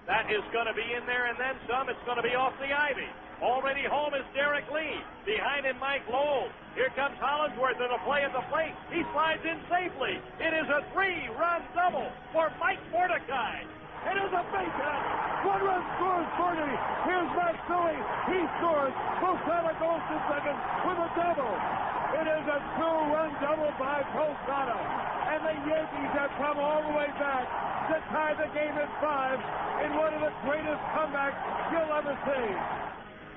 That is going to be in there, and then some. It's going to be off the ivy. Already home is Derek Lee. Behind him, Mike Lowell. Here comes Hollingsworth in a play at the plate. He slides in safely. It is a 3-run double for Mike Mordecai. It is a base hit. 1 run scores, Bernie. Here's Matsui. He scores. Posada goes to second with a double. It is a 2-run double by Posada. And the Yankees have come all the way back to tie the game at 5 in one of the greatest comebacks you'll ever see.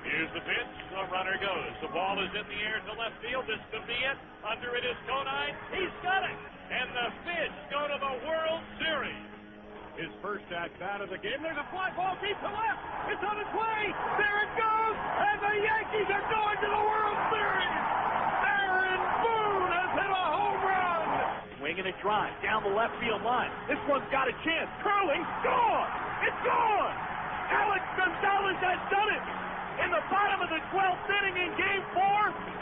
Here's the pitch. The runner goes. The ball is in the air to left field. This could be it. Under it is Conine. He's got it. And the Fish go to the World Series. His first at-bat of the game. There's a fly ball deep to left. It's on its way. There it goes. And the Yankees are going to the World Series. Aaron Boone has hit a home run. Swinging a drive down the left field line. This one's got a chance. Curling. Gone. It's gone. Alex Gonzalez has done it. In the bottom of the 12th inning in Game 4,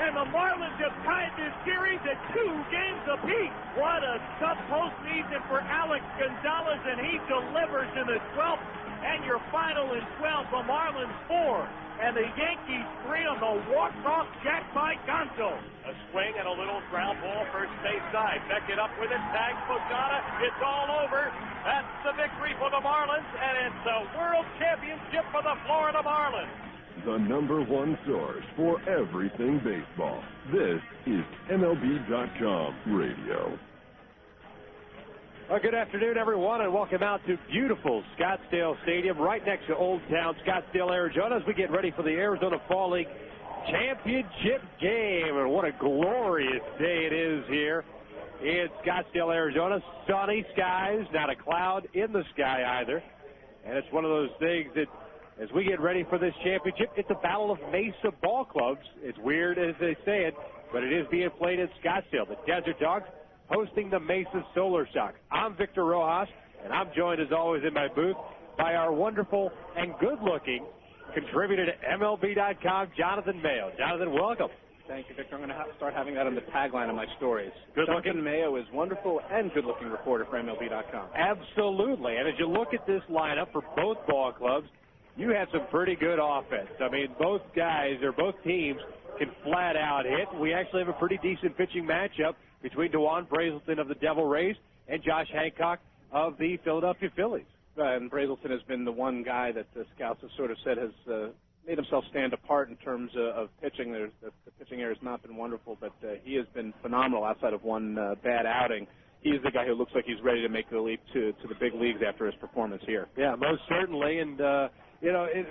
and the Marlins have tied this series at 2 games apiece. What a tough postseason for Alex Gonzalez, and he delivers in the 12th, and your final in 12, the Marlins 4, and the Yankees 3 on the walk-off jack by Gonzo. A swing and a little ground ball first base side. Beckett up with it, tags Posada. It's all over. That's the victory for the Marlins, and it's a world championship for the Florida Marlins. The #1 source for everything baseball. This is MLB.com Radio. Well, good afternoon, everyone, and welcome out to beautiful Scottsdale Stadium, right next to Old Town Scottsdale, Arizona, as we get ready for the Arizona Fall League Championship game. And what a glorious day it is here in Scottsdale, Arizona. Sunny skies, not a cloud in the sky either. And it's one of those things that, as we get ready for this championship, it's a battle of Mesa ball clubs. It's weird as they say it, but it is being played in Scottsdale. The Desert Dogs hosting the Mesa Solar Sox. I'm Victor Rojas, and I'm joined as always in my booth by our wonderful and good-looking contributor to MLB.com, Jonathan Mayo. Jonathan, welcome. Thank you, Victor. I'm going to start having that on the tagline of my stories. Good-looking. Jonathan Mayo is wonderful and good-looking reporter for MLB.com. Absolutely. And as you look at this lineup for both ball clubs, you have some pretty good offense. I mean, both guys or both teams can flat out hit. We actually have a pretty decent pitching matchup between Dewon Brazelton of the Devil Rays and Josh Hancock of the Philadelphia Phillies. And Brazelton has been the one guy that the scouts have sort of said has made himself stand apart in terms of pitching. The pitching here has not been wonderful, but he has been phenomenal outside of one bad outing. He's the guy who looks like he's ready to make the leap to the big leagues after his performance here. Yeah, most certainly. And,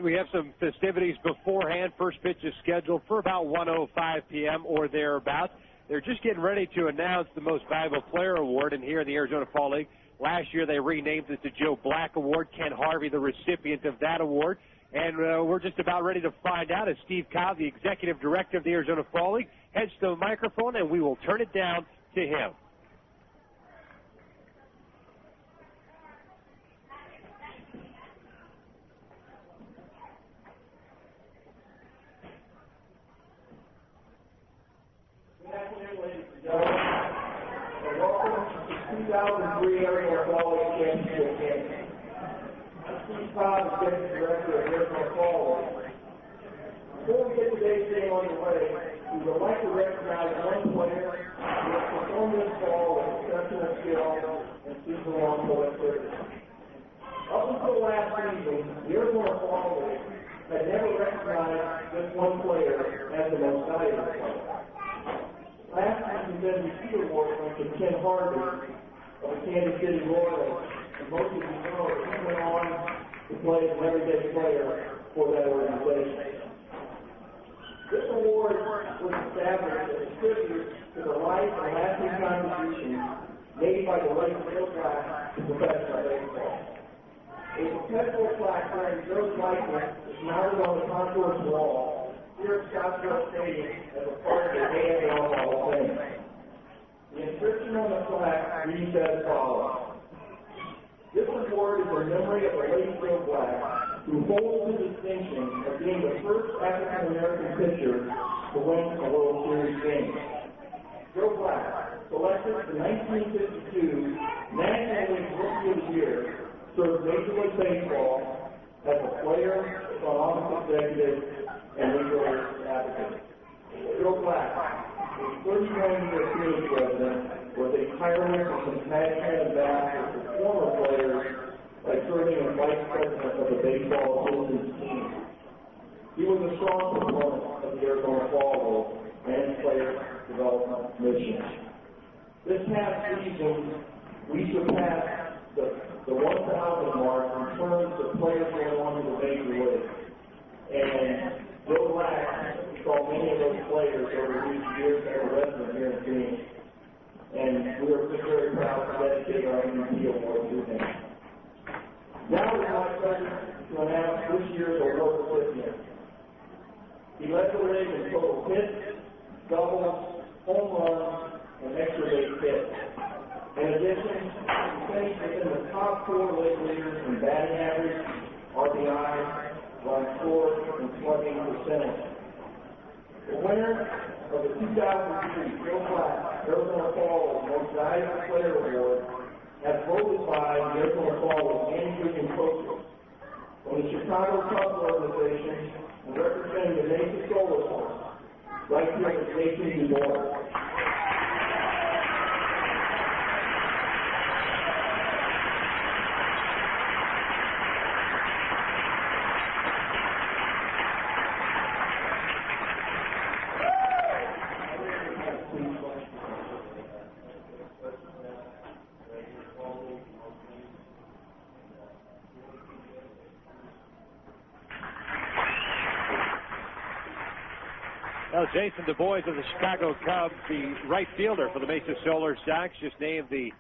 we have some festivities beforehand. First pitch is scheduled for about 1:05 p.m. or thereabouts. They're just getting ready to announce the Most Valuable Player Award, and here in the Arizona Fall League, last year they renamed it the Joe Black Award. Ken Harvey, the recipient of that award. And we're just about ready to find out as Steve Cobb, the executive director of the Arizona Fall League, heads to the microphone, and we will turn it down to him. Good afternoon, ladies and gentlemen, and welcome to the 2003 Arizona Fall League Championship game. I'm Steve Cobb, Executive Director of Arizona Fall League. Before we get today's game underway, we would like to recognize one player who has performed this fall with exceptional skill and season-long productivity. Up until last season, the Arizona Fall League had never recognized this one player as the most valuable player. Last season's MVP award went to Ken Harvey of the Kansas City Royals, and most of you know that he went on to play as an everyday player for that organization. This award was established as a tribute to the life and lasting contributions made by the late Joe Black to professional baseball. A perpetual plaque bearing Joe's likeness is mounted on the concourse wall here at Scottsdale Stadium as a part of the AFL Hall of Fame. The inscription on the plaque reads as follows. This award is in memory of the late Joe Black, who holds the distinction of being the first African-American pitcher to win a World Series game. Joe Black, selected for 1952 National League Rookie of the Year, served Major League Baseball as a player, front office executive, and legal advocate. Joe Black, a 31-year field president, was a tireless and compassionate ambassador for former players by serving as vice president of the baseball assistance team. He was a strong proponent of the Arizona Fall League and player development mission. This past season, we surpassed the 1,000 mark in terms of players going on to the major league. And Joe Black saw many of those players over these years as a resident here in Phoenix. And we are just very proud to dedicate our MVP award to him. Now it's my pleasure to announce this year's award recipient. He led the league in total hits, doubles, home runs, and extra base hits. In addition, he finished within the top 4 league leaders in batting average, RBI, run scored, and slugging percentage. The winner of the 2003 Joe Black Arizona Fall League Most Valuable Player Award, as voted by the Arizona Fall League Managers and Coaches from the Chicago Cubs organization and representing the Mesa Solar Farm, right here at Jason Dewon. Well, Jason Du Bois of the Chicago Cubs, the right fielder for the Mesa Solar Sox, just named the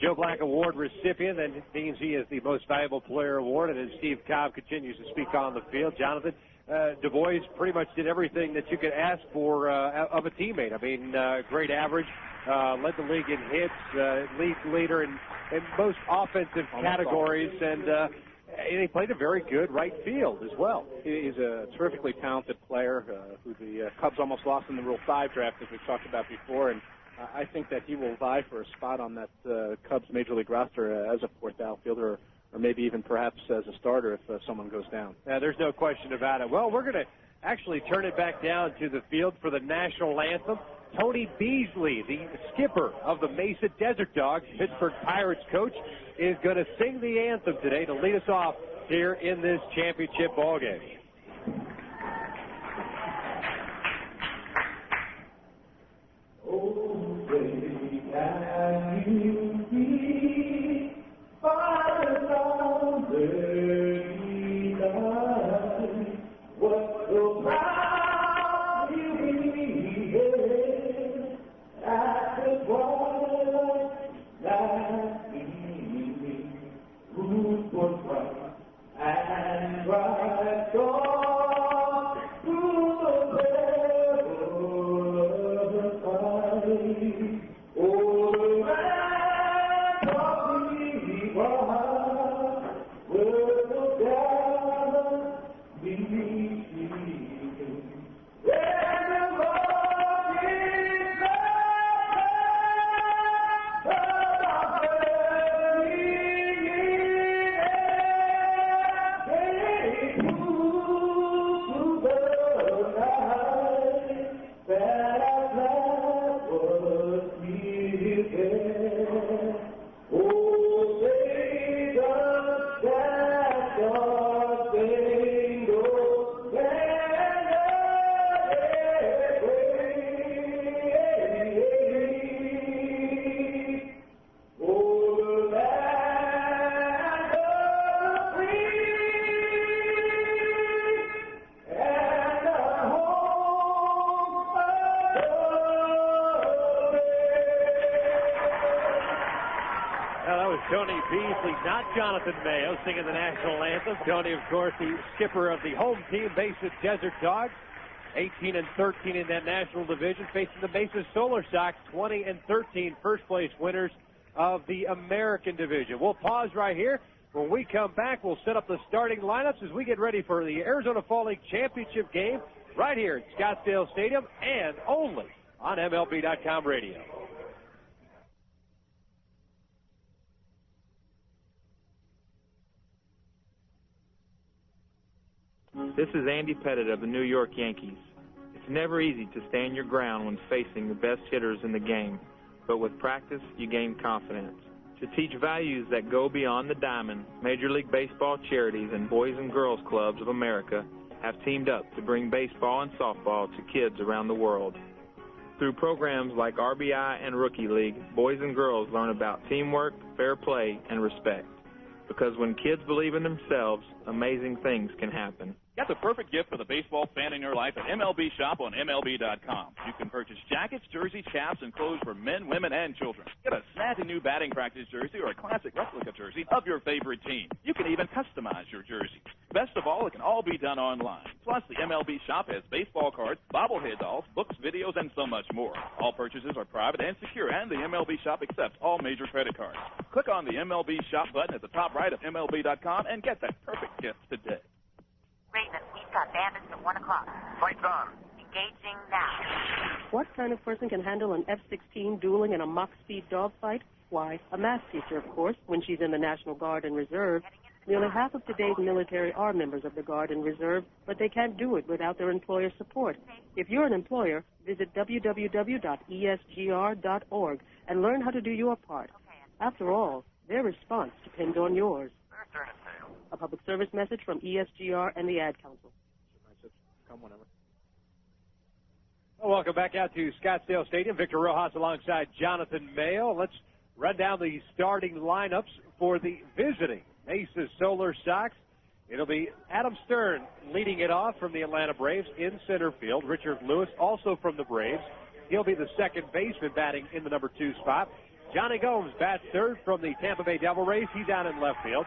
Joe Black Award recipient. That means he is the Most Valuable Player Award. And as Steve Cobb continues to speak on the field, Jonathan, Du Bois pretty much did everything that you could ask for of a teammate. I mean, great average, led the league in hits, leader in most offensive categories, and he played a very good right field as well. He's a terrifically talented player who the Cubs almost lost in the Rule 5 draft, as we've talked about before, and I think that he will vie for a spot on that Cubs Major League roster as a fourth outfielder, or maybe even perhaps as a starter if someone goes down. Yeah, there's no question about it. Well, we're going to actually turn it back down to the field for the national anthem. Tony Beasley, the skipper of the Mesa Desert Dogs, Pittsburgh Pirates coach, is going to sing the anthem today to lead us off here in this championship ballgame. Oh, baby, can you be by the Sunday night? What so proud you be at the twilight that evening, who was right and right gone through the devil of the fight. Oh, the land of the wild will gather beneath the Tony Beasley, not Jonathan Mayo, singing the national anthem. Tony, of course, the skipper of the home team, Mesa Desert Dogs, 18-13 in that national division, facing the Mesa Solar Sox, 20-13, first-place winners of the American division. We'll pause right here. When we come back, we'll set up the starting lineups as we get ready for the Arizona Fall League Championship game right here at Scottsdale Stadium and only on MLB.com radio. This is Andy Pettit of the New York Yankees. It's never easy to stand your ground when facing the best hitters in the game, but with practice, you gain confidence. To teach values that go beyond the diamond, Major League Baseball charities and Boys and Girls Clubs of America have teamed up to bring baseball and softball to kids around the world. Through programs like RBI and Rookie League, boys and girls learn about teamwork, fair play, and respect. Because when kids believe in themselves, amazing things can happen. Get the perfect gift for the baseball fan in your life at MLB Shop on MLB.com. You can purchase jackets, jerseys, caps, and clothes for men, women, and children. Get a snazzy new batting practice jersey or a classic replica jersey of your favorite team. You can even customize your jersey. Best of all, it can all be done online. Plus, the MLB Shop has baseball cards, bobblehead dolls, books, videos, and so much more. All purchases are private and secure, and the MLB Shop accepts all major credit cards. Click on the MLB Shop button at the top right of MLB.com and get that perfect gift today. Raven, we've got bandits at 1 o'clock. Fight's on. Engaging now. What kind of person can handle an F-16 dueling in a Mach-speed dogfight? Why, a math teacher, of course, when she's in the National Guard and Reserve. Nearly half of today's military are members of the Guard and Reserve, but they can't do it without their employer support. If you're an employer, visit www.esgr.org and learn how to do your part. After all, their response depends on yours. A public service message from ESGR and the Ad Council. Come whenever. Well, welcome back out to Scottsdale Stadium. Victor Rojas alongside Jonathan Mayo. Let's run down the starting lineups for the visiting Mesa Solar Sox. It'll be Adam Stern leading it off from the Atlanta Braves in center field. Richard Lewis also from the Braves. He'll be the second baseman batting in the number 2 spot. Johnny Gomes bats third from the Tampa Bay Devil Rays. He's out in left field.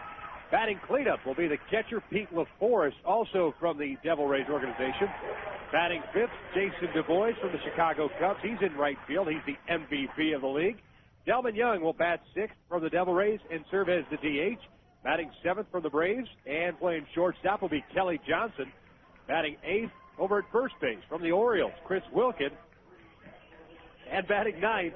Batting cleanup will be the catcher, Pete LaForest, also from the Devil Rays organization. Batting fifth, Jason DuBois from the Chicago Cubs. He's in right field. He's the MVP of the league. Delvin Young will bat sixth from the Devil Rays and serve as the DH. Batting seventh from the Braves and playing shortstop will be Kelly Johnson. Batting eighth over at first base from the Orioles, Chris Wilkin. And batting ninth,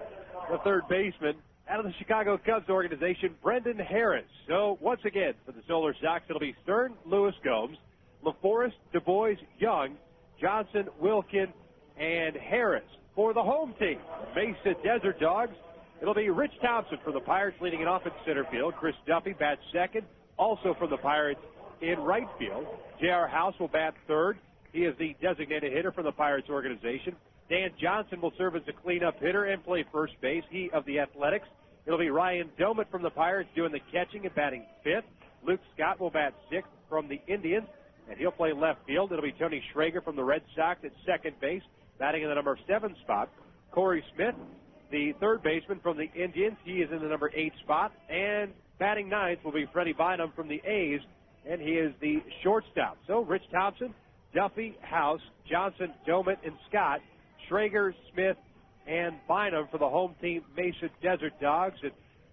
the third baseman, out of the Chicago Cubs organization, Brendan Harris. So, once again, for the Solar Sox, it'll be Stern, Lewis, Gomes, LaForest, DuBois, Young, Johnson, Wilkin, and Harris. For the home team, Mesa Desert Dogs, it'll be Rich Thompson for the Pirates leading it off in center field. Chris Duffy bats second, also from the Pirates in right field. J.R. House will bat third. He is the designated hitter for the Pirates organization. Dan Johnson will serve as the cleanup hitter and play first base, he of the Athletics. It'll be Ryan Domet from the Pirates doing the catching and batting fifth. Luke Scott will bat sixth from the Indians, and he'll play left field. It'll be Tony Schrager from the Red Sox at second base, batting in the number 7 spot. Corey Smith, the third baseman from the Indians, he is in the number 8 spot. And batting ninth will be Freddie Bynum from the A's, and he is the shortstop. So Rich Thompson, Duffy, House, Johnson, Domet, and Scott, Schrager, Smith, and Bynum for the home team, Mesa Desert Dogs. And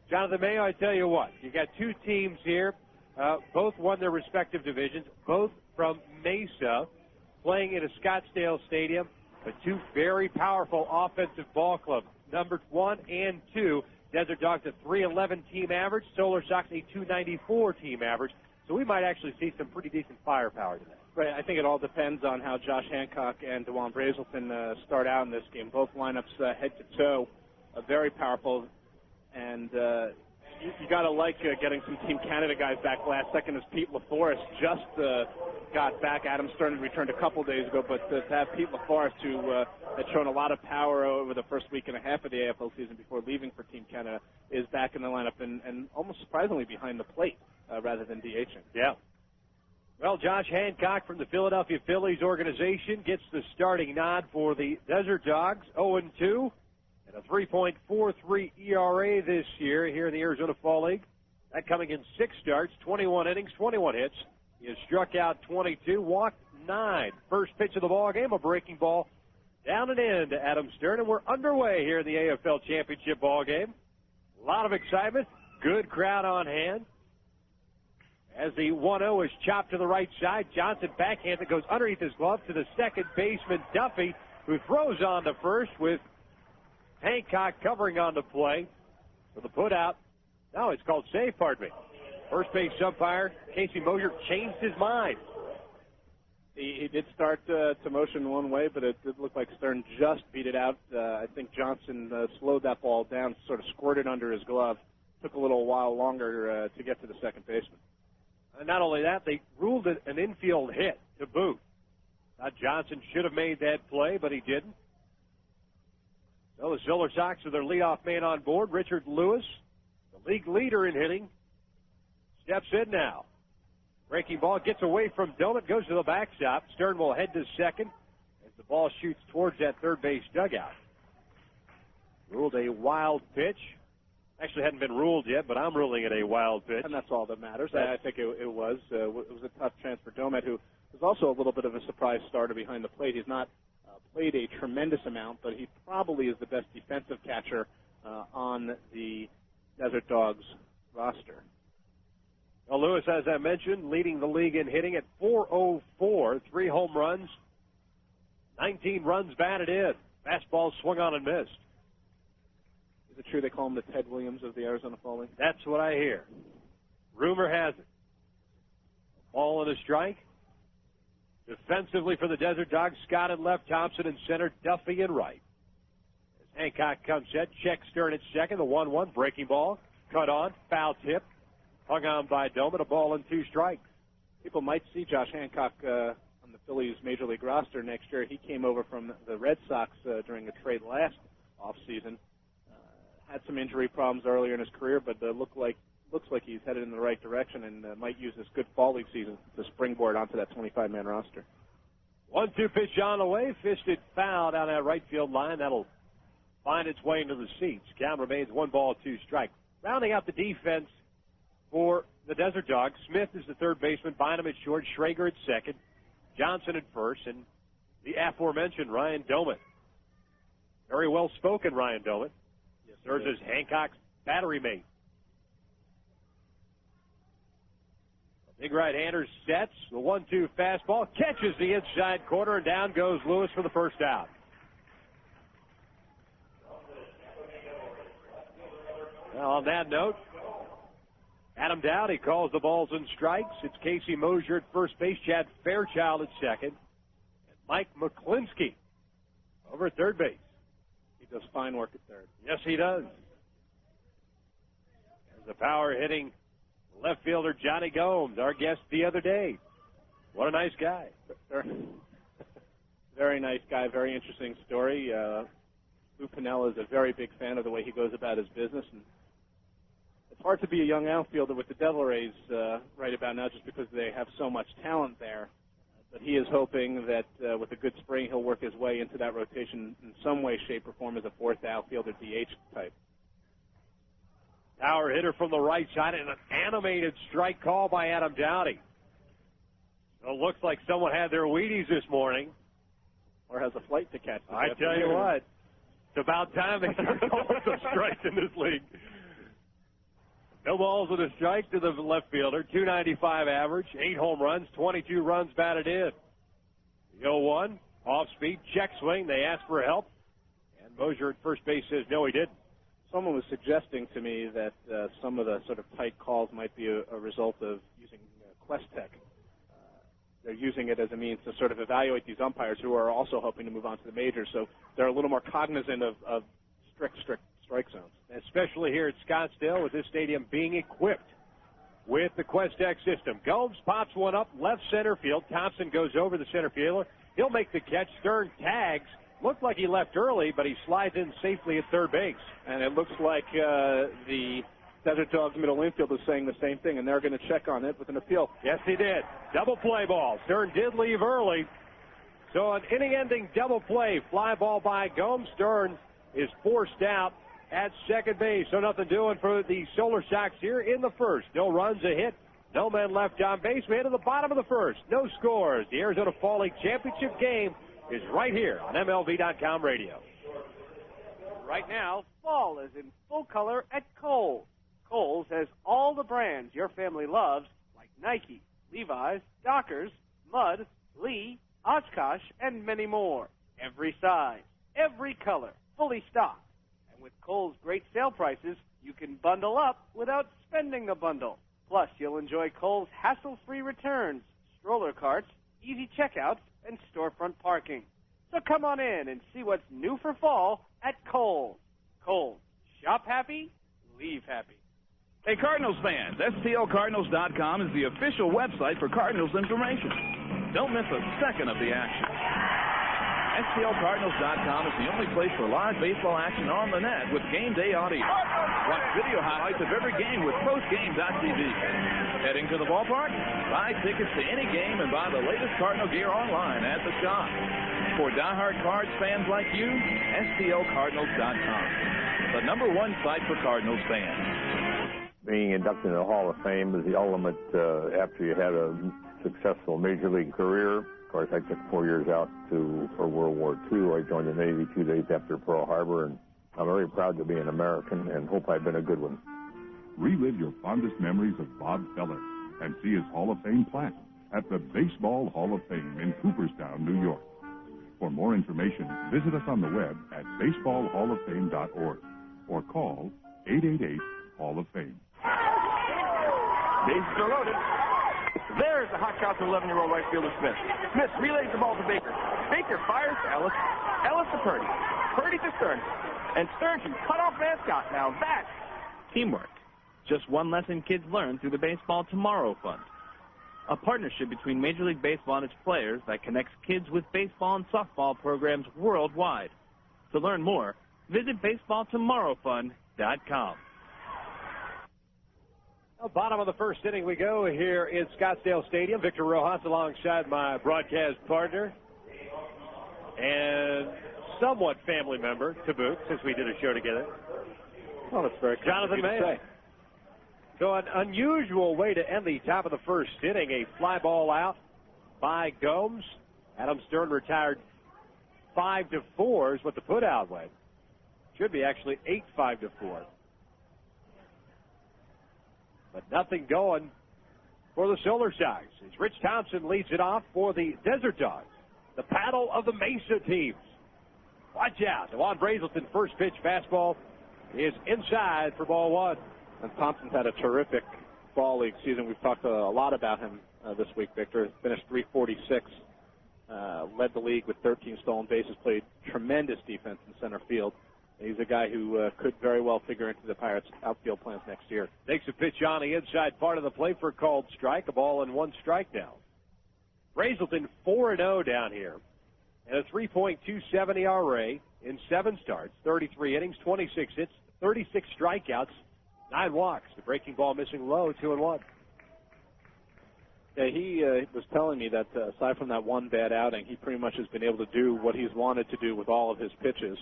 Jonathan Mayo, I tell you what, you got two teams here. Both won their respective divisions, both from Mesa, playing in a Scottsdale stadium, but two very powerful offensive ball clubs. Numbers 1 and 2, Desert Dogs a 311 team average, Solar Sox a 294 team average. So we might actually see some pretty decent firepower today. Right, I think it all depends on how Josh Hancock and Dewon Brazelton start out in this game. Both lineups head to toe, very powerful, and you got to like getting some Team Canada guys back. Last second as Pete LaForest just got back. Adam Stern returned a couple days ago, but to have Pete LaForest, who had shown a lot of power over the first week and a half of the AFL season before leaving for Team Canada, is back in the lineup and almost surprisingly behind the plate rather than DHing. Yeah. Well, Josh Hancock from the Philadelphia Phillies organization gets the starting nod for the Desert Dogs, 0-2, and a 3.43 ERA this year here in the Arizona Fall League. That coming in 6 starts, 21 innings, 21 hits. He has struck out 22, walked 9. First pitch of the ball game, a breaking ball down and in to Adam Stern, and we're underway here in the AFL Championship ball game. A lot of excitement, good crowd on hand. As the 1-0 is chopped to the right side, Johnson backhand that goes underneath his glove to the second baseman, Duffy, who throws on to first with Hancock covering on the play for the put-out. No, it's called save, pardon me. First base umpire, Casey Mosier, changed his mind. He did start to motion one way, but it did look like Stern just beat it out. I think Johnson slowed that ball down, sort of squirted under his glove. Took a little while longer to get to the second baseman. And not only that, they ruled it an infield hit to boot. Now Johnson should have made that play, but he didn't. So the Solar Sox are their leadoff man on board, Richard Lewis, the league leader in hitting, steps in now. Breaking ball gets away from Domet, goes to the backstop. Stern will head to second as the ball shoots towards that third base dugout. Ruled a wild pitch. Actually hadn't been ruled yet, but I'm ruling it a wild pitch. And that's all that matters. I think it was. It was a tough chance for Domet, who was also a little bit of a surprise starter behind the plate. He's not played a tremendous amount, but he probably is the best defensive catcher on the Desert Dogs roster. Well, Lewis, as I mentioned, leading the league in hitting at .404, 3 home runs, 19 runs batted in. Fastball swung on and missed. Is it true they call him the Ted Williams of the Arizona Fall League? That's what I hear. Rumor has it. Ball and a strike. Defensively for the Desert Dogs, Scott in left, Thompson in center, Duffy in right. As Hancock comes set, check Stern at second, the 1-1 breaking ball, cut on, foul tip, hung on by Domet, a ball and 2 strikes. People might see Josh Hancock on the Phillies Major League roster next year. He came over from the Red Sox during a trade last offseason. Had some injury problems earlier in his career, but looks like he's headed in the right direction and might use this good fall league season to springboard onto that 25-man roster. 1-2 pitch on the way, fisted foul down that right field line. That'll find its way into the seats. Count remains 1 ball, 2 strikes. Rounding out the defense for the Desert Dogs, Smith is the third baseman, Bynum at short, Schrager at second, Johnson at first, and the aforementioned Ryan Domet. Very well spoken, Ryan Domet. Yes, serves as Hancock's battery mate. Big right-hander sets the 1-2 fastball, catches the inside corner, and down goes Lewis for the first out. Well, on that note, Adam Dowdy calls the balls and strikes. It's Casey Mosier at first base, Chad Fairchild at second, and Mike McClinsky over at third base. He does fine work at third. Yes, he does. There's the power hitting left fielder Johnny Gomes, our guest the other day. What a nice guy. Very nice guy, very interesting story. Lou Piniella is a very big fan of the way he goes about his business. And it's hard to be a young outfielder with the Devil Rays right about now just because they have so much talent there. But he is hoping that with a good spring, he'll work his way into that rotation in some way, shape, or form as a fourth outfielder DH type. Power hitter from the right side and an animated strike call by Adam Dowdy. It looks like someone had their Wheaties this morning. Or has a flight to catch. I tell you what, it's about time they start calling some strikes in this league. No balls and a strike to the left fielder, 295 average, 8 home runs, 22 runs batted in. The 0-1, off speed, check swing, they ask for help, and Mosier at first base says no, he didn't. Someone was suggesting to me that some of the sort of tight calls might be a result of using QuestTech. They're using it as a means to sort of evaluate these umpires who are also hoping to move on to the majors, so they're a little more cognizant of strict strike zones. Especially here at Scottsdale, with this stadium being equipped with the QuestTech system. Gomes pops one up left center field. Thompson goes over the center fielder. He'll make the catch. Stern tags. Looked like he left early, but he slides in safely at third base. And it looks like the Desert Dogs middle infield is saying the same thing, and they're going to check on it with an appeal. Yes, he did. Double play ball. Stern did leave early. So an inning-ending double play. Fly ball by Gomes. Stern is forced out at second base. So nothing doing for the Solar Sox here in the first. No runs, a hit. No men left on base. We head to the bottom of the first. No scores. The Arizona Fall League Championship game is right here on MLB.com radio. Right now, fall is in full color at Kohl's. Kohl's has all the brands your family loves, like Nike, Levi's, Dockers, Mudd, Lee, Oshkosh, and many more. Every size, every color, fully stocked. And with Kohl's great sale prices, you can bundle up without spending the bundle. Plus, you'll enjoy Kohl's hassle-free returns, stroller carts, easy checkouts, and storefront parking. So come on in and see what's new for fall at Kohl's. Kohl's. Shop happy, leave happy. Hey, Cardinals fans, STLCardinals.com is the official website for Cardinals information. Don't miss a second of the action. STLCardinals.com is the only place for live baseball action on the net with game day audio. Watch video highlights of every game with postgame.tv. Heading to the ballpark? Buy tickets to any game and buy the latest Cardinal gear online at the shop. For diehard Cards fans like you, STLCardinals.com, the #1 site for Cardinals fans. Being inducted into the Hall of Fame is the ultimate after you had a successful Major League career. Of course, I took 4 years out for World War II. I joined the Navy 2 days after Pearl Harbor, and I'm very proud to be an American and hope I've been a good one. Relive your fondest memories of Bob Feller and see his Hall of Fame plaque at the Baseball Hall of Fame in Cooperstown, New York. For more information, visit us on the web at baseballhalloffame.org or call 888-HALL of Fame. Bases are loaded. There's the hot shot to 11-year-old right fielder Smith. Smith relays the ball to Baker. Baker fires to Ellis. Ellis to Purdy. Purdy to Stearns. And Stearns can cut off Mascot. Now that's teamwork. Just one lesson kids learn through the Baseball Tomorrow Fund, a partnership between Major League Baseball and its players that connects kids with baseball and softball programs worldwide. To learn more, visit baseballtomorrowfund.com. Well, bottom of the first inning we go here in Scottsdale Stadium. Victor Rojas alongside my broadcast partner and somewhat family member to boot, since we did a show together. Well, that's very Jonathan Mesa. So an unusual way to end the top of the first inning, a fly ball out by Gomes. Adam Stern retired 5-4 is what the put out went. Should be actually 8-5-4. But nothing going for the Solar Sox as Rich Thompson leads it off for the Desert Dogs, the paddle of the Mesa teams. Watch out. Dewon Brazelton, first pitch fastball is inside for ball one. And Thompson's had a terrific fall league season. We've talked a lot about him this week, Victor. Finished .346, led the league with 13 stolen bases, played tremendous defense in center field. He's a guy who could very well figure into the Pirates' outfield plans next year. Takes a pitch on the inside part of the plate for a called strike. A ball and one strike now. Brazelton 4-0 down here. And a 3.27 ERA in 7 starts, 33 innings, 26 hits, 36 strikeouts, 9 walks. The breaking ball missing low, 2-1. Yeah, he was telling me that aside from that one bad outing, he pretty much has been able to do what he's wanted to do with all of his pitches.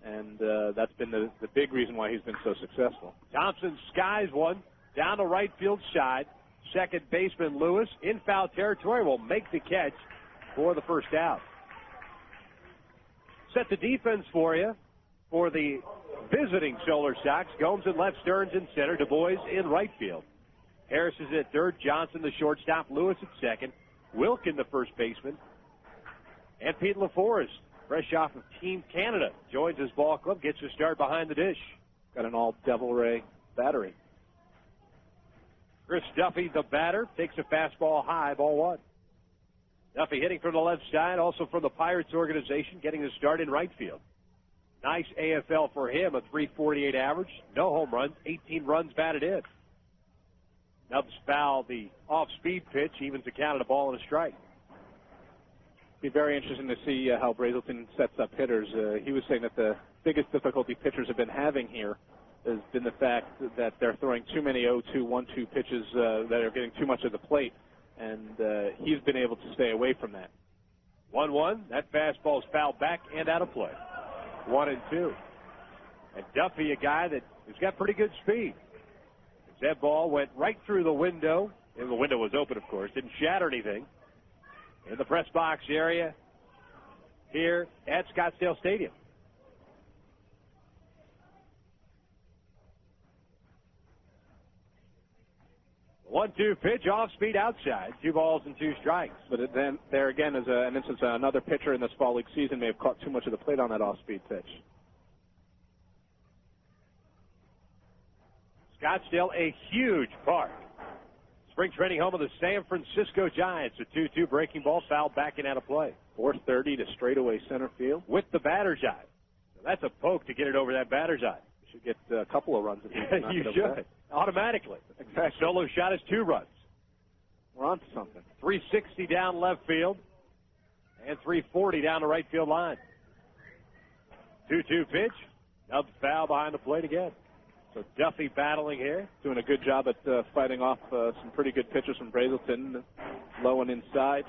And that's been the big reason why he's been so successful. Thompson skies one down the right field side. Second baseman Lewis in foul territory will make the catch for the first out. Set the defense for you for the visiting Solar Sox. Gomes in left, Stearns in center, Du Bois in right field. Harris is at third, Johnson the shortstop, Lewis at second, Wilkin the first baseman, and Pete LaForest, fresh off of Team Canada, joins his ball club, gets a start behind the dish. Got an all Devil Ray battery. Chris Duffy, the batter, takes a fastball high, ball one. Duffy hitting from the left side, also from the Pirates organization, getting the start in right field. Nice AFL for him, a .348 average, no home runs, 18 runs batted in. Nubs foul the off-speed pitch, evens the count at a ball and a strike. Be very interesting to see how Brazelton sets up hitters. He was saying that the biggest difficulty pitchers have been having here has been the fact that they're throwing too many 0-2, 1-2 pitches that are getting too much of the plate, and he's been able to stay away from that. 1-1. That fastball's fouled back and out of play. 1-2. And Duffy, a guy that has got pretty good speed. That ball went right through the window, and the window was open, of course, didn't shatter anything. In the press box area here at Scottsdale Stadium. The 1-2 pitch, off speed outside, 2 balls and 2 strikes. But then there again is an instance another pitcher in this fall league season may have caught too much of the plate on that off speed pitch. Scottsdale, a huge park. spring training home of the San Francisco Giants. A 2-2 breaking ball foul backing out of play. 430 to straightaway center field. With the batter's eye. So that's a poke to get it over that batter's eye. You should get a couple of runs. If you should. Automatically. Exactly. Solo shot is 2 runs. We're on to something. 360 down left field. And 340 down the right field line. 2-2 pitch. Another foul behind the plate again. So Duffy battling here. Doing a good job at fighting off some pretty good pitches from Brazelton. Low and inside.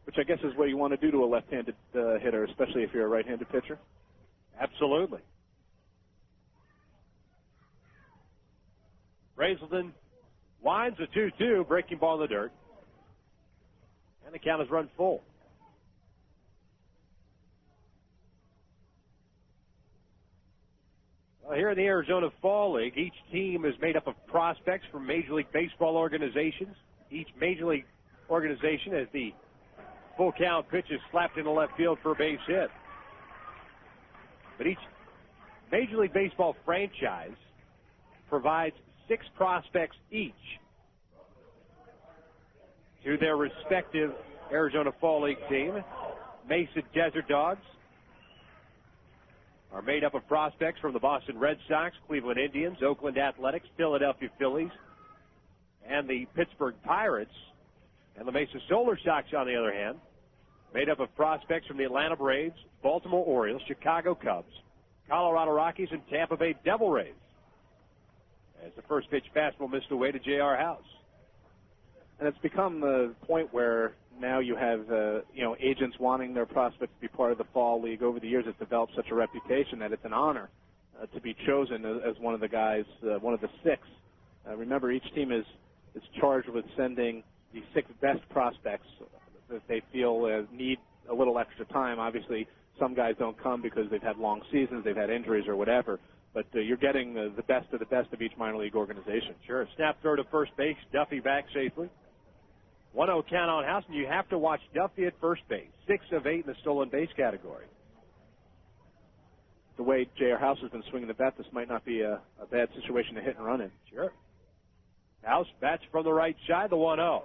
Which I guess is what you want to do to a left-handed hitter, especially if you're a right-handed pitcher. Absolutely. Brazelton winds a 2-2, breaking ball in the dirt. And the count is run full. Well, here in the Arizona Fall League, each team is made up of prospects from Major League Baseball organizations. Each Major League organization has the full count pitch is slapped into left field for a base hit. But each Major League Baseball franchise provides 6 prospects each to their respective Arizona Fall League team. Mesa Desert Dogs are made up of prospects from the Boston Red Sox, Cleveland Indians, Oakland Athletics, Philadelphia Phillies, and the Pittsburgh Pirates. And the Mesa Solar Sox, on the other hand, made up of prospects from the Atlanta Braves, Baltimore Orioles, Chicago Cubs, Colorado Rockies, and Tampa Bay Devil Rays. As the first pitch fastball missed away to J.R. House. And it's become the point where now you have, agents wanting their prospects to be part of the Fall League. Over the years, it's developed such a reputation that it's an honor to be chosen as one of the guys, one of the 6. Remember, each team is charged with sending the 6 best prospects that they feel need a little extra time. Obviously, some guys don't come because they've had long seasons, they've had injuries or whatever. But you're getting the best of each minor league organization. Sure. Snap throw to first base. Duffy back safely. 1-0 count on House, and you have to watch Duffy at first base. 6 of 8 in the stolen base category. The way J.R. House has been swinging the bat, this might not be a bad situation to hit and run in. Sure. House bats from the right side, the 1-0.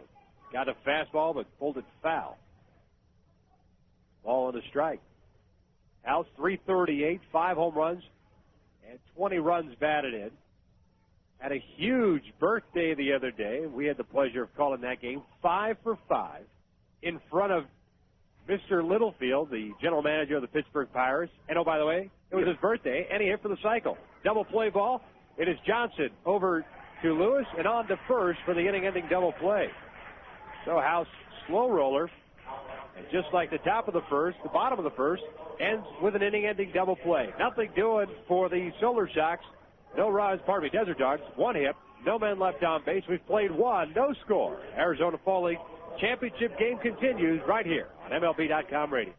Got a fastball, but pulled it foul. Ball on a strike. House, 338, 5 home runs, and 20 runs batted in. Had a huge birthday the other day. We had the pleasure of calling that game 5 for 5 in front of Mr. Littlefield, the general manager of the Pittsburgh Pirates. And, oh, by the way, it was his birthday, and he hit for the cycle. Double play ball. It is Johnson over to Lewis and on to first for the inning-ending double play. So House, slow roller, and just like the top of the first, the bottom of the first, ends with an inning-ending double play. Nothing doing for the Solar Sox. No runs, Desert Dogs, 1 hit, no men left on base. We've played 1, no score. Arizona Fall League championship game continues right here on MLB.com radio.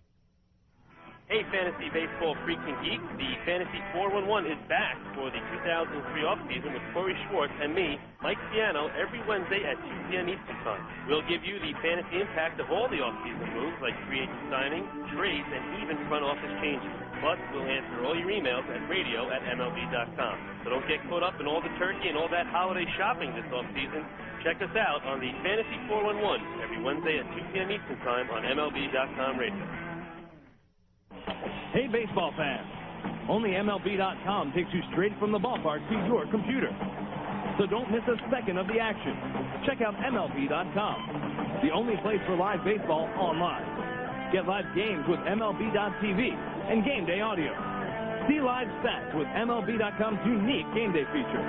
Hey, Fantasy Baseball Freaks and Geeks. The Fantasy 411 is back for the 2003 offseason with Corey Schwartz and me, Mike Piano, every Wednesday at 2 p.m. Eastern Time. We'll give you the fantasy impact of all the offseason moves like free agent signing, trades, and even front office changes. Plus, we'll answer all your emails at radio@MLB.com. So don't get caught up in all the turkey and all that holiday shopping this offseason. Check us out on the Fantasy 411 every Wednesday at 2 p.m. Eastern Time on MLB.com radio. Hey, baseball fans. Only MLB.com takes you straight from the ballpark to your computer. So don't miss a second of the action. Check out MLB.com, the only place for live baseball online. Get live games with MLB.tv and game day audio. See live stats with MLB.com's unique game day feature.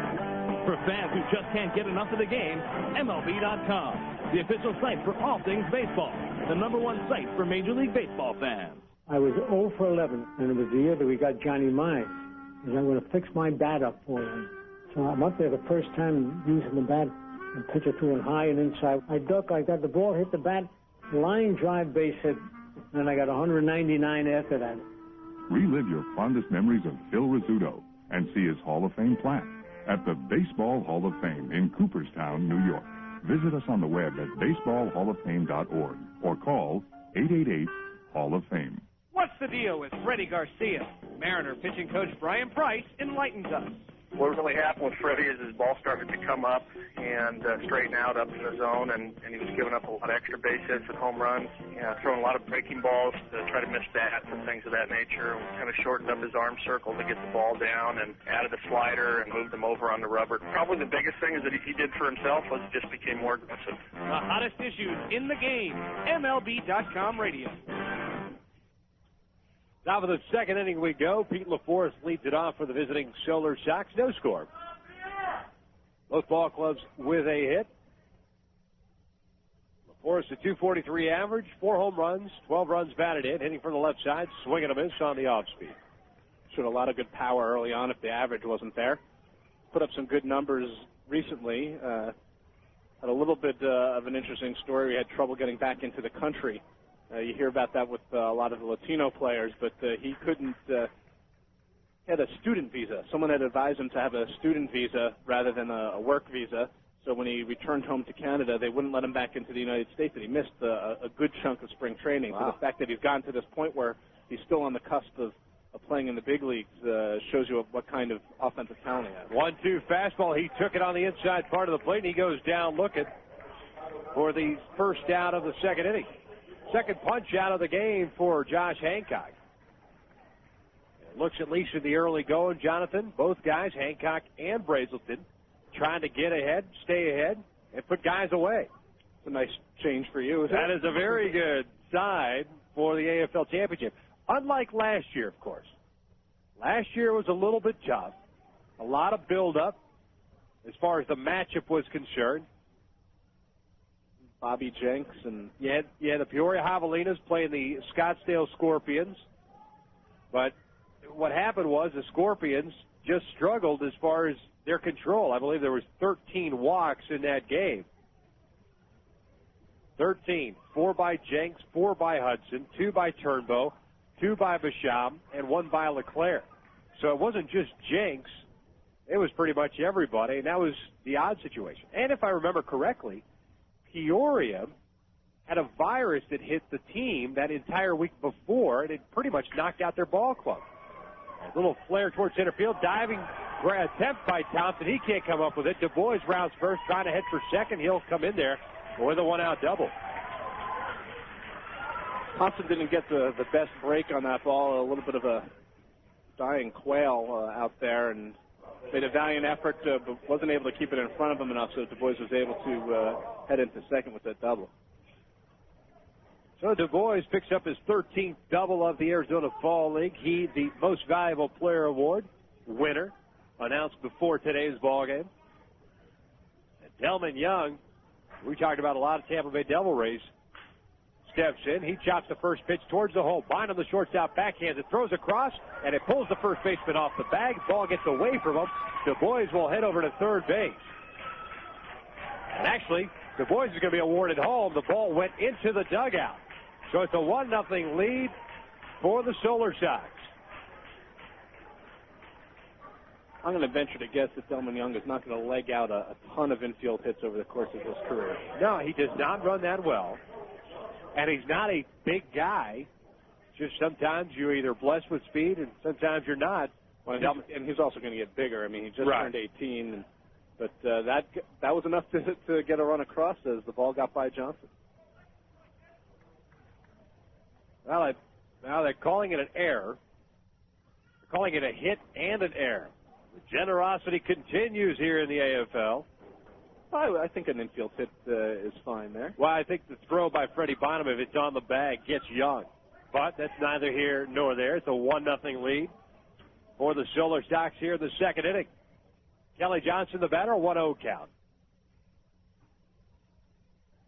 For fans who just can't get enough of the game, MLB.com, the official site for all things baseball, the #1 site for Major League Baseball fans. I was 0 for 11, and it was the year that we got Johnny Mize. And I'm going to fix my bat up for him. So I'm up there the first time using the bat and pitch it to him high and inside. I duck, I got the ball, hit the bat, line drive, base hit, and then I got 199 after that. Relive your fondest memories of Phil Rizzuto and see his Hall of Fame plaque at the Baseball Hall of Fame in Cooperstown, New York. Visit us on the web at baseballhalloffame.org or call 888-HALL-OF-FAME. What's the deal with Freddie Garcia? Mariner pitching coach Brian Price enlightens us. What really happened with Freddie is his ball started to come up and straighten out up in the zone, and he was giving up a lot of extra base hits and home runs, throwing a lot of breaking balls to try to miss bats and things of that nature. We kind of shortened up his arm circle to get the ball down and added a slider and moved him over on the rubber. Probably the biggest thing is that he did for himself was just became more aggressive. The hottest issues in the game, MLB.com radio. Top of the second inning we go. Pete LaForest leads it off for the visiting Solar Sox. No score. Both ball clubs with a hit. LaForest a .243 average, 4 home runs, 12 runs batted in, hitting from the left side, swinging a miss on the off speed. Showed a lot of good power early on if the average wasn't there. Put up some good numbers recently. Had a little bit of an interesting story. We had trouble getting back into the country. You hear about that with a lot of the Latino players, but he couldn't. He had a student visa. Someone had advised him to have a student visa rather than a work visa. So when he returned home to Canada, they wouldn't let him back into the United States, and he missed a good chunk of spring training. Wow. So the fact that he's gotten to this point where he's still on the cusp of playing in the big leagues shows you what kind of offensive talent he has. 1-2 fastball. He took it on the inside part of the plate, and he goes down looking for the first out of the second inning. Second punch out of the game for Josh Hancock. It looks at least in the early going, Jonathan, both guys, Hancock and Brazelton, trying to get ahead, stay ahead, and put guys away. It's a nice change for you, isn't it? That is a very good side for the AFL Championship. Unlike last year, of course. Last year was a little bit tough. A lot of build-up as far as the matchup was concerned. Bobby Jenks and you had the Peoria Javelinas playing the Scottsdale Scorpions. But what happened was the Scorpions just struggled as far as their control. I believe there was 13 walks in that game. 13. 4 by Jenks, 4 by Hudson, 2 by Turnbow, 2 by Basham, and 1 by LeClaire. So it wasn't just Jenks. It was pretty much everybody, and that was the odd situation. And if I remember correctly, Peoria had a virus that hit the team that entire week before, and it pretty much knocked out their ball club. A little flare towards center field, diving attempt by Thompson. He can't come up with it. Du Bois rounds first, trying to head for second. He'll come in there with a one-out double. Thompson didn't get the best break on that ball. A little bit of a dying quail out there, and made a valiant effort, but wasn't able to keep it in front of him enough, so Du Bois was able to head into second with that double. So Du Bois picks up his 13th double of the Arizona Fall League. He, the Most Valuable Player Award winner, announced before today's ball game. And Delman Young, we talked about a lot of Tampa Bay Devil Rays, steps in. He chops the first pitch towards the hole. Bynum on the shortstop backhands it, throws across, and it pulls the first baseman off the bag. Ball gets away from him. Du Bois will head over to third base. And actually, Du Bois is going to be awarded home. The ball went into the dugout. So it's a 1-0 lead for the Solar Sox. I'm going to venture to guess that Delman Young is not going to leg out a ton of infield hits over the course of his career. No, he does not run that well. And he's not a big guy. Just sometimes you're either blessed with speed and sometimes you're not. Well, and he's also going to get bigger. I mean, he just turned 18. But that was enough to get a run across as the ball got by Johnson. Well, now they're calling it an error. They're calling it a hit and an error. The generosity continues here in the AFL. I think an infield hit is fine there. Well, I think the throw by Freddie Bynum, if it's on the bag, gets Young. But that's neither here nor there. It's a 1-0 lead for the Solar Sox here in the second inning. Kelly Johnson, the batter, 1-0 count.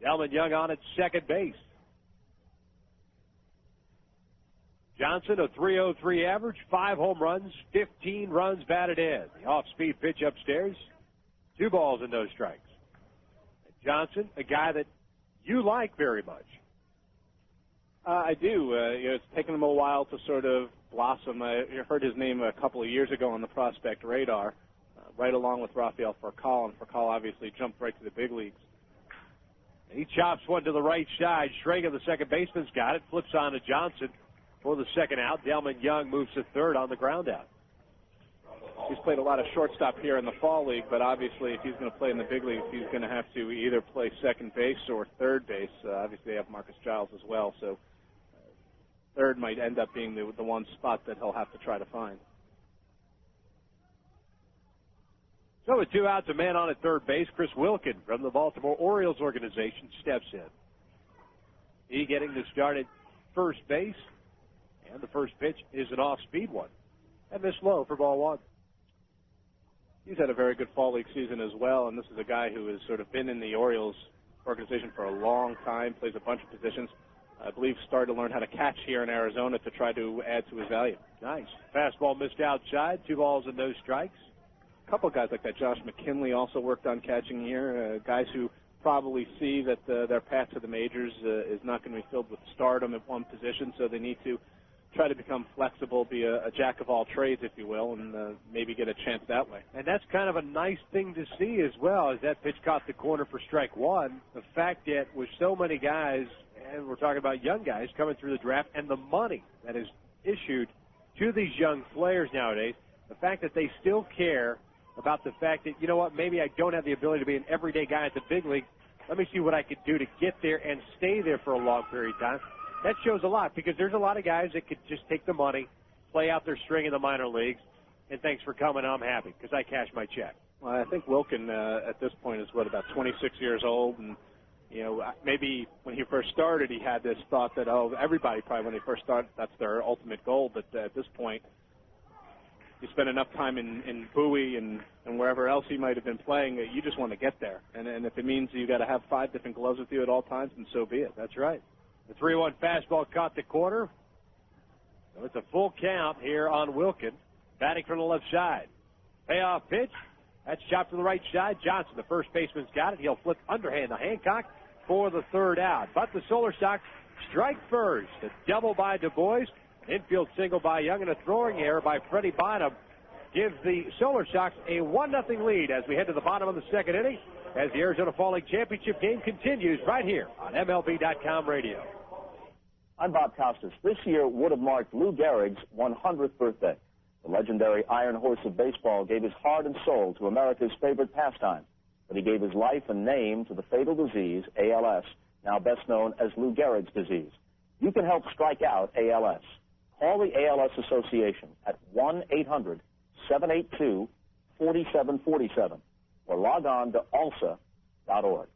Delman Young on at second base. Johnson, a .303 average, 5 home runs, 15 runs batted in. The off-speed pitch upstairs, 2 balls and no strikes. Johnson, a guy that you like very much. I do. It's taken him a while to sort of blossom. I heard his name a couple of years ago on the prospect radar, right along with Rafael Furcal, and Furcal obviously jumped right to the big leagues. He chops one to the right side. Schrager, the second baseman's got it, flips on to Johnson for the second out. Delman Young moves to third on the ground out. He's played a lot of shortstop here in the fall league, but obviously if he's going to play in the big leagues, he's going to have to either play second base or third base. Obviously they have Marcus Giles as well, so third might end up being the one spot that he'll have to try to find. So with 2 outs, a man on at third base, Chris Wilkin from the Baltimore Orioles organization steps in. He getting the start at first base, and the first pitch is an off-speed one. And this low for ball 1. He's had a very good fall league season as well, and this is a guy who has sort of been in the Orioles organization for a long time, plays a bunch of positions. I believe started to learn how to catch here in Arizona to try to add to his value. Nice. Fastball missed outside, 2 balls and no strikes. A couple of guys like that. Josh McKinley also worked on catching here. Guys who probably see that their path to the majors is not going to be filled with stardom at one position, so they need to try to become flexible, be a jack of all trades, if you will, and maybe get a chance that way. And that's kind of a nice thing to see as well, as that pitch caught the corner for strike 1. The fact that with so many guys, and we're talking about young guys coming through the draft, and the money that is issued to these young players nowadays, the fact that they still care about the fact that, you know what, maybe I don't have the ability to be an everyday guy at the big league. Let me see what I could do to get there and stay there for a long period of time. That shows a lot, because there's a lot of guys that could just take the money, play out their string in the minor leagues, and thanks for coming, I'm happy, because I cashed my check. Well, I think Wilkin at this point is, about 26 years old, and, you know, maybe when he first started, he had this thought that, everybody probably when they first start, that's their ultimate goal, but at this point, you spend enough time in Bowie and wherever else he might have been playing, you just want to get there. And if it means you got to have 5 different gloves with you at all times, then so be it. That's right. The 3-1 fastball caught the corner. So it's a full count here on Wilkin, batting from the left side. Payoff pitch. That's shot from the right side. Johnson, the first baseman's got it. He'll flip underhand to Hancock for the 3rd out. But the Solar Sox strike first. A double by Du Bois. Infield single by Young, and a throwing error by Freddie Bynum gives the Solar Sox a 1-0 lead as we head to the bottom of the 2nd inning as the Arizona Fall League Championship game continues right here on MLB.com radio. I'm Bob Costas. This year would have marked Lou Gehrig's 100th birthday. The legendary Iron Horse of baseball gave his heart and soul to America's favorite pastime, but he gave his life and name to the fatal disease, ALS, now best known as Lou Gehrig's disease. You can help strike out ALS. Call the ALS Association at 1-800-782-4747 or log on to alsa.org.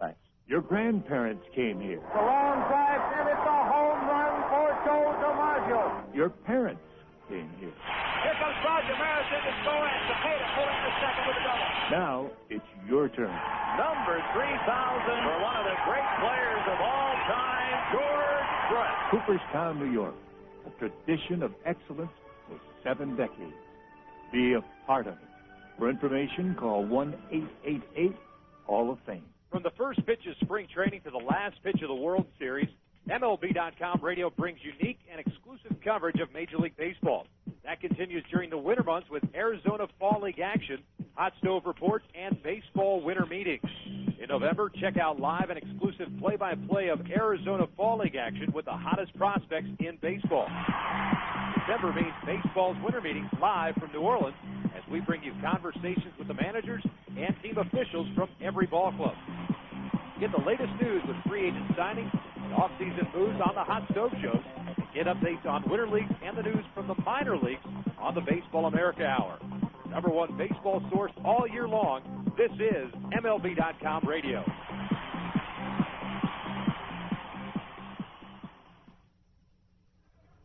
Thanks. Your grandparents came here. The long drive, and it's a home run for Joe DiMaggio. Your parents came here. Here comes Roger Maris in to score, and Cepeda pulling the second with a double. Now it's your turn. Number 3,000 for one of the great players of all time, George Brett. Cooperstown, New York. A tradition of excellence for 7 decades. Be a part of it. For information, call 1-888-Hall of Fame. From the first pitch of spring training to the last pitch of the World Series, MLB.com radio brings unique and exclusive coverage of Major League Baseball. That continues during the winter months with Arizona Fall League action, hot stove reports, and baseball winter meetings. In November, check out live and exclusive play-by-play of Arizona Fall League action with the hottest prospects in baseball. December means baseball's winter meetings live from New Orleans as we bring you conversations with the managers and team officials from every ball club. Get the latest news with free agent signings and off-season moves on the Hot Stove Shows. Get updates on winter leagues and the news from the minor leagues on the Baseball America Hour. Number 1 baseball source all year long. This is MLB.com radio.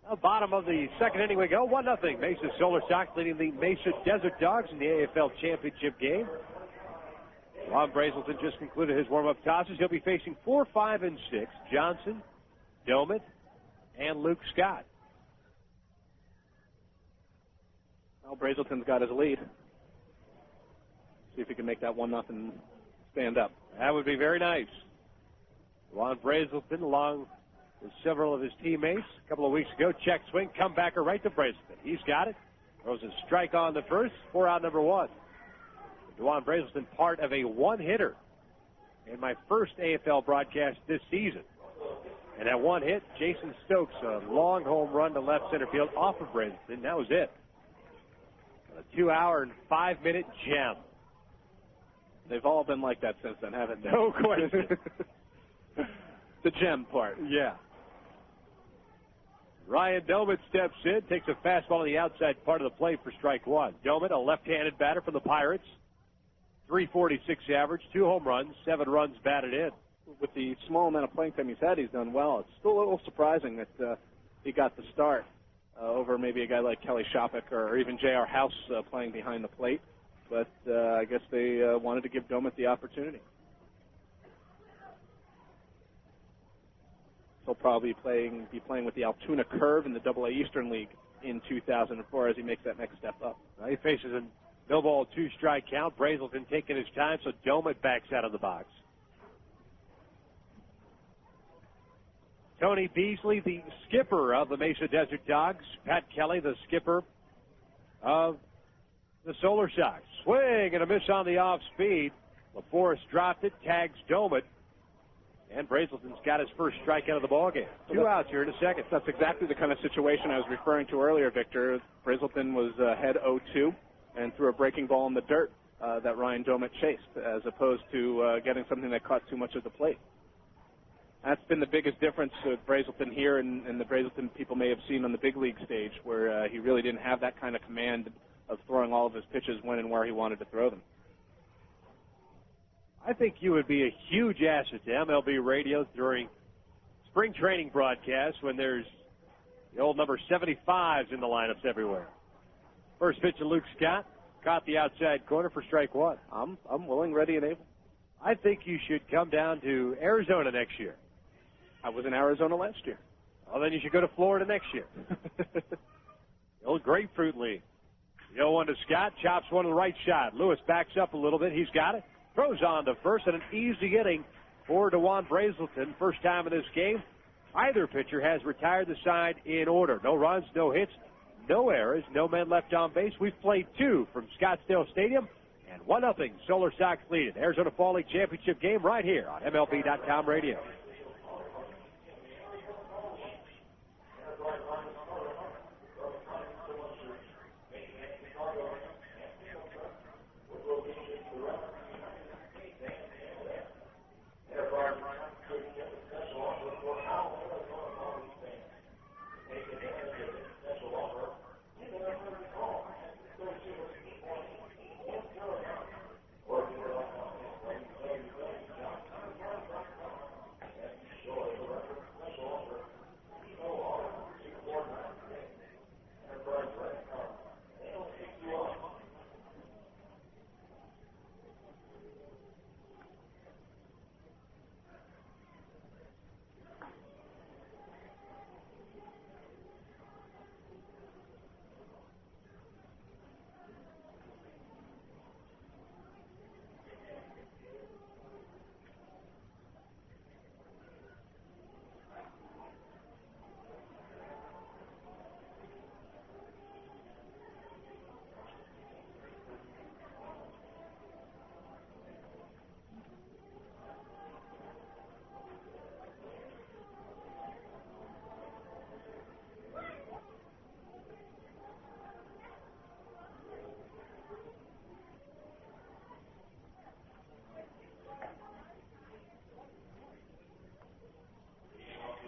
Now, bottom of the 2nd inning we go. 1-0. Mesa Solar Sox leading the Mesa Desert Dogs in the AFL Championship game. Ron Brazelton just concluded his warm-up tosses. He'll be facing 4, 5, and 6. Johnson, Domit, and Luke Scott. Well, Brazelton's got his lead. See if he can make that 1-0 stand up. That would be very nice. Ron Brazelton, along with several of his teammates, a couple of weeks ago, check swing, comebacker right to Brazelton. He's got it. Throws a strike on the first, 4 out number 1. Dewon Brazelton, part of a one-hitter in my first AFL broadcast this season. And that one hit, Jason Stokes, a long home run to left center field off of Brazelton. That was it. A 2-hour and 5-minute gem. They've all been like that since then, haven't they? No question. The gem part. Yeah. Ryan Doman steps in, takes a fastball on the outside part of the plate for strike one. Doman, a left-handed batter for the Pirates. 346 average, 2 home runs, 7 runs batted in. With the small amount of playing time he's had, he's done well. It's still a little surprising that he got the start over maybe a guy like Kelly Shopik or even J.R. House playing behind the plate. But I guess they wanted to give Doman the opportunity. He'll probably be playing with the Altoona Curve in the AA Eastern League in 2004 as he makes that next step up. Well, he faces a no-ball 2-strike count. Brazelton taking his time, so Doman backs out of the box. Tony Beasley, the skipper of the Mesa Desert Dogs. Pat Kelly, the skipper of the Solar Sox. Swing and a miss on the off-speed. LaForest dropped it, tags Doman. And Brazelton's got his first strikeout of the ballgame. 2 outs here in a second. That's exactly the kind of situation I was referring to earlier, Victor. Brazelton was ahead 0-2 and threw a breaking ball in the dirt that Ryan Doman chased, as opposed to getting something that caught too much of the plate. That's been the biggest difference with Brazelton here and the Brazelton people may have seen on the big league stage, where he really didn't have that kind of command of throwing all of his pitches when and where he wanted to throw them. I think you would be a huge asset to MLB radio during spring training broadcasts when there's the old number 75s in the lineups everywhere. First pitch to Luke Scott, caught the outside corner for strike one. I'm willing, ready, and able. I think you should come down to Arizona next year. I was in Arizona last year. Well, then you should go to Florida next year. The old Grapefruit League. The 0-1 to Scott, chops one to the right side. Lewis backs up a little bit. He's got it. Throws on to first, and an easy inning for Dewon Brazelton. First time in this game. Either pitcher has retired the side in order. No runs, no hits, no errors, no men left on base. We've played 2 from Scottsdale Stadium, and 1-0 Solar Sox lead it. Arizona Fall League Championship game right here on MLB.com radio.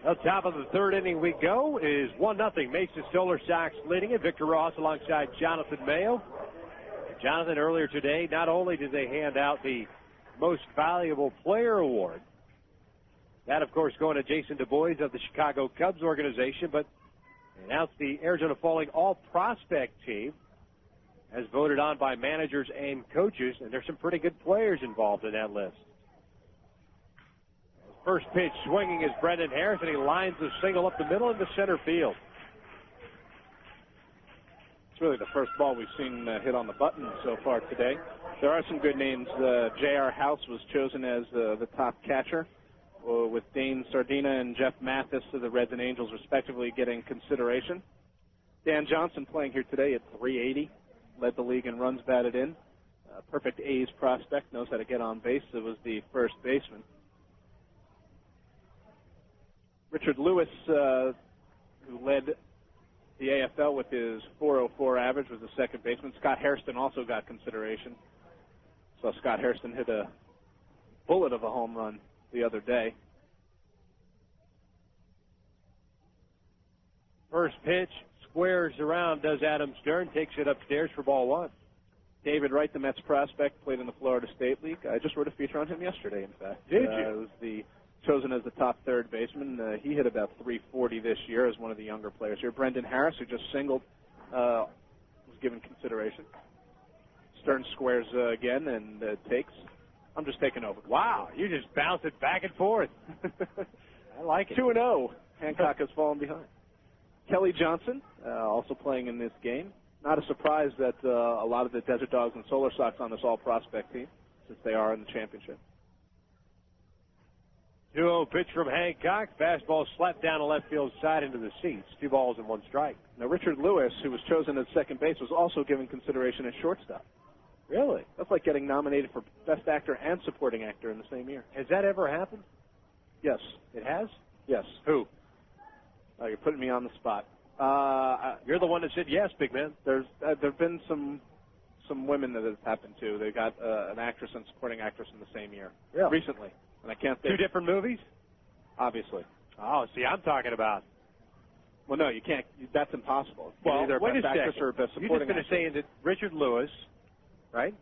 Well, top of the third inning we go is 1-0. Mesa Solar Sox leading it. Victor Ross alongside Jonathan Mayo. Jonathan, earlier today, not only did they hand out the Most Valuable Player Award, that, of course, going to Jason Du Bois of the Chicago Cubs organization, but they announced the Arizona Fall League All-Prospect team as voted on by managers and coaches, and there's some pretty good players involved in that list. First pitch swinging is Brendan Harris, and he lines the single up the middle into center field. It's really the first ball we've seen hit on the button so far today. There are some good names. J.R. House was chosen as the top catcher, with Dane Sardina and Jeff Mathis of the Reds and Angels respectively getting consideration. Dan Johnson playing here today at 380, led the league in runs batted in. Perfect A's prospect, knows how to get on base. It was the first baseman. Richard Lewis, who led the AFL with his .404 average was the second baseman. Scott Hairston also got consideration. So Scott Hairston hit a bullet of a home run the other day. First pitch, squares around, does Adam Stern, takes it upstairs for ball one. David Wright, the Mets prospect, played in the Florida State League. I just wrote a feature on him yesterday, in fact. Did you? It was chosen as the top third baseman. He hit about .340 this year as one of the younger players here. Brendan Harris, who just singled, was given consideration. Stern squares again and takes. I'm just taking over. Wow, you just bounce it back and forth. I like it. 2-0. Hancock has fallen behind. Kelly Johnson, also playing in this game. Not a surprise that a lot of the Desert Dogs and Solar Sox on this all-prospect team, since they are in the championship. 2-0 pitch from Hancock. Fastball slapped down the left field side into the seats. 2 balls and 1 strike. Now, Richard Lewis, who was chosen as second base, was also given consideration as shortstop. Really? That's like getting nominated for Best Actor and Supporting Actor in the same year. Has that ever happened? Yes. It has? Yes. Who? You're putting me on the spot. You're the one that said yes, big man. There've been some women that it's happened to. They got an actress and supporting actress in the same year. Really? Recently. And I can't think. 2 different movies? Obviously. Oh, see, I'm talking about. Well, no, you can't. That's impossible. Well, either wait Best a Actress second. or Best You Supporting just finished saying that Richard Lewis, right,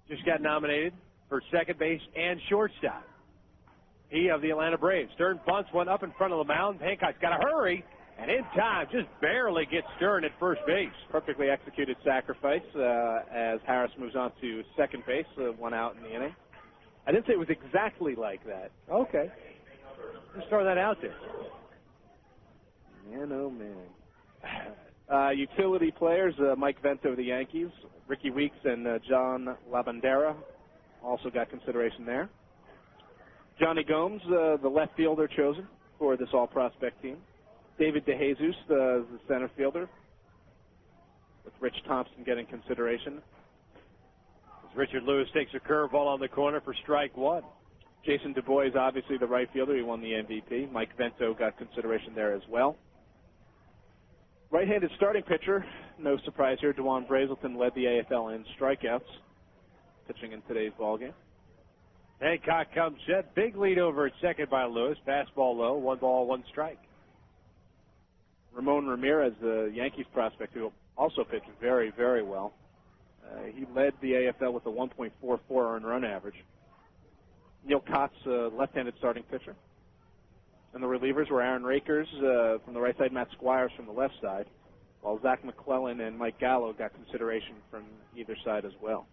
just got nominated for second base and shortstop. He of the Atlanta Braves. Stern bunts one up in front of the mound. Hancock's got to hurry, and in time, just barely gets Stern at first base. Perfectly executed sacrifice as Harris moves on to second base, 1 out in the inning. I didn't say it was exactly like that. Okay. Just throw that out there. Man, oh, man. Utility players, Mike Vento of the Yankees, Ricky Weeks and John Labandera also got consideration there. Johnny Gomes, the left fielder chosen for this all-prospect team. David DeJesus, the center fielder, with Rich Thompson getting consideration. As Richard Lewis takes a curveball on the corner for strike 1. Jason DuBois, obviously the right fielder. He won the MVP. Mike Vento got consideration there as well. Right-handed starting pitcher, no surprise here, Dewon Brazelton led the AFL in strikeouts, pitching in today's ballgame. Hancock comes set. Big lead over at second by Lewis. Fastball low. 1 ball, 1 strike. Ramon Ramirez, the Yankees prospect, who also pitched very, very well. He led the AFL with a 1.44 earned run average. Neil Kotz, left-handed starting pitcher. And the relievers were Aaron Rakers from the right side, Matt Squires from the left side, while Zach McClellan and Mike Gallo got consideration from either side as well.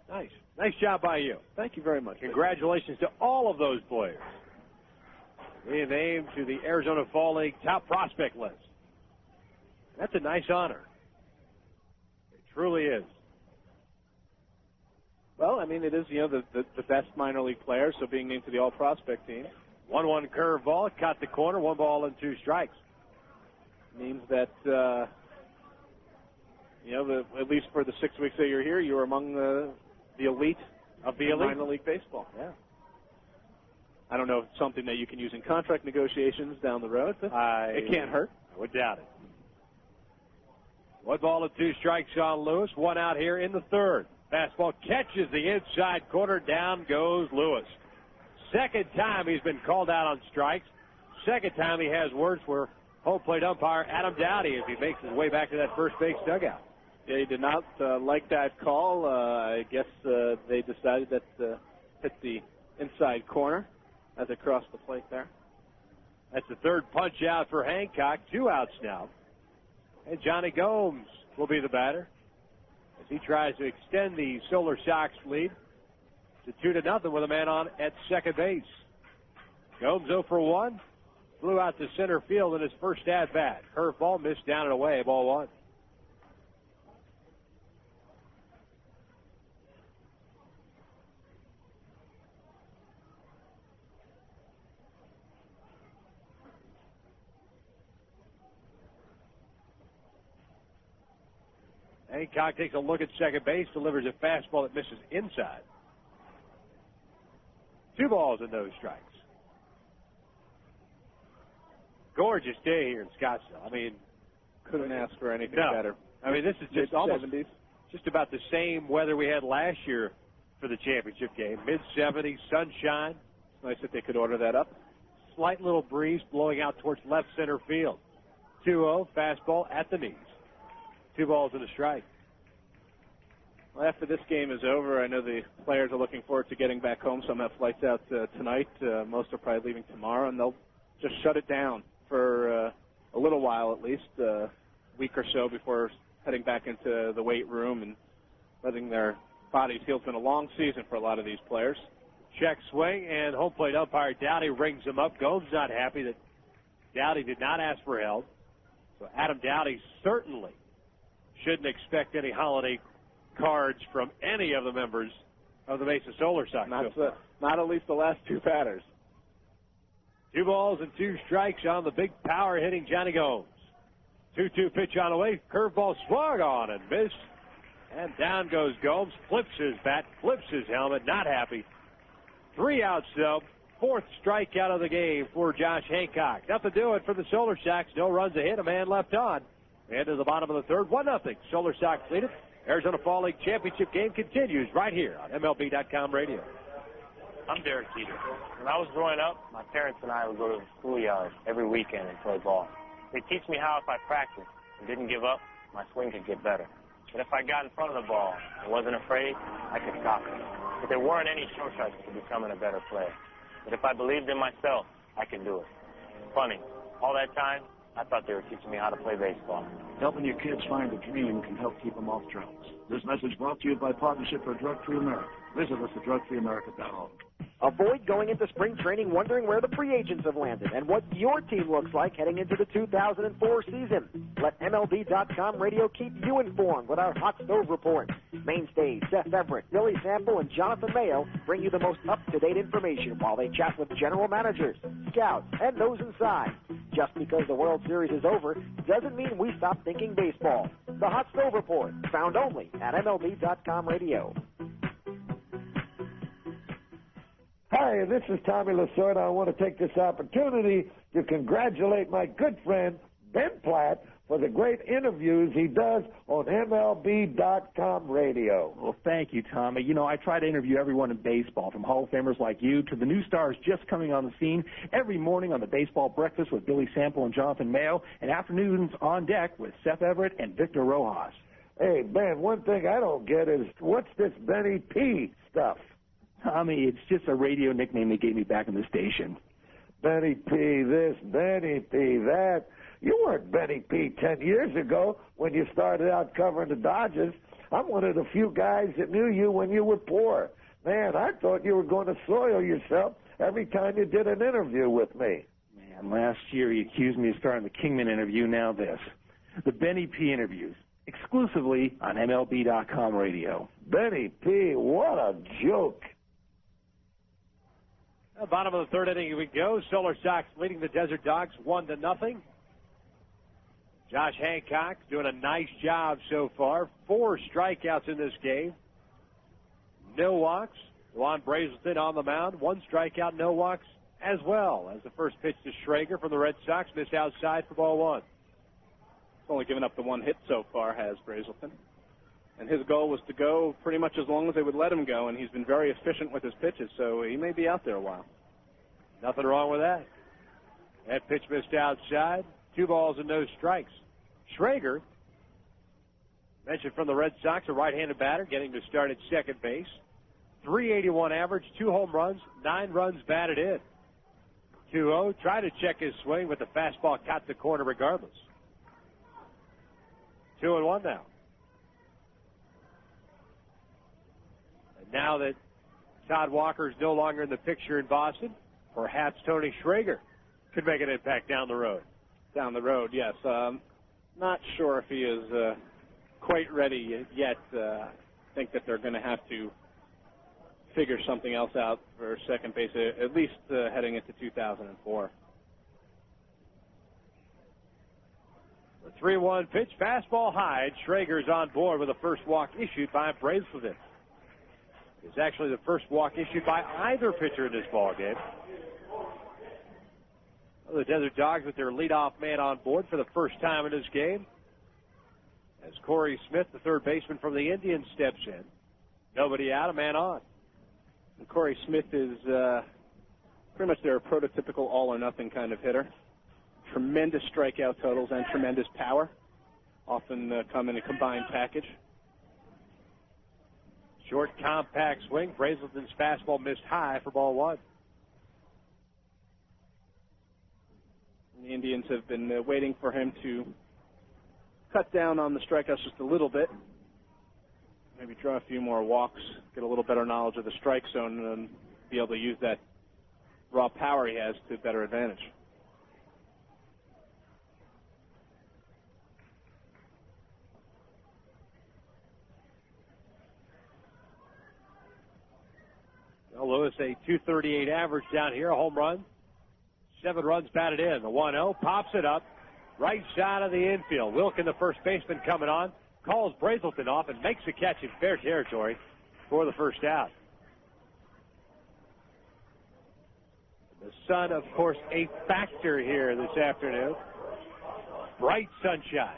Nice. Nice job by you. Thank you very much. Congratulations to all of those players. They have aimed to the Arizona Fall League top prospect list. That's a nice honor. It truly is. Well, I mean, it is, the best minor league players, so being named to the all-prospect team. 1-1 curveball, caught the corner, 1 ball and 2 strikes. Means that, at least for the 6 weeks that you're here, you were among the elite of the elite minor league baseball. Yeah. I don't know if it's something that you can use in contract negotiations down the road, but it can't hurt. I would doubt it. 1 ball and 2 strikes on Lewis. 1 out here in the third. Fastball catches the inside corner. Down goes Lewis. Second time he's been called out on strikes. Second time he has words for home plate umpire Adam Dowdy as he makes his way back to that first base dugout. Yeah, he did not like that call. I guess they decided that hit the inside corner as it crossed the plate there. That's the third punch out for Hancock. 2 outs now. And Johnny Gomes will be the batter as he tries to extend the Solar Sox lead to 2-0 with a man on at second base. Gomes 0 for 1. Flew out to center field in his first at-bat. Curveball missed down and away, ball 1. Hancock takes a look at second base, delivers a fastball that misses inside. 2 balls and no strikes. Gorgeous day here in Scottsdale. I mean, Couldn't ask for anything better. I mean, this is just almost Mid-70s. just about the same weather we had last year for the championship game. Mid-70s, sunshine. It's nice that they could order that up. Slight little breeze blowing out towards left center field. 2-0, fastball at the knees. 2 balls and a strike. Well, after this game is over, I know the players are looking forward to getting back home. Some have flights out tonight. Most are probably leaving tomorrow, and they'll just shut it down for a little while at least, a week or so before heading back into the weight room and letting their bodies heal. It's been a long season for a lot of these players. Check swing, and home plate umpire Dowdy rings him up. Gomes not happy that Dowdy did not ask for help. So Adam Dowdy certainly shouldn't expect any holiday cards from any of the members of the Mesa Solar Sox. Not at least the last 2 batters. 2 balls and 2 strikes on the big power hitting Johnny Gomes. 2-2 pitch on the way. Curveball swung on and missed. And down goes Gomes. Flips his bat, flips his helmet. Not happy. 3 outs though. 4th strikeout of the game for Josh Hancock. Nothing doing for the Solar Sox. No runs ahead. A man left on. And to the bottom of the 3rd. 1-0. Solar Sox lead it. Arizona Fall League Championship game continues right here on MLB.com radio. I'm Derek Jeter. When I was growing up, my parents and I would go to the schoolyard every weekend and play ball. They teach me how if I practiced and didn't give up, my swing could get better. But if I got in front of the ball and wasn't afraid, I could stop it. But there weren't any shortcuts to becoming a better player. But if I believed in myself, I could do it. Funny, all that time, I thought they were teaching me how to play baseball. Helping your kids find a dream can help keep them off drugs. This message brought to you by Partnership for Drug-Free America. Visit us at drugfreeamerica.org. Avoid going into spring training wondering where the free agents have landed and what your team looks like heading into the 2004 season. Let MLB.com radio keep you informed with our Hot Stove Report. Mainstays Seth Everett, Billy Sample, and Jonathan Mayo bring you the most up-to-date information while they chat with general managers, scouts, and those inside. Just because the World Series is over doesn't mean we stop thinking baseball. The Hot Stove Report, found only at MLB.com radio. Hi, this is Tommy Lasorda. I want to take this opportunity to congratulate my good friend, Ben Platt, for the great interviews he does on MLB.com radio. Well, thank you, Tommy. You know, I try to interview everyone in baseball, from Hall of Famers like you to the new stars just coming on the scene, every morning on the Baseball Breakfast with Billy Sample and Jonathan Mayo, and afternoons on deck with Seth Everett and Victor Rojas. Hey, Ben, one thing I don't get is, what's this Benny P stuff? Tommy, it's just a radio nickname they gave me back in the station. Benny P this, Benny P that. You weren't Benny P 10 years ago when you started out covering the Dodgers. I'm one of the few guys that knew you when you were poor. Man, I thought you were going to soil yourself every time you did an interview with me. Man, last year he accused me of starting the Kingman interview, now this. The Benny P interviews, exclusively on MLB.com radio. Benny P, what a joke. Bottom of the 3rd inning we go. Solar Sox leading the Desert Dogs 1-0. Josh Hancock doing a nice job so far. 4 strikeouts in this game. No walks. Dewon Brazelton on the mound. 1 strikeout, no walks as well. As the first pitch to Schrager from the Red Sox, missed outside for ball 1. He's only given up the 1 hit so far, has Brazelton. And his goal was to go pretty much as long as they would let him go, and he's been very efficient with his pitches, so he may be out there a while. Nothing wrong with that. That pitch missed outside. 2 balls and no strikes. Schrager, mentioned from the Red Sox, a right-handed batter, getting to start at second base. .381 average, 2 home runs, 9 runs batted in. 2-0, tried to check his swing, but the fastball caught the corner regardless. 2-1 now. Now that Todd Walker is no longer in the picture in Boston, perhaps Tony Schrager could make an impact down the road. Down the road, yes. Not sure if he is quite ready yet. I think that they're going to have to figure something else out for second base, at least heading into 2004. The 3-1 pitch, fastball high. Schrager's on board with the first walk issued by Brazelton. It's actually the first walk issued by either pitcher in this ball game. The Desert Dogs with their leadoff man on board for the first time in this game. as Corey Smith, the third baseman from the Indians, steps in. Nobody out, a man on. And Corey Smith is pretty much their prototypical all-or-nothing kind of hitter. Tremendous strikeout totals and tremendous power. Often come in a combined package. Short, compact swing. Brazelton's fastball missed high for ball one. The Indians have been waiting for him to cut down on the strikeouts just a little bit. Maybe draw a few more walks, get a little better knowledge of the strike zone, and be able to use that raw power he has to better advantage. Well, Lewis, a .238 average down here, a home run. 7 runs batted in. The 1-0 pops it up. Right side of the infield. Wilkin, the first baseman, coming on. Calls Brazelton off and makes the catch in fair territory for the first out. The sun, of course, a factor here this afternoon. Bright sunshine.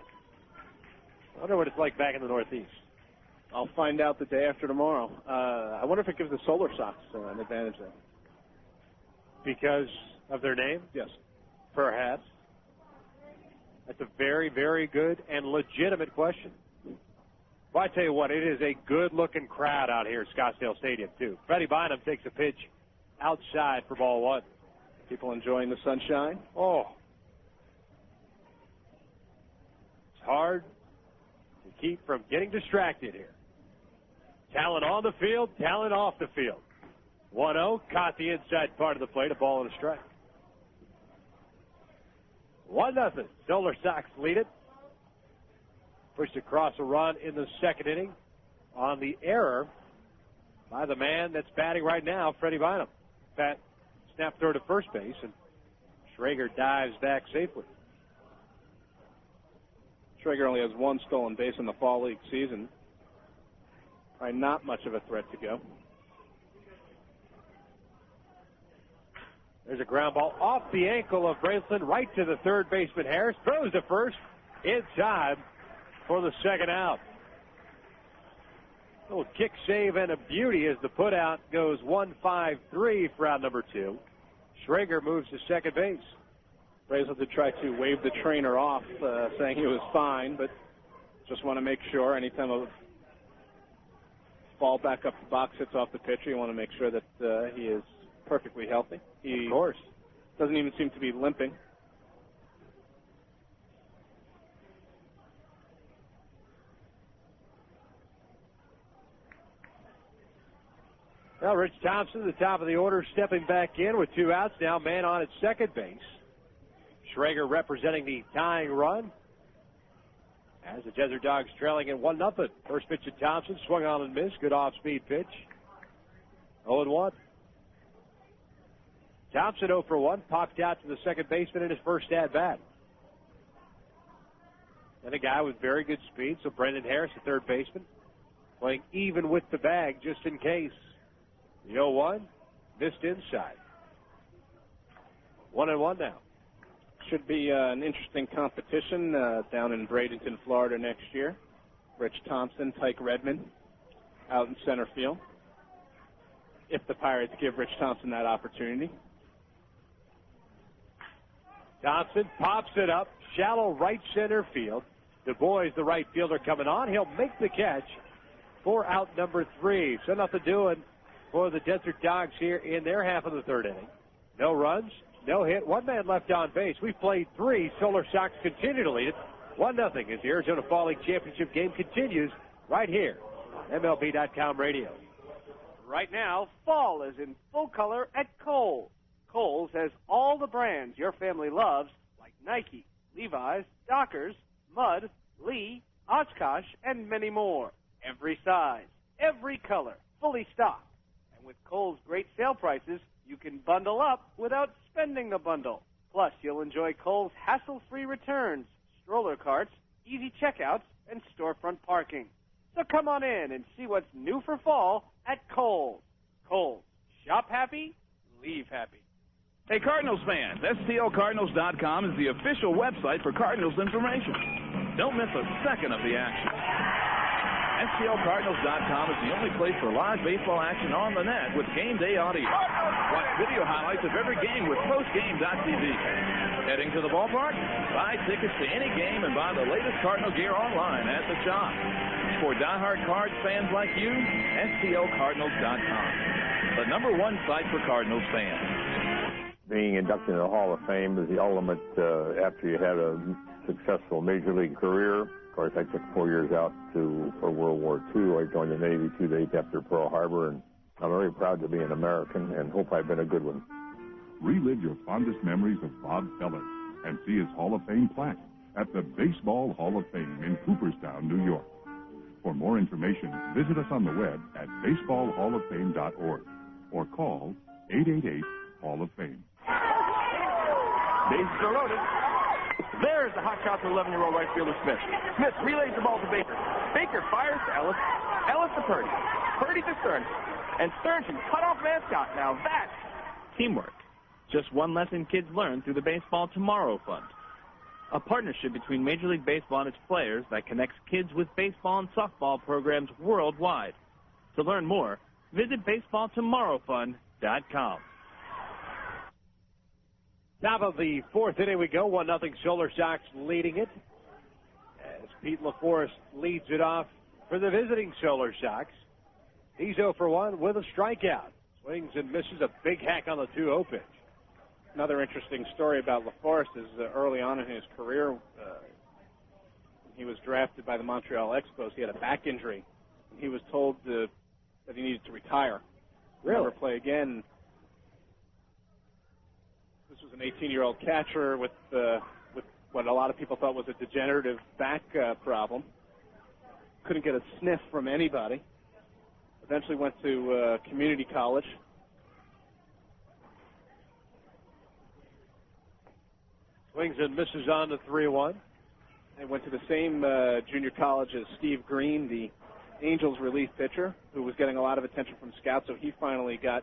I wonder what it's like back in the Northeast. I'll find out the day after tomorrow. I wonder if it gives the Solar Sox an advantage there. Because of their name? Yes. Perhaps. That's a very, very good and legitimate question. Well, I tell you what, it is a good-looking crowd out here at Scottsdale Stadium, too. Freddie Bynum takes a pitch outside for ball one. People enjoying the sunshine. Oh. It's hard to keep from getting distracted here. Talent on the field, talent off the field. 1-0, caught the inside part of the plate, a ball and a strike. 1-0, Solar Sox lead it. Pushed across a run in the second inning on the error by the man that's batting right now, Freddie Bynum. Pat snap throw to first base, and Schrager dives back safely. Schrager only has 1 stolen base in the fall league season. Probably not much of a threat to go. There's a ground ball off the ankle of Brazelton, right to the third baseman Harris. Throws to first in time for the second out. A little kick save and a beauty as the putout goes 1-5-3 for out number 2. Schrager moves to second base. Brazelton tried to wave the trainer off, saying he was fine, but just want to make sure anytime a ball back up the box hits off the pitcher, you want to make sure that he is perfectly healthy. He, of course, doesn't even seem to be limping. Well, Rich Thompson, the top of the order, stepping back in with 2 outs. Now man on at second base. Schrager representing the tying run as the Desert Dogs trailing in 1-0. First pitch to Thompson, swung on and missed. Good off-speed pitch. 0-1. Thompson 0 for 1, popped out to the second baseman in his first at-bat. And a guy with very good speed, so Brendan Harris, the third baseman, playing even with the bag just in case. The 0-1, missed inside. 1-1 now. Should be an interesting competition down in Bradenton, Florida next year. Rich Thompson, Tyke Redmond out in center field. If the Pirates give Rich Thompson that opportunity. Thompson pops it up, shallow right center field. Du Bois, the right fielder, coming on. He'll make the catch for out number 3. So nothing doing for the Desert Dogs here in their half of the third inning. No runs, no hit, 1 man left on base. We've played 3. Solar Sox continue to lead it 1-0 as the Arizona Fall League Championship game continues right here. MLB.com radio. Right now, fall is in full color at Kohl's. Kohl's has all the brands your family loves, like Nike, Levi's, Dockers, Mudd, Lee, Oshkosh, and many more. Every size, every color, fully stocked. And with Kohl's great sale prices, you can bundle up without spending the bundle. Plus, you'll enjoy Kohl's hassle-free returns, stroller carts, easy checkouts, and storefront parking. So come on in and see what's new for fall at Kohl's. Kohl's. Shop happy, leave happy. Hey, Cardinals fans, STLCardinals.com is the official website for Cardinals information. Don't miss a second of the action. STLCardinals.com is the only place for live baseball action on the net with game day audio. Watch video highlights of every game with postgame.tv. Heading to the ballpark? Buy tickets to any game and buy the latest Cardinal gear online at the shop. For diehard Cards fans like you, STLCardinals.com, the #1 site for Cardinals fans. Being inducted into the Hall of Fame is the ultimate after you had a successful major league career. Of course, I took 4 years out for World War II. I joined the Navy 2 days after Pearl Harbor, and I'm very proud to be an American and hope I've been a good one. Relive your fondest memories of Bob Feller and see his Hall of Fame plaque at the Baseball Hall of Fame in Cooperstown, New York. For more information, visit us on the web at baseballhalloffame.org or call 888-HALL-OF-FAME. Bases are loaded. There's the hot shot to 11-year-old right fielder Smith. Smith relays the ball to Baker. Baker fires to Ellis. Ellis to Purdy. Purdy to Stearns. And Stearns can cut off mascot. Now that's teamwork. Just one lesson kids learn through the Baseball Tomorrow Fund. A partnership between Major League Baseball and its players that connects kids with baseball and softball programs worldwide. To learn more, visit baseballtomorrowfund.com. Top of the fourth inning we go. 1-0 Solar Sox leading it. As Pete LaForest leads it off for the visiting Solar Sox. He's 0 for 1 with a strikeout. Swings and misses a big hack on the 2-0 pitch. Another interesting story about LaForest is early on in his career, he was drafted by the Montreal Expos. He had a back injury. And he was told that he needed to retire. Really? Never play again. This was an 18-year-old catcher with what a lot of people thought was a degenerative back problem. Couldn't get a sniff from anybody. Eventually went to community college. Swings and misses on the 3-1. They went to the same junior college as Steve Green, the Angels relief pitcher, who was getting a lot of attention from scouts, so he finally got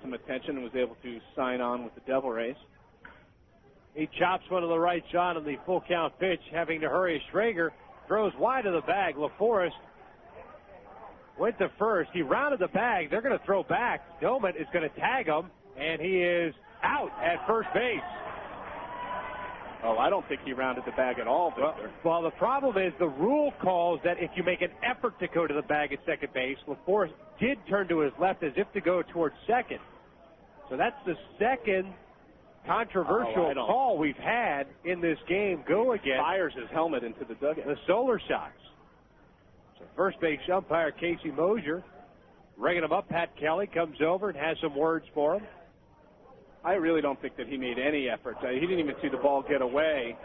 some attention and was able to sign on with the Devil Rays. He chops one to the right side on the full count pitch, having to hurry. Strager throws wide of the bag. LaForest went to first. He rounded the bag. They're going to throw back. Dillman is going to tag him, and he is out at first base. Oh, I don't think he rounded the bag at all, Victor. Well, the problem is the rule calls that if you make an effort to go to the bag at second base, LaForest did turn to his left as if to go towards second. So that's the second controversial call we've had in this game go against. Fires his helmet into the dugout. The Solar Sox. So first base umpire Casey Mosier ringing him up. Pat Kelly comes over and has some words for him. I really don't think that he made any effort. He didn't even see the ball get away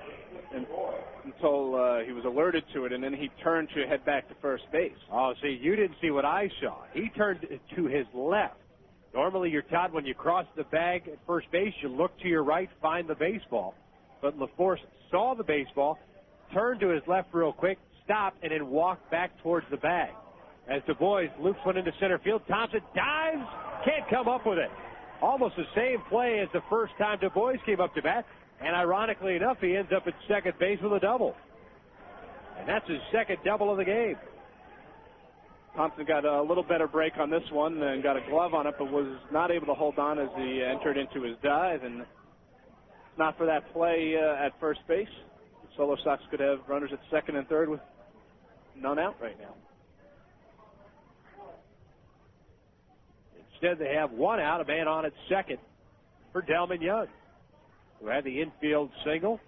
until he was alerted to it, and then he turned to head back to first base. Oh, see, you didn't see what I saw. He turned to his left. Normally, you're taught when you cross the bag at first base, you look to your right, find the baseball. But LaForest saw the baseball, turned to his left real quick, stopped, and then walked back towards the bag. As Du Bois loops one into center field, Thompson dives, can't come up with it. Almost the same play as the first time Du Bois came up to bat, and ironically enough, he ends up at second base with a double. And that's his second double of the game. Thompson got a little better break on this one and got a glove on it, but was not able to hold on as he entered into his dive. And not for that play at first base, the Solar Sox could have runners at second and third with none out right now. Instead, they have one out, a man on at second for Delman Young, who had the infield single.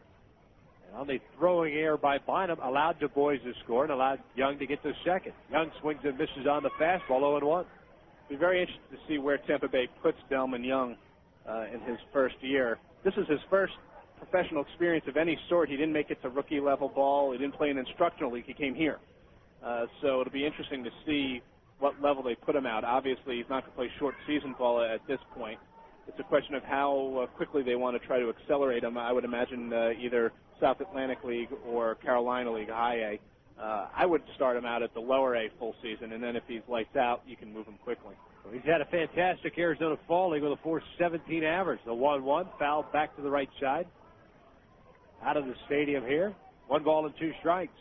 And on the throwing error by Bynum, allowed Du Bois to score and allowed Young to get to second. Young swings and misses on the fastball, 0-1. Be very interested to see where Tampa Bay puts Delman Young in his first year. This is his first professional experience of any sort. He didn't make it to rookie level ball. He didn't play in an instructional league. He came here. So it'll be interesting to see what level they put him out. Obviously, he's not going to play short season ball at this point. It's a question of how quickly they want to try to accelerate him. I would imagine either South Atlantic League or Carolina League High A. I would start him out at the lower A full season, and then if he's lights out, you can move him quickly. Well, he's had a fantastic Arizona Fall League with a .417 average. The 1-1 fouled back to the right side. Out of the stadium here. 1 ball and 2 strikes.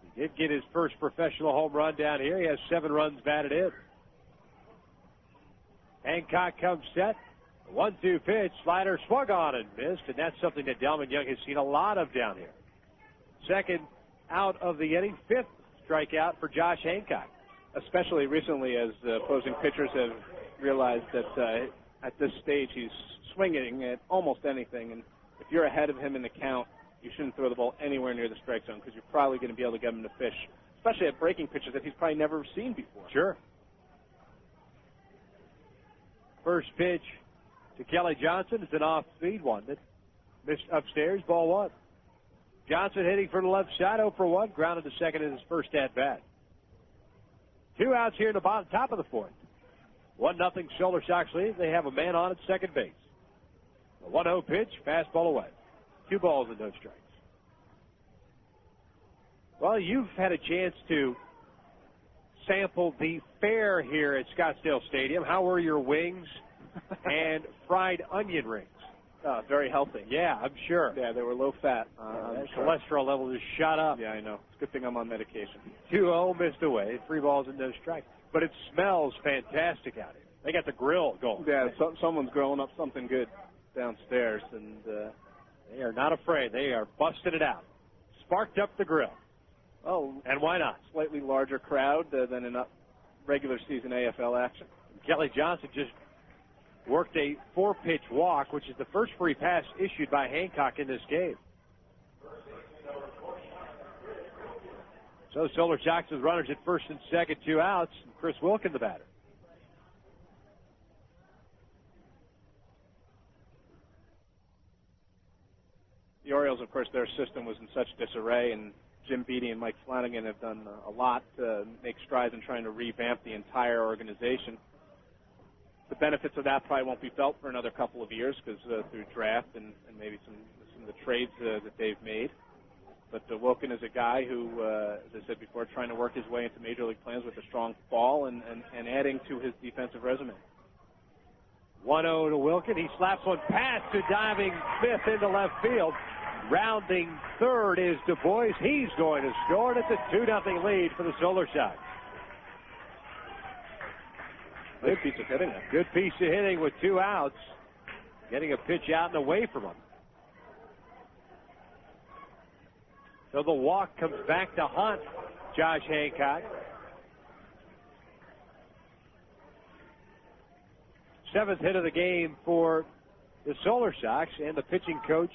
He did get his first professional home run down here. He has 7 runs batted in. Hancock comes set. 1-2 pitch. Slider swung on and missed, and that's something that Delman Young has seen a lot of down here. Second out of the inning, 5th strikeout for Josh Hancock. Especially recently as opposing pitchers have realized that at this stage he's swinging at almost anything, and if you're ahead of him in the count, you shouldn't throw the ball anywhere near the strike zone because you're probably going to be able to get him to fish, especially at breaking pitches that he's probably never seen before. Sure. First pitch to Kelly Johnson. It's an off-speed one that missed upstairs, ball 1. Johnson hitting for the left side, 0 for 1, grounded to second in his first at-bat. 2 outs here in the top of the 4th. 1-0 Solar Sox lead. They have a man on at second base. The 1-0 pitch, fastball away. 2 balls and no strikes. Well, you've had a chance to sample the fare here at Scottsdale Stadium. How were your wings and fried onion rings? Very healthy. Yeah, I'm sure. Yeah, they were low fat. Cholesterol level just shot up. Yeah, I know. It's a good thing I'm on medication. 2-0 missed away. 3 balls and no strikes. But it smells fantastic out here. They got the grill going. Yeah, someone's grilling up something good downstairs, and they are not afraid. They are busting it out. Sparked up the grill. Oh, and why not? Slightly larger crowd than in regular season AFL action. Kelly Johnson just worked a 4-pitch walk, which is the first free pass issued by Hancock in this game. So Solar Sox's runners at first and second, 2 outs. And Chris Wilkin, the batter. The Orioles, of course, their system was in such disarray, and Jim Beattie and Mike Flanagan have done a lot to make strides in trying to revamp the entire organization. The benefits of that probably won't be felt for another couple of years because through draft and maybe some of the trades that they've made. But Wilkin is a guy who, as I said before, trying to work his way into major league plans with a strong ball and adding to his defensive resume. 1-0 to Wilkin. He slaps one past to diving Smith into left field. Rounding third is Du Bois. He's going to score, and it's a 2-0 lead for the Solar Sox. Good piece of hitting. Good piece of hitting with 2 outs. Getting a pitch out and away from him. So the walk comes back to haunt Josh Hancock. 7th hit of the game for the Solar Sox, and the pitching coach,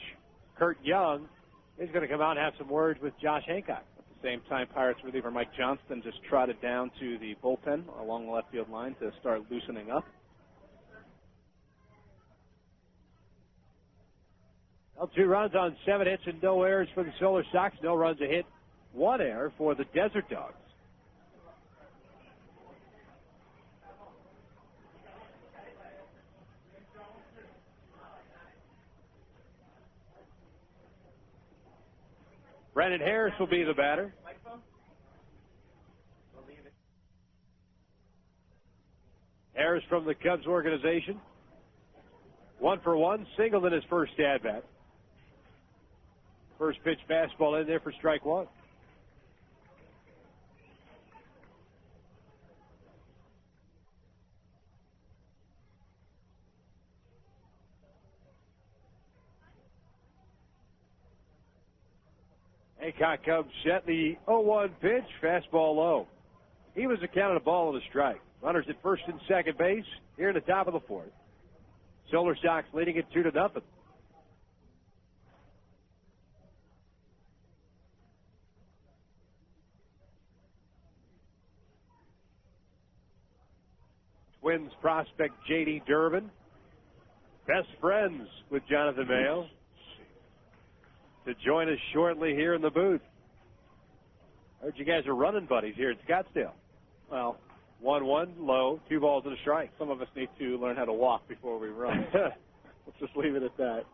Kurt Young, is going to come out and have some words with Josh Hancock. At the same time, Pirates reliever Mike Johnston just trotted down to the bullpen along the left field line to start loosening up. Well, 2 runs on 7 hits and no errors for the Solar Sox. No runs, a hit, 1 error for the Desert Dogs. Brandon Harris will be the batter. Harris from the Cubs organization. 1 for 1, singled in his first at-bat. First pitch fastball in there for strike 1. Hancock Cubs set the 0-1 pitch, fastball low. He was accounted a ball and a strike. Runners at first and second base here in the top of the 4th. Solar Sox leading it 2-0. Twins prospect J.D. Durbin, best friends with Jonathan Mayo, to join us shortly here in the booth. Heard you guys are running buddies here at Scottsdale. Well, 1-1, low, 2 balls and a strike. Some of us need to learn how to walk before we run. Let's just leave it at that.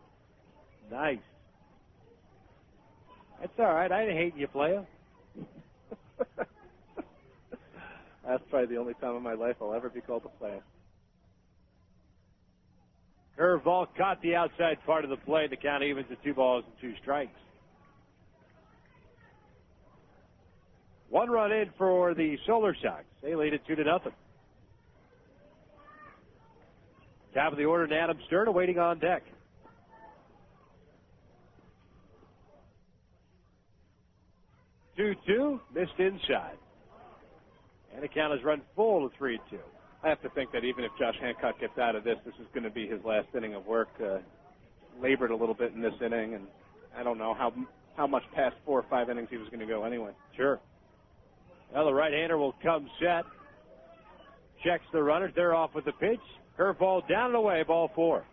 Nice. That's all right. I ain't hating you, player. That's probably the only time in my life I'll ever be called a player. Curveball caught the outside part of the play. The count evens at 2 balls and 2 strikes. 1 run in for the Solar Sox. They lead it 2-0. Top of the order, and Adam Stern awaiting on deck. 2-2, missed inside. And the count has run full to 3-2. I have to think that even if Josh Hancock gets out of this is going to be his last inning of work. Labored a little bit in this inning, and I don't know how much past 4 or 5 innings he was going to go anyway. Sure. Well, the right-hander will come set. Checks the runners. They're off with the pitch. Curveball down and away, ball 4.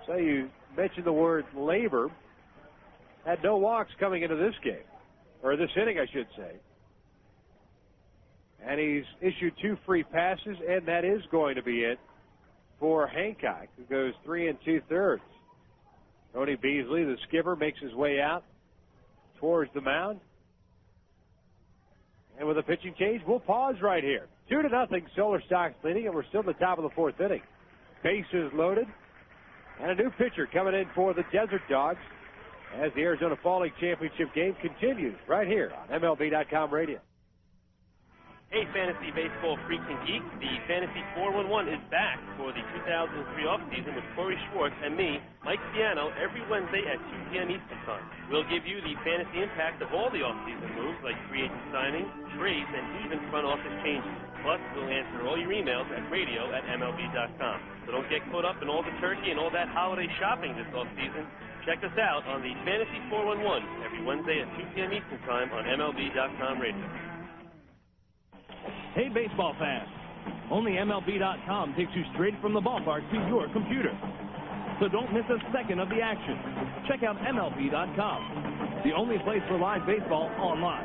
So you mentioned the word labor. Had no walks coming into this game, or this inning, I should say. And he's issued 2 free passes, and that is going to be it for Hancock, who goes 3 2/3. Tony Beasley, the skipper, makes his way out towards the mound. And with a pitching change, we'll pause right here. 2-0, Solar Sox leading, and we're still at the top of the 4th inning. Bases loaded, and a new pitcher coming in for the Desert Dogs as the Arizona Fall League Championship game continues right here on MLB.com radio. Hey, Fantasy Baseball freaks and geeks. The Fantasy 411 is back for the 2003 offseason with Corey Schwartz and me, Mike Piano, every Wednesday at 2 p.m. Eastern Time. We'll give you the fantasy impact of all the offseason moves like free agent signings, trades, and even front office changes. Plus, we'll answer all your emails at radio@MLB.com. So don't get caught up in all the turkey and all that holiday shopping this offseason. Check us out on the Fantasy 411 every Wednesday at 2 p.m. Eastern Time on MLB.com radio. Hey, baseball fans. Only MLB.com takes you straight from the ballpark to your computer. So don't miss a second of the action. Check out MLB.com, the only place for live baseball online.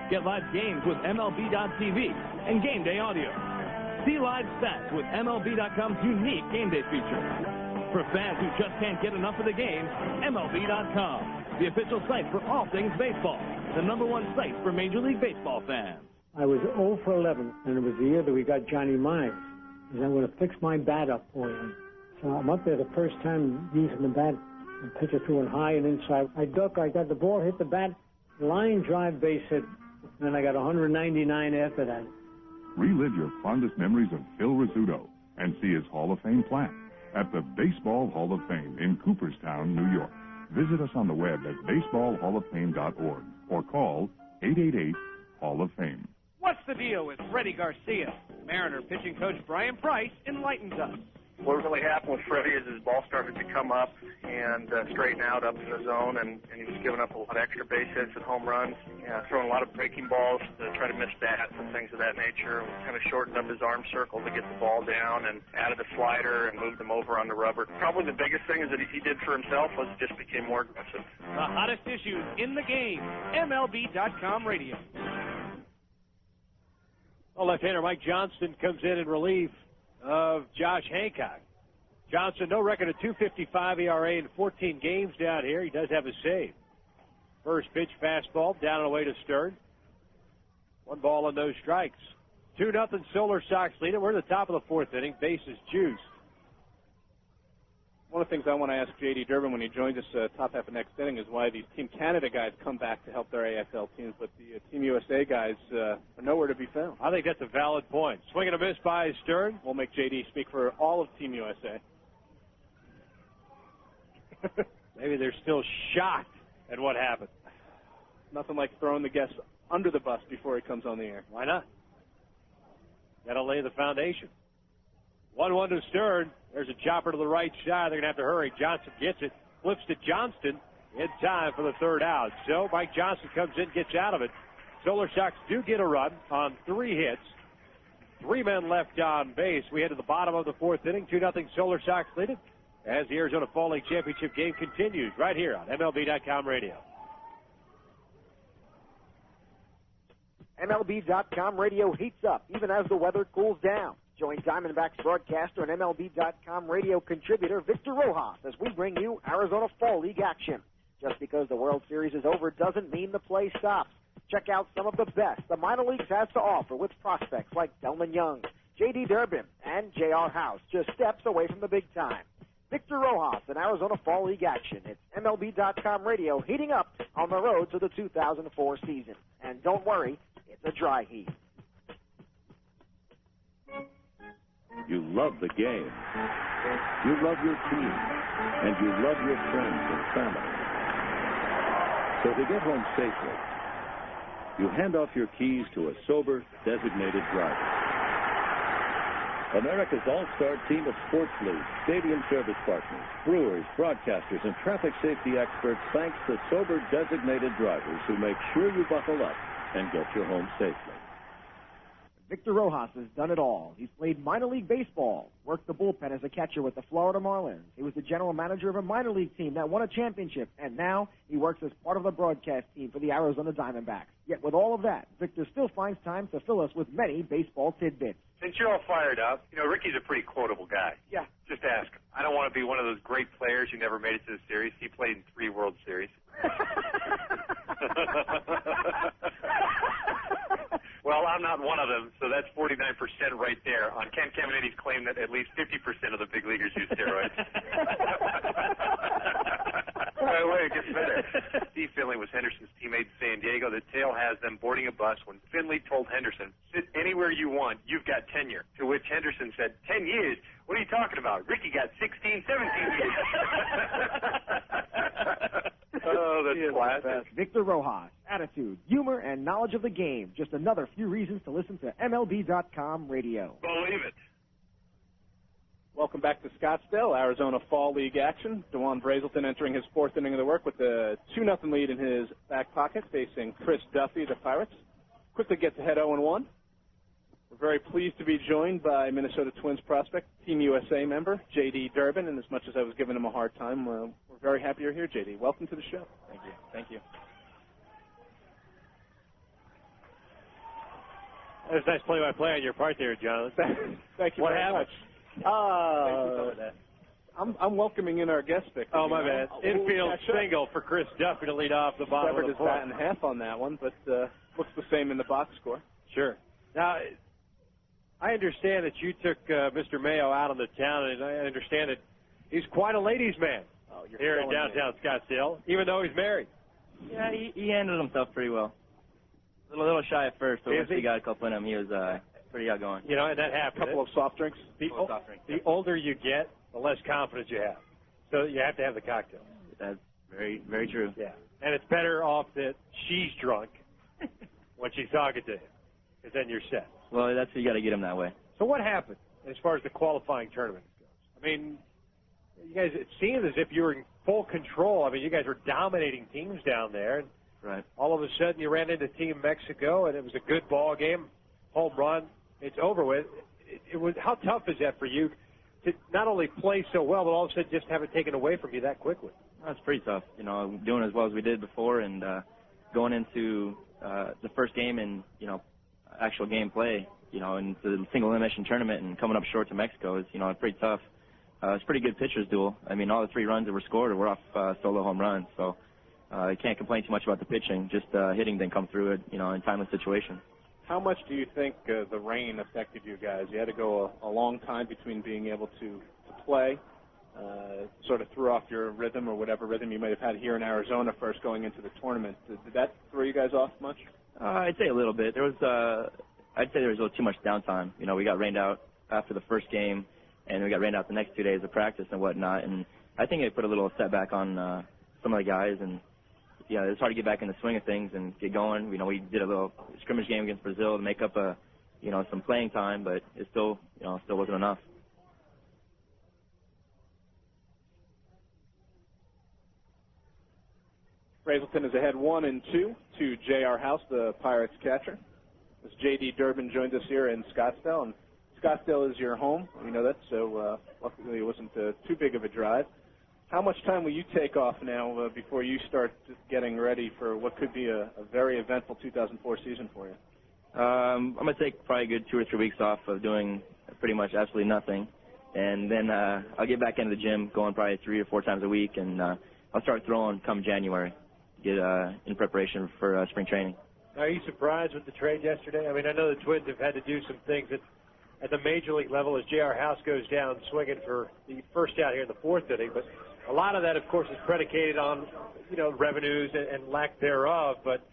Get live games with MLB.tv and game day audio. See live stats with MLB.com's unique game day feature. For fans who just can't get enough of the game, MLB.com, the official site for all things baseball, the #1 site for Major League Baseball fans. I was 0 for 11, and it was the year that we got Johnny Mize. And I'm going to fix my bat up for him. So I'm up there the first time using the bat and pitch it through and high and inside. I duck, I got the ball, hit the bat, line drive, base hit, and then I got 199 after that. Relive your fondest memories of Phil Rizzuto and see his Hall of Fame plaque at the Baseball Hall of Fame in Cooperstown, New York. Visit us on the web at baseballhalloffame.org or call 888-HALL-OF-FAME. What's the deal with Freddie Garcia? Mariner pitching coach Brian Price enlightens us. What really happened with Freddie is his ball started to come up and straighten out up in the zone, and he was giving up a lot of extra base hits and home runs, throwing a lot of breaking balls to try to miss bats and things of that nature. Kind of shortened up his arm circle to get the ball down and added a slider and moved him over on the rubber. Probably the biggest thing is that he did for himself was just became more aggressive. The hottest issues in the game. MLB.com radio. Well, left-hander Mike Johnston comes in relief of Josh Hancock. Johnston, no record of .255 ERA in 14 games down here. He does have a save. First pitch, fastball, down and away to Stern. 1 ball and no strikes. 2-0 Solar Sox lead it. We're at the top of the 4th inning. Bases juiced. One of the things I want to ask J.D. Durbin when he joins us top half of next inning is why these Team Canada guys come back to help their AFL teams, but the Team USA guys are nowhere to be found. I think that's a valid point. Swing and a miss by Stern. We'll make J.D. speak for all of Team USA. Maybe they're still shocked at what happened. Nothing like throwing the guest under the bus before he comes on the air. Why not? That'll lay the foundation. 1-1 to Stern. There's a chopper to the right side. They're going to have to hurry. Johnson gets it. Flips to Johnston in time for the 3rd out. So Mike Johnson comes in, gets out of it. Solar Sox do get a run on 3 hits. 3 men left on base. We head to the bottom of the 4th inning. 2-0 Solar Sox lead it as the Arizona Fall League Championship game continues right here on MLB.com radio. MLB.com radio heats up even as the weather cools down. Join Diamondbacks broadcaster and MLB.com radio contributor Victor Rojas as we bring you Arizona Fall League action. Just because the World Series is over doesn't mean the play stops. Check out some of the best the minor leagues has to offer with prospects like Delman Young, J.D. Durbin, and J.R. House, just steps away from the big time. Victor Rojas in Arizona Fall League action. It's MLB.com radio heating up on the road to the 2004 season. And don't worry, it's a dry heat. You love the game. You love your team. And you love your friends and family. So to get home safely, you hand off your keys to a sober, designated driver. America's all-star team of sports leagues, stadium service partners, brewers, broadcasters, and traffic safety experts thanks the sober, designated drivers who make sure you buckle up and get you home safely. Victor Rojas has done it all. He's played minor league baseball, worked the bullpen as a catcher with the Florida Marlins. He was the general manager of a minor league team that won a championship, and now he works as part of the broadcast team for the Arizona Diamondbacks. Yet with all of that, Victor still finds time to fill us with many baseball tidbits. Since you're all fired up, you know, Ricky's a pretty quotable guy. Yeah. Just ask him. I don't want to be one of those great players who never made it to the series. He played in 3 World Series. Well, I'm not one of them, so that's 49% right there on Ken Caminiti's claim that at least 50% of the big leaguers use steroids. Wait, it gets better. Steve Finley was Henderson's teammate in San Diego. The tale has them boarding a bus when Finley told Henderson, sit anywhere you want, you've got tenure. To which Henderson said, 10 years? What are you talking about? Ricky got 16, 17 years. Oh, that's classic. Victor Rojas, attitude, humor, and knowledge of the game. Just another few reasons to listen to MLB.com radio. Believe it. Welcome back to Scottsdale, Arizona Fall League action. Dewon Brazelton entering his 4th inning of the work with a 2-0 lead in his back pocket, facing Chris Duffy, the Pirates. Quickly gets ahead 0-1. We're very pleased to be joined by Minnesota Twins prospect, Team USA member, J.D. Durbin, and as much as I was giving him a hard time, we're very happy you're here, J.D. Welcome to the show. Thank you. Thank you. That was nice play-by-play on your part there, John. Thank you what very happened? much. I'm welcoming in our guest pick. Oh, my bad. Infield single for Chris Duffy to lead off the bottom Severed of the his fourth. bat in half on that one, but looks the same in the box score. Sure. Now, I understand that you took Mr. Mayo out on the town, and I understand that he's quite a ladies' man here in downtown Scottsdale, even though he's married. Yeah, he handled himself pretty well. A little shy at first, but once he got a couple in him, he was pretty outgoing. You know, and that happens. A couple of soft drinks. The older you get, the less confidence you have. So you have to have the cocktail. That's very, very true. Yeah. And it's better off that she's drunk when she's talking to him, because then you're set. Well, that's you got to get him that way. So what happened as far as the qualifying tournament goes? I mean, you guys, it seemed as if you were in full control. I mean, you guys were dominating teams down there. And right. All of a sudden, you ran into Team Mexico, and it was a good ball game, home run. It's over with. It was. How tough is that for you to not only play so well, but all of a sudden just have it taken away from you that quickly? That's pretty tough. You know, doing as well as we did before, and going into the first game and actual game play, into the single elimination tournament and coming up short to Mexico is, pretty tough. It's a pretty good pitcher's duel. I mean, all the 3 runs that were scored were off solo home runs, so I can't complain too much about the pitching. Just hitting didn't come through it, in timely situations. How much do you think the rain affected you guys? You had to go a long time between being able to play, sort of threw off your rhythm or whatever rhythm you might have had here in Arizona first going into the tournament. Did that throw you guys off much? I'd say a little bit. I'd say there was a little too much downtime. We got rained out after the first game, and we got rained out the next 2 days of practice and whatnot. And I think it put a little setback on some of the guys. And yeah, it's hard to get back in the swing of things and get going. We did a little scrimmage game against Brazil to make up some playing time, but it still wasn't enough. Brazelton is ahead 1-2 to J.R. House, the Pirates catcher. As J.D. Durbin joined us here in Scottsdale, and Scottsdale is your home. We know that, so luckily it wasn't too big of a drive. How much time will you take off now before you start getting ready for what could be a very eventful 2004 season for you? I'm going to take probably a good 2 or 3 weeks off of doing pretty much absolutely nothing. And then I'll get back into the gym, going probably 3 or 4 times a week, and I'll start throwing come January, get in preparation for spring training. Are you surprised with the trade yesterday? I mean, I know the Twins have had to do some things at the major league level as J.R. House goes down swinging for the first out here in the fourth inning. But a lot of that, of course, is predicated on, revenues and lack thereof. But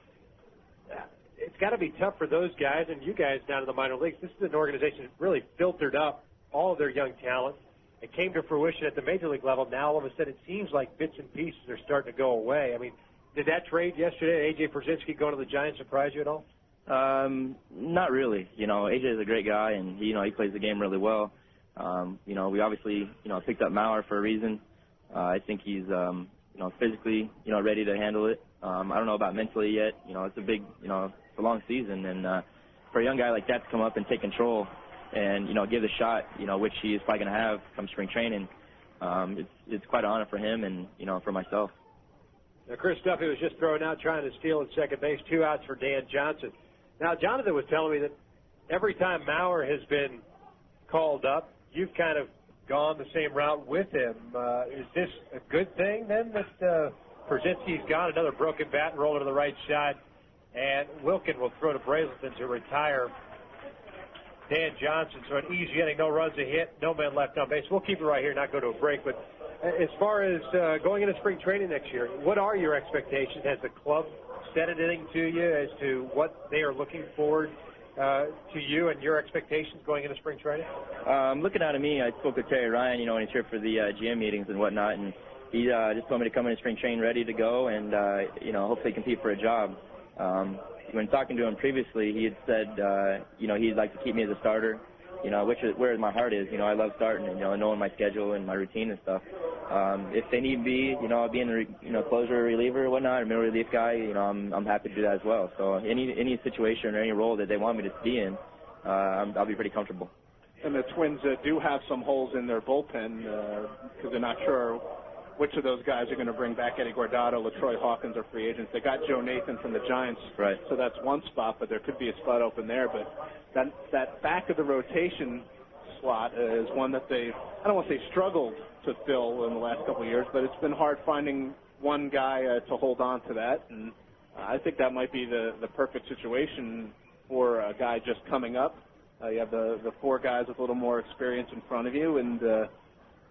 it's got to be tough for those guys and you guys down in the minor leagues. This is an organization that really filtered up all of their young talent. It came to fruition at the major league level. Now, all of a sudden, it seems like bits and pieces are starting to go away. I mean, did that trade yesterday, A.J. Pierzynski going to the Giants, surprise you at all? Not really. AJ is a great guy, and he plays the game really well. We obviously, picked up Mauer for a reason. I think he's, physically, ready to handle it. I don't know about mentally yet. It's a big, it's a long season, and for a young guy like that to come up and take control and, give the shot, which he is probably going to have come spring training, it's quite an honor for him and, for myself. Now, Chris Duffy was just thrown out trying to steal at second base. 2 outs for Dan Johnson. Now, Jonathan was telling me that every time Mauer has been called up, you've kind of gone the same route with him. Is this a good thing, then, that Pierzynski's got another broken bat and rolling to the right side, and Wilkin will throw to Brazelton to retire Dan Johnson? So an easy inning, no runs, a hit, no men left on base. We'll keep it right here, not go to a break. But as far as going into spring training next year, what are your expectations? Has the club said anything to you as to what they are looking forward to you and your expectations going into spring training? Looking out of me, I spoke with Terry Ryan, when he's here for the GM meetings and whatnot, and he just told me to come into spring training ready to go and, hopefully compete for a job. When talking to him previously, he had said, he'd like to keep me as a starter, which is where my heart is. I love starting and, knowing my schedule and my routine and stuff. If they need me, I'll be in the, closer reliever or whatnot, or middle relief guy, I'm happy to do that as well. So any situation or any role that they want me to be in, I'll be pretty comfortable. And the Twins do have some holes in their bullpen because they're not sure which of those guys are going to bring back. Eddie Guardado, LaTroy Hawkins are free agents. They got Joe Nathan from the Giants, right? So that's one spot, but there could be a spot open there. But that back of the rotation slot is one that I don't want to say struggled to fill in the last couple of years, but it's been hard finding one guy to hold on to that. And I think that might be the perfect situation for a guy just coming up. You have the 4 guys with a little more experience in front of you, and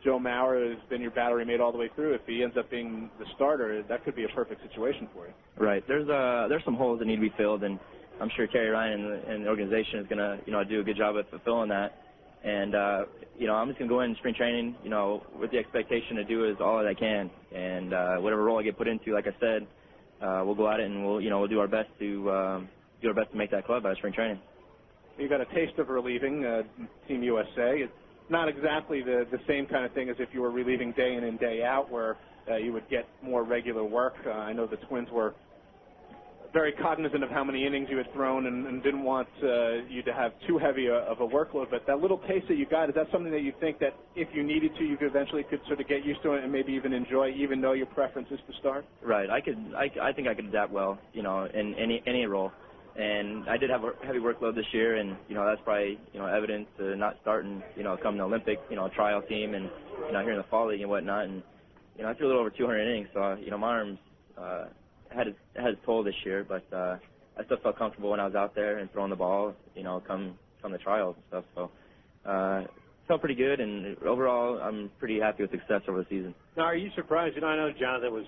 Joe Mauer has been your battery mate all the way through. If he ends up being the starter, that could be a perfect situation for you. Right. There's some holes that need to be filled, and I'm sure Terry Ryan and the organization is going to do a good job at fulfilling that. And I'm just going to go in spring training, with the expectation to do all that I can, and whatever role I get put into, like I said, we'll go at it and we'll do our best to make that club out of spring training. You got a taste of relieving Team USA. It's not exactly the same kind of thing as if you were relieving day in and day out, where you would get more regular work. I know the Twins were very cognizant of how many innings you had thrown and didn't want you to have too heavy of a workload. But that little taste that you got, is that something that you think that if you needed to, you could eventually sort of get used to it and maybe even enjoy, even though your preference is to start? Right. I think I could adapt well, in any role. And I did have a heavy workload this year, and that's probably evidence to not starting come the Olympic trial team and here in the fall league and whatnot. And I threw a little over 200 innings, so my arms had its toll this year, but I still felt comfortable when I was out there and throwing the ball, come the trials and stuff. So felt pretty good, and overall I'm pretty happy with success over the season. Now, are you surprised? I know Jonathan was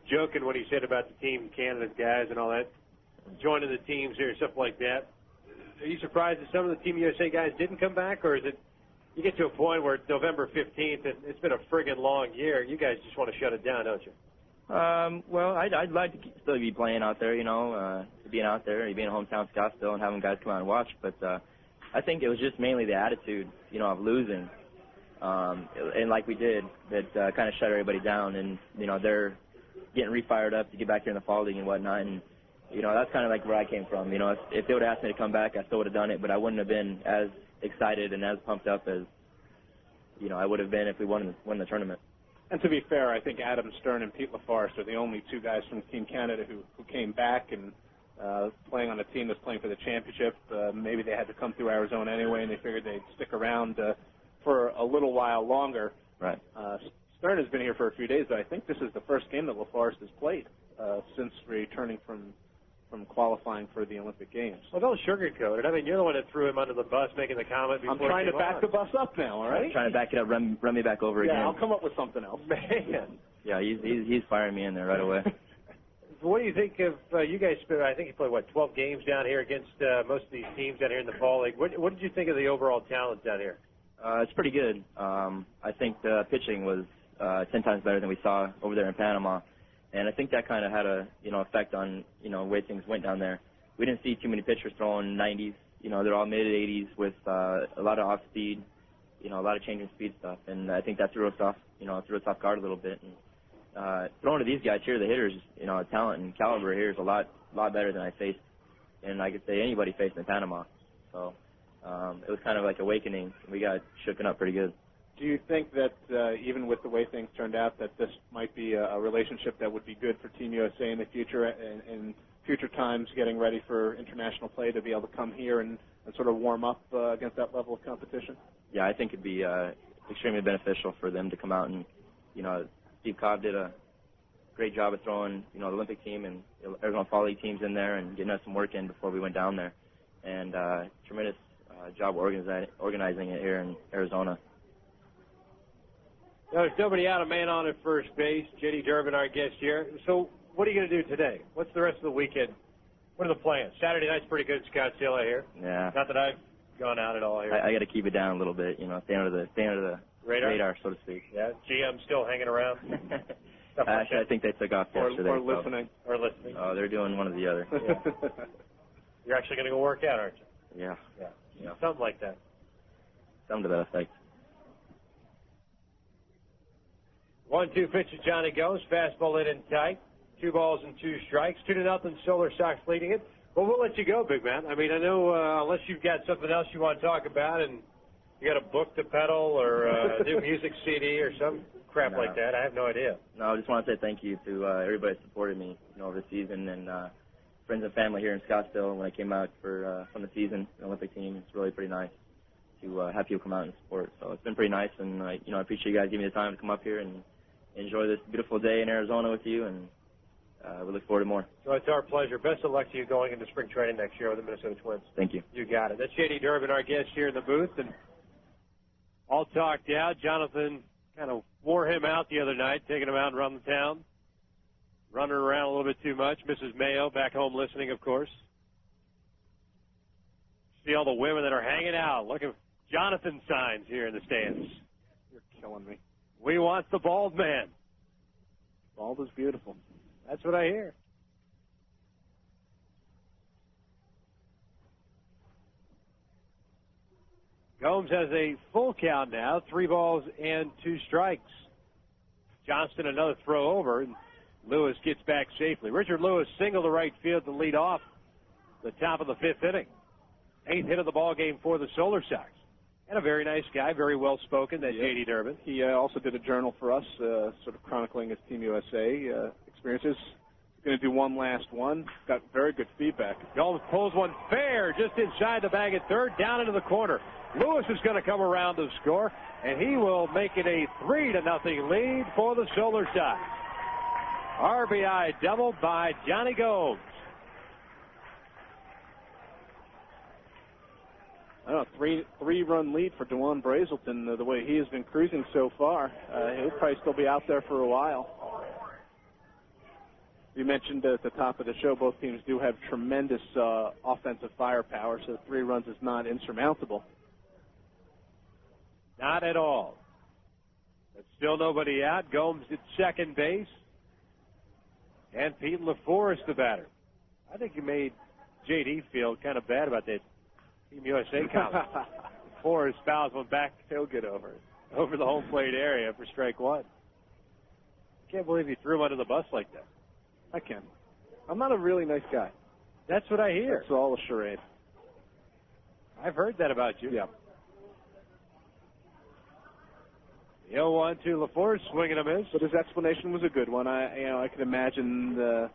joking when he said about the Team Canada guys and all that, joining the teams here, stuff like that. Are you surprised that some of the Team USA guys didn't come back, or is it you get to a point where it's November 15th and it's been a friggin' long year, you guys just want to shut it down, don't you? Well, I'd like to still be playing out there, being out there, being in hometown Scottsdale and having guys come out and watch. But I think it was just mainly the attitude, of losing, and like we did, that kind of shut everybody down. And they're getting refired up to get back here in the fall league and whatnot. And that's kind of like where I came from. If they would have asked me to come back, I still would have done it, but I wouldn't have been as excited and as pumped up as I would have been if we won the tournament. And to be fair, I think Adam Stern and Pete LaForest are the only 2 guys from Team Canada who came back and playing on a team that's playing for the championship. Maybe they had to come through Arizona anyway, and they figured they'd stick around for a little while longer. Right. Stern has been here for a few days, but I think this is the first game that LaForest has played since returning from from qualifying for the Olympic Games. Well, don't sugarcoat it. I mean, you're the one that threw him under the bus, making the comment before. I'm trying to back the bus up now, all right? Trying to back it up, run me back over again. Yeah, I'll come up with something else. Man. Yeah, he's firing me in there right away. So what do you think of you guys? I think you played 12 games down here against most of these teams down here in the fall league. What did you think of the overall talent down here? It's pretty good. I think the pitching was 10 times better than we saw over there in Panama, and I think that kind of had a effect on the way things went down there. We didn't see too many pitchers throwing 90s. They're all mid 80s with a lot of off speed, a lot of changing speed stuff, and I think that threw us off guard a little bit. And throwing to these guys here, the hitters, talent and caliber here is a lot better than I faced, and I could say anybody faced in Panama. So it was kind of like awakening. We got shooken up pretty good. Do you think that even with the way things turned out, that this might be a relationship that would be good for Team USA in the future, in future times, getting ready for international play, to be able to come here and sort of warm up against that level of competition? Yeah, I think it'd be extremely beneficial for them to come out and, Steve Cobb did a great job of throwing, the Olympic team and Arizona Fall League teams in there and getting us some work in before we went down there. And tremendous job organizing it here in Arizona. There's nobody out, a man on at first base. J.D. Durbin, our guest here. So what are you going to do today? What's the rest of the weekend? What are the plans? Saturday night's pretty good in Scottsdale, I hear. Yeah. Not that I've gone out at all here. I got to keep it down a little bit, stay under the radar, so to speak. Yeah, GM still hanging around. Actually, I think they took off yesterday. Or listening. Or listening. Oh, they're doing one or the other. Yeah. You're actually going to go work out, aren't you? Yeah. Yeah. Something like that. Something to that effect. 1-2 pitch to Johnny Gomes. Fastball in and tight. 2 balls and 2 strikes. 2-0 Solar Sox leading it. Well, we'll let you go, big man. I mean, I know unless you've got something else you want to talk about and you got a book to peddle or a new music CD or some crap like that. I have no idea. No, I just want to say thank you to everybody that supported me, over the season, and friends and family here in Scottsdale when I came out from the season, the Olympic team. It's really pretty nice to have people come out and support. So it's been pretty nice, and I appreciate you guys giving me the time to come up here and enjoy this beautiful day in Arizona with you, and we look forward to more. So it's our pleasure. Best of luck to you going into spring training next year with the Minnesota Twins. Thank you. You got it. That's J.D. Durbin, our guest here in the booth, and all talked out. Jonathan kind of wore him out the other night, taking him out around the town, running around a little bit too much. Mrs. Mayo back home listening, of course. See all the women that are hanging out, looking for Jonathan signs here in the stands. You're killing me. We want the bald man. Bald is beautiful. That's what I hear. Gomes has a full count now, 3 balls and 2 strikes. Johnston another throw over, and Lewis gets back safely. Richard Lewis single to right field to lead off the top of the 5th inning. 8th hit of the ball game for the Solar Sox. And a very nice guy, very well-spoken, that J.D. Durbin. He also did a journal for us, sort of chronicling his Team USA experiences. He's going to do one last one. Got very good feedback. Gomes pulls one fair just inside the bag at third, down into the corner. Lewis is going to come around to score, and he will make it a 3-0 lead for the Solar Sox. RBI double by Johnny Gomes. I don't know, three-run lead for Dewon Brazelton, the way he has been cruising so far. He'll probably still be out there for a while. You mentioned at the top of the show, both teams do have tremendous offensive firepower, so 3 runs is not insurmountable. Not at all. But still nobody out. Gomes at second base. And Pete LaForest the batter. I think you made J.D. feel kind of bad about that Team USA comment. Forrest fouls one back. He'll get over it. Over the home plate area for strike 1. I can't believe he threw him under the bus like that. I can. I'm not a really nice guy. That's what I hear. It's all a charade. I've heard that about you. Yeah. The 0-1 to LaForest, swinging a miss. But his explanation was a good one. I could imagine that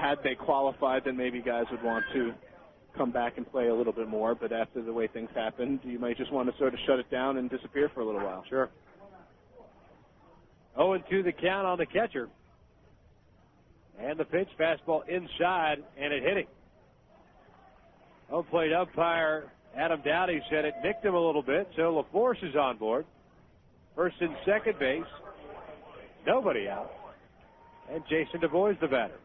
had they qualified, then maybe guys would want to come back and play a little bit more. But after the way things happened, you might just want to sort of shut it down and disappear for a little while. Sure. 0-2 the count on the catcher. And the pitch, fastball inside, and it hit him. Home plate umpire Adam Dowdy said it nicked him a little bit, so LaForce is on board. First and second base, nobody out. And Jason DuBois the batter.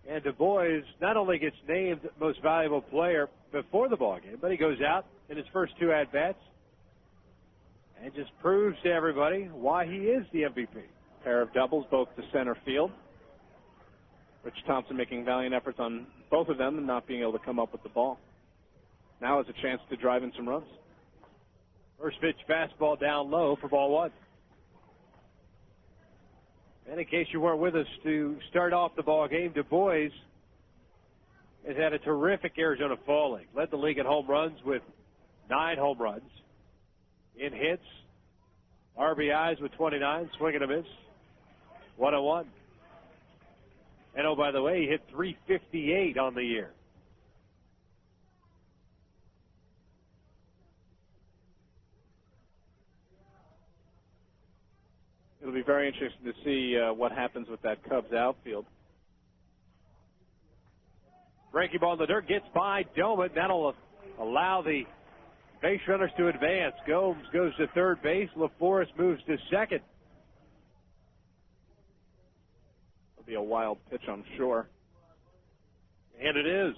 And DuBois not only gets named most valuable player before the ballgame, but he goes out in his first 2 at-bats and just proves to everybody why he is the MVP. Pair of doubles, both to center field. Rich Thompson making valiant efforts on both of them and not being able to come up with the ball. Now is a chance to drive in some runs. First pitch fastball down low for ball 1. And in case you weren't with us to start off the ball game, DuBois has had a terrific Arizona Fall League. Led the league in home runs with 9 home runs. In hits, RBIs with 29, swing and a miss, 101. And oh, by the way, he hit .358 on the year. It'll be very interesting to see what happens with that Cubs outfield. Breaking ball in the dirt gets by Dewon. That'll allow the base runners to advance. Gomes goes to third base. LaForce moves to second. It'll be a wild pitch, I'm sure. And it is.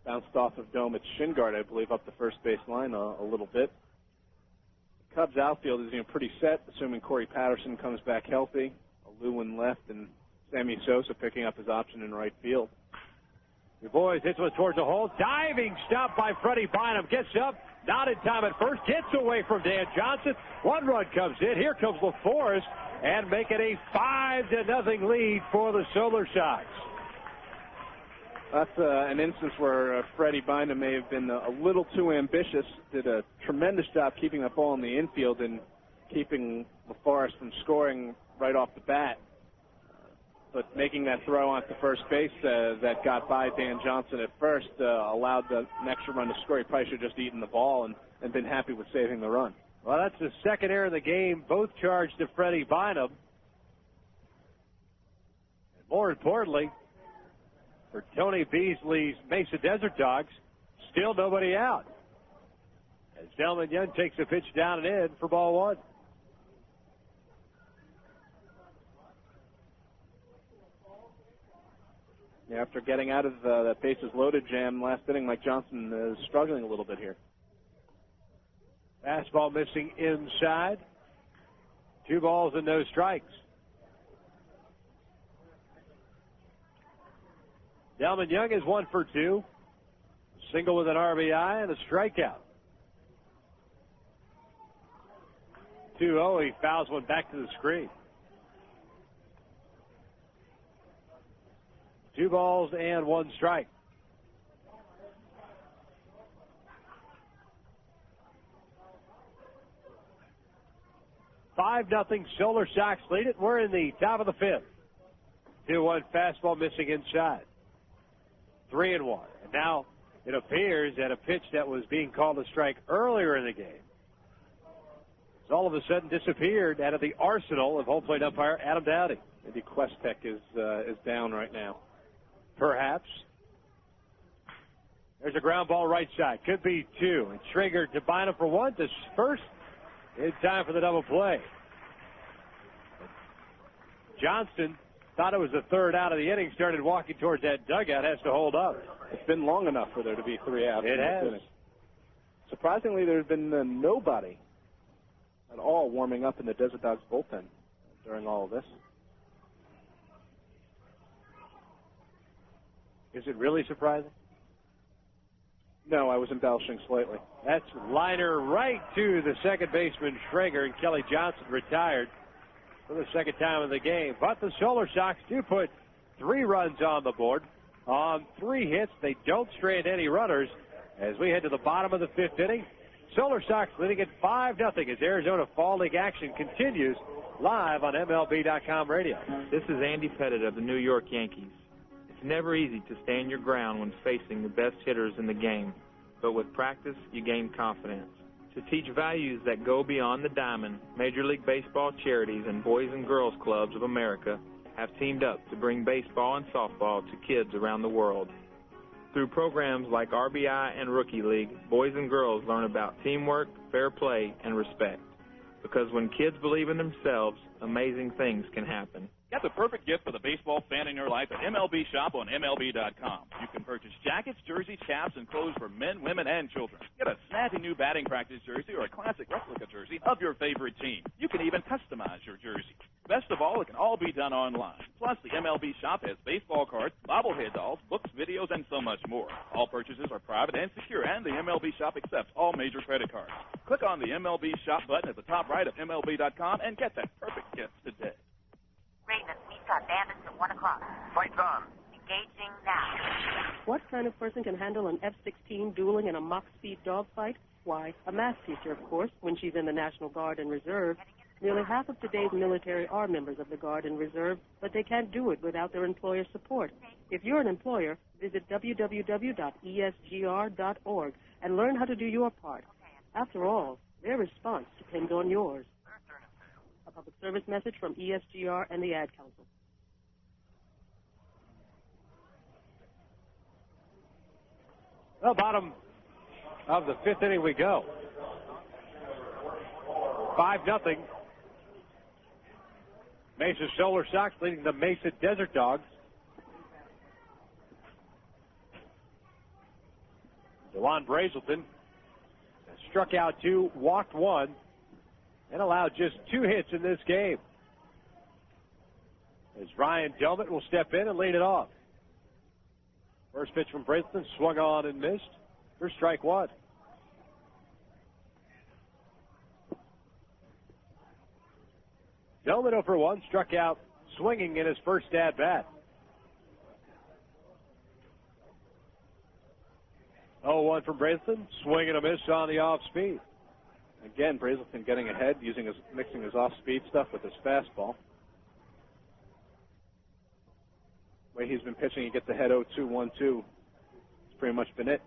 Bounced off of Dome's shin guard, I believe, up the first base line a little bit. Cubs outfield is pretty set, assuming Corey Patterson comes back healthy. Lewin left, and Sammy Sosa picking up his option in right field. DuBois hits one towards the hole. Diving stop by Freddie Bynum. Gets up, not in time at first. Gets away from Dan Johnson. 1 run comes in. Here comes LaForce, and make it a 5-0 lead for the Solar Sox. That's an instance where Freddie Bynum may have been a little too ambitious. Did a tremendous job keeping that ball in the infield and keeping LaForce from scoring right off the bat. But making that throw onto first base that got by Dan Johnson at first allowed the extra run to score. He probably should have just eaten the ball and been happy with saving the run. Well, that's the second error in the game, both charged to Freddie Bynum. And more importantly, for Tony Beasley's Mesa Desert Dogs, still nobody out. As Delman Young takes a pitch down and in for ball 1. Yeah, after getting out of that bases loaded jam last inning, Mike Johnson is struggling a little bit here. Fastball missing inside. 2 balls and no strikes. Delman Young is 1 for 2. Single with an RBI and a strikeout. 2-0. He fouls one back to the screen. 2 balls and 1 strike. Five nothing. Solar Sox lead it. We're in the top of the 5th. 2-1 fastball missing inside. 3-1. And now it appears that a pitch that was being called a strike earlier in the game has all of a sudden disappeared out of the arsenal of home plate umpire Adam Dowdy. Maybe Questek is down right now. Perhaps. There's a ground ball right side. Could be 2. And triggered to Bynum for 1 to first in time for the double play. Johnston thought it was the 3rd out of the inning, started walking towards that dugout, has to hold up. It's been long enough for there to be 3 outs. It has. Inning. Surprisingly, there's been nobody at all warming up in the Desert Dogs bullpen during all of this. Is it really surprising? No, I was embellishing slightly. That's liner right to the second baseman, Schrager, and Kelly Johnson retired for the 2nd time of the game. But the Solar Sox do put 3 runs on the board. On 3 hits, they don't strand any runners as we head to the bottom of the 5th inning. Solar Sox leading at 5-0 as Arizona Fall League action continues live on MLB.com radio. This is Andy Pettit of the New York Yankees. It's never easy to stand your ground when facing the best hitters in the game, but with practice, you gain confidence. To teach values that go beyond the diamond, Major League Baseball charities and Boys and Girls Clubs of America have teamed up to bring baseball and softball to kids around the world. Through programs like RBI and Rookie League, boys and girls learn about teamwork, fair play, and respect. Because when kids believe in themselves, amazing things can happen. Get the perfect gift for the baseball fan in your life at MLB Shop on MLB.com. You can purchase jackets, jerseys, caps, and clothes for men, women, and children. Get a snazzy new batting practice jersey or a classic replica jersey of your favorite team. You can even customize your jersey. Best of all, it can all be done online. Plus, the MLB Shop has baseball cards, bobblehead dolls, books, videos, and so much more. All purchases are private and secure, and the MLB Shop accepts all major credit cards. Click on the MLB Shop button at the top right of MLB.com and get that perfect gift today. Raven, we've got bandits at 1 o'clock. Fight's on. Engaging now. What kind of person can handle an F-16 dueling in a Mach-speed dogfight? Why, a math teacher, of course, when she's in the National Guard and Reserve. Nearly half of today's military are members of the Guard and Reserve, but they can't do it without their employer support. If you're an employer, visit www.esgr.org and learn how to do your part. After all, their response depends on yours. A public service message from ESGR and the Ad Council. Well, bottom of the 5th inning we go. 5-0. Mesa Solar Sox leading the Mesa Desert Dogs. Dewon Brazelton struck out 2, walked 1, and allowed just 2 hits in this game. As Ryan Delmott will step in and lead it off. First pitch from Brazelton, swung on and missed for strike 1. Delmott 0 for 1, struck out swinging in his first at-bat. 0-1 from Brazelton, swing and a miss on the off-speed. Again, Brazelton getting ahead, mixing his off-speed stuff with his fastball. The way he's been pitching, he gets ahead 0-2, 1-2. It's pretty much been it.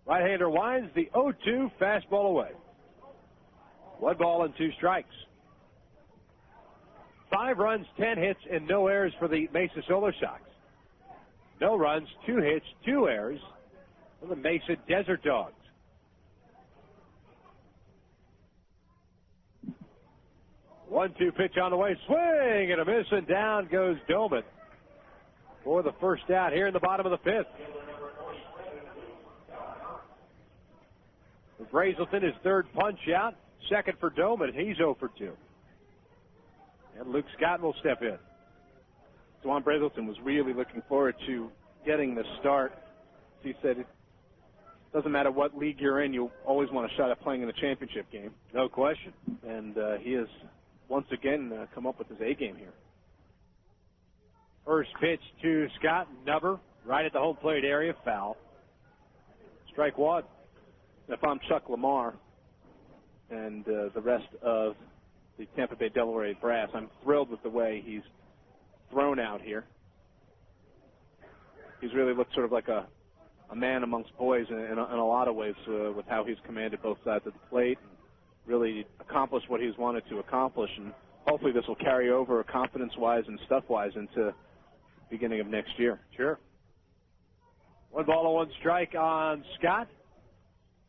Right-hander winds the 0-2 fastball away. 1 ball and 2 strikes. 5 runs, 10 hits, and no errors for the Mesa Solar Sox. No runs, 2 hits, 2 errors for the Mesa Desert Dogs. 1-2 pitch on the way, swing and a miss, and down goes Delmott for the first out here in the bottom of the 5th. Brazelton, his 3rd punch out, 2nd for Delmott. He's 0 for 2. And Luke Scott will step in. Dewon Brazelton was really looking forward to getting the start. He said it doesn't matter what league you're in, you always want a shot at playing in the championship game. No question. And he has once again come up with his A game here. First pitch to Scott, Nubber, right at the home plate area, foul. Strike 1. If I'm Chuck Lamar and the rest of the Tampa Bay Devil Rays brass, I'm thrilled with the way he's thrown out here. He's really looked sort of like a man amongst boys in a lot of ways with how he's commanded both sides of the plate and really accomplished what he's wanted to accomplish. And hopefully this will carry over confidence-wise and stuff-wise into the beginning of next year. Sure. 1 ball and 1 strike on Scott,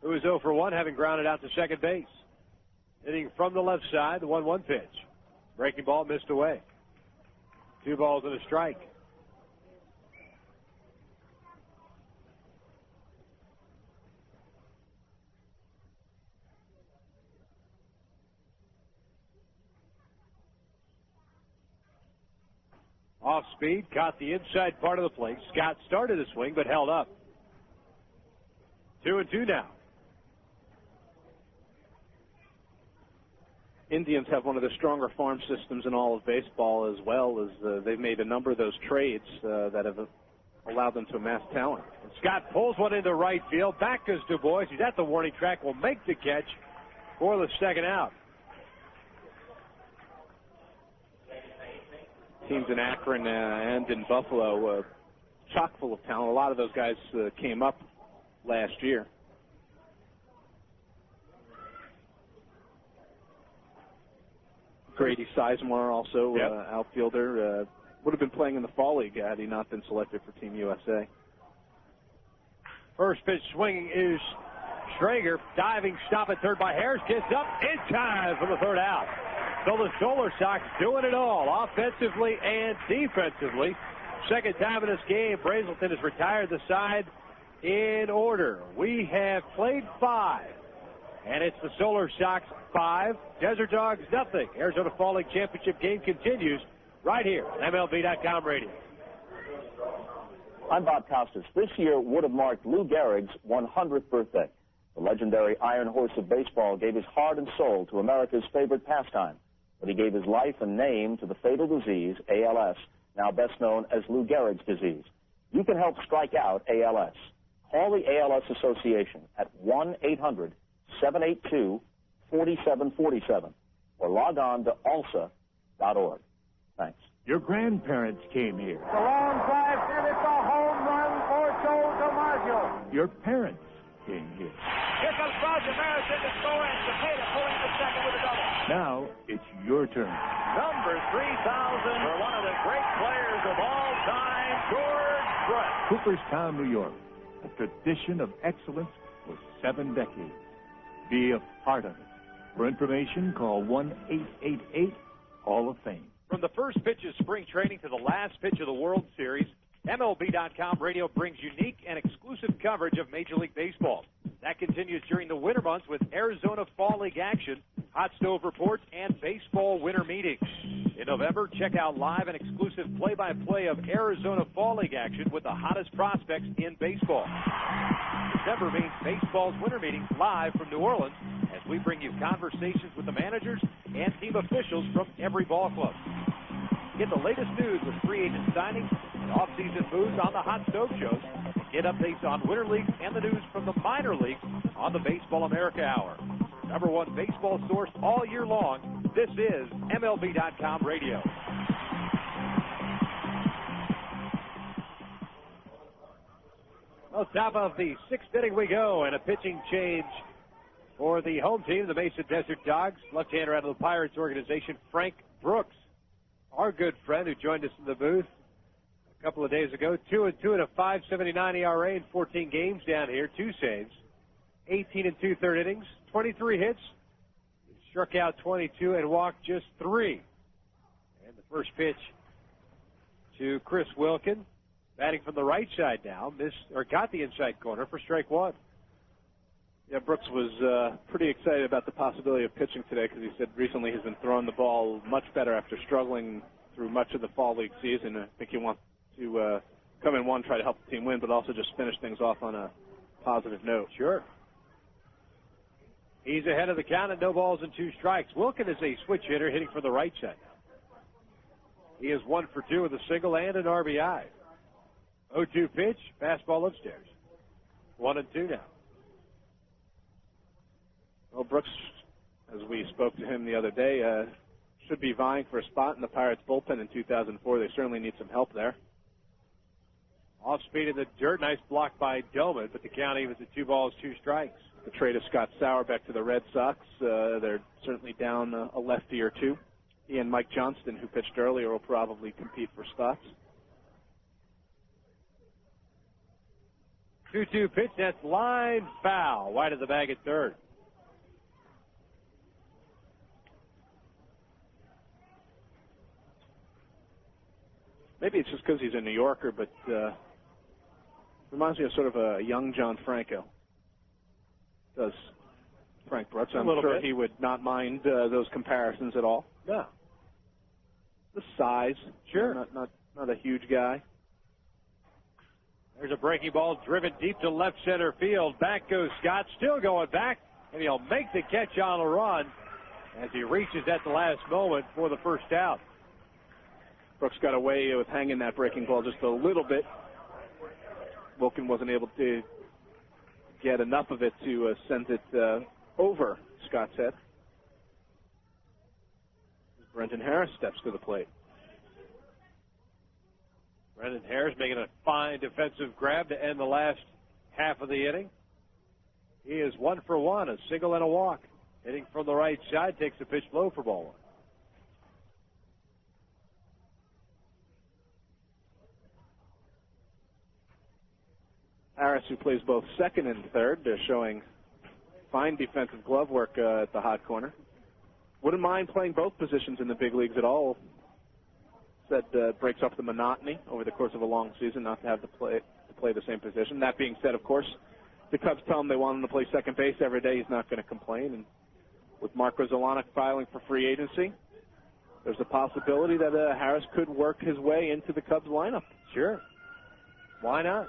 who is 0 for 1, having grounded out to second base. Hitting from the left side, the 1-1 pitch. Breaking ball missed away. 2 balls and a strike. Off speed, caught the inside part of the plate. Scott started a swing, but held up. 2-2 now. Indians have one of the stronger farm systems in all of baseball, as well as they've made a number of those trades that have allowed them to amass talent. And Scott pulls one into right field. Back goes Du Bois. He's at the warning track. Will make the catch for the second out. Teams in Akron and in Buffalo, chock full of talent. A lot of those guys came up last year. Grady Sizemore, also outfielder, would have been playing in the Fall League had he not been selected for Team USA. First pitch swinging is Strager. Diving stop at third by Harris. Gets up in time for the third out. So the Solar Sox doing it all, offensively and defensively. Second time in this game, Brazelton has retired the side in order. We have played 5, and it's the Solar Sox 5, Desert Dogs nothing. Arizona Fall League Championship game continues right here on MLB.com radio. I'm Bob Costas. This year would have marked Lou Gehrig's 100th birthday. The legendary Iron Horse of baseball gave his heart and soul to America's favorite pastime, but he gave his life and name to the fatal disease, ALS, now best known as Lou Gehrig's disease. You can help strike out ALS. Call the ALS Association at 1-800-782-4747 or log on to alsa.org. Thanks. Your grandparents came here. The long drive, and it's a home run for Joe DiMaggio. Your parents came here. Here comes Roger Maris in to score, and Cepeda pulling the second with a double. Now it's your turn. Number 3,000 for one of the great players of all time, George Brett. Cooperstown, New York. A tradition of excellence for 7 decades. Be a part of it. For information, call 1-888-Hall of Fame. From the first pitch of spring training to the last pitch of the World Series, MLB.com radio brings unique and exclusive coverage of Major League Baseball. That continues during the winter months with Arizona Fall League action, hot stove reports, and baseball winter meetings. In November, check out live and exclusive play-by-play of Arizona Fall League action with the hottest prospects in baseball. December means baseball's winter meetings live from New Orleans as we bring you conversations with the managers and team officials from every ball club. Get the latest news with free agent signings and off-season moves on the Hot Stove Shows. Get updates on winter leagues and the news from the minor leagues on the Baseball America Hour. Number 1 baseball source all year long. This is MLB.com radio. Well, top of the 6th inning we go, and a pitching change for the home team, the Mesa Desert Dogs. Left-hander out of the Pirates organization, Frank Brooks, our good friend who joined us in the booth a couple of days ago. 2-2 and a 5.79 ERA in 14 games down here. 2 saves, 18 and 2/3 innings, 23 hits. He struck out 22 and walked just 3. And the first pitch to Chris Wilkin, batting from the right side now, got the inside corner for strike 1. Yeah, Brooks was pretty excited about the possibility of pitching today because he said recently he's been throwing the ball much better after struggling through much of the Fall League season. I think he wants to come in, one, try to help the team win, but also just finish things off on a positive note. Sure. He's ahead of the count at 0-2 Wilkin is a switch hitter hitting from the right side now. He is 1 for 2 with a single and an RBI. 0-2 pitch, fastball upstairs. 1-2 now. Well, Brooks, as we spoke to him the other day, should be vying for a spot in the Pirates bullpen in 2004. They certainly need some help there. Off speed in the dirt. Nice block by Doman, but the count evens at 2-2. The trade of Scott Sauer back to the Red Sox. They're certainly down a lefty or two. He and Mike Johnston, who pitched earlier, will probably compete for spots. 2-2 pitch. That's line foul. Wide of the bag at third. Maybe it's just because he's a New Yorker, but reminds me of sort of a young John Franco. Does Frank Brooks. I'm sure he would not mind those comparisons at all. No. The size. Sure. Not a huge guy. There's a breaking ball driven deep to left center field. Back goes Scott, still going back, and he'll make the catch on a run as he reaches at the last moment for the first out. Brooks got away with hanging that breaking ball just a little bit. Wilkin wasn't able to get enough of it to send it over Scott's head. Brenton Harris steps to the plate. Brenton Harris making a fine defensive grab to end the last half of the inning. He is 1 for 1, a single and a walk. Hitting from the right side, takes the pitch low for ball 1. Harris, who plays both second and third, showing fine defensive glove work at the hot corner. Wouldn't mind playing both positions in the big leagues at all. Said breaks up the monotony over the course of a long season not to have to play the same position. That being said, of course, the Cubs tell him they want him to play second base every day. He's not going to complain. And with Mark Brazelton filing for free agency, there's a possibility that Harris could work his way into the Cubs lineup. Sure. Why not?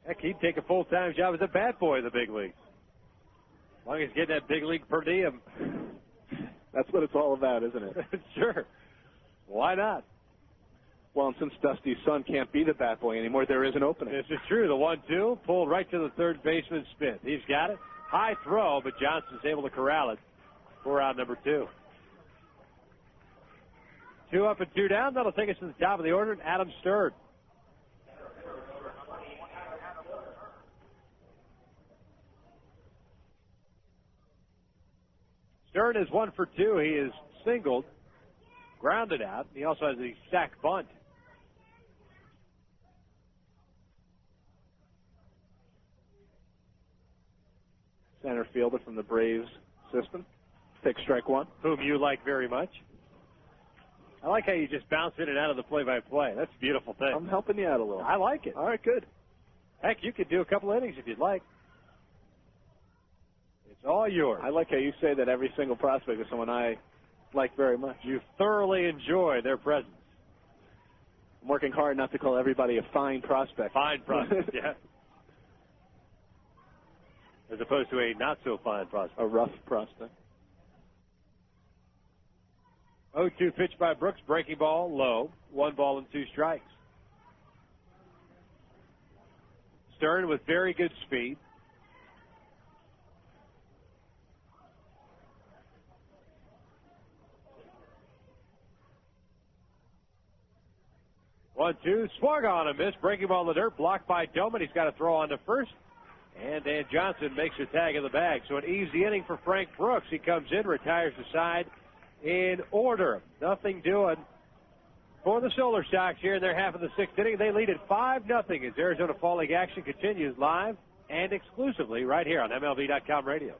Heck, he'd take a full-time job as a bat boy in the big leagues. As long as he's getting that big league per diem. That's what it's all about, isn't it? Sure. Why not? Well, and since Dusty's son can't be the bat boy anymore, there is an opening. This is true. The 1-2 pulled right to the third baseman, Smith. He's got it. High throw, but Johnson's able to corral it for out number 2. 2 up and 2 down. That'll take us to the top of the order. Adam Stern. Stern is 1 for 2. He is singled, grounded out. He also has a sac bunt. Center fielder from the Braves system. Take strike 1. Whom you like very much. I like how you just bounce in and out of the play-by-play. That's a beautiful thing. I'm helping you out a little. I like it. All right, good. Heck, you could do a couple innings if you'd like. It's all yours. I like how you say that every single prospect is someone I like very much. You thoroughly enjoy their presence. I'm working hard not to call everybody a fine prospect. Fine prospect, yeah. As opposed to a not-so-fine prospect. A rough prospect. 0-2 pitch by Brooks. Breaking ball, low. 1 ball and 2 strikes. Stern with very good speed. One, two, swung on a miss. Breaking ball in the dirt, blocked by Doman. He's got to throw on to first. And Dan Johnson makes a tag in the bag. So an easy inning for Frank Brooks. He comes in, retires the side in order. Nothing doing for the Solar Sox here in their half of the 6th inning. They lead at 5-0 as Arizona Fall League action continues live and exclusively right here on MLB.com radio.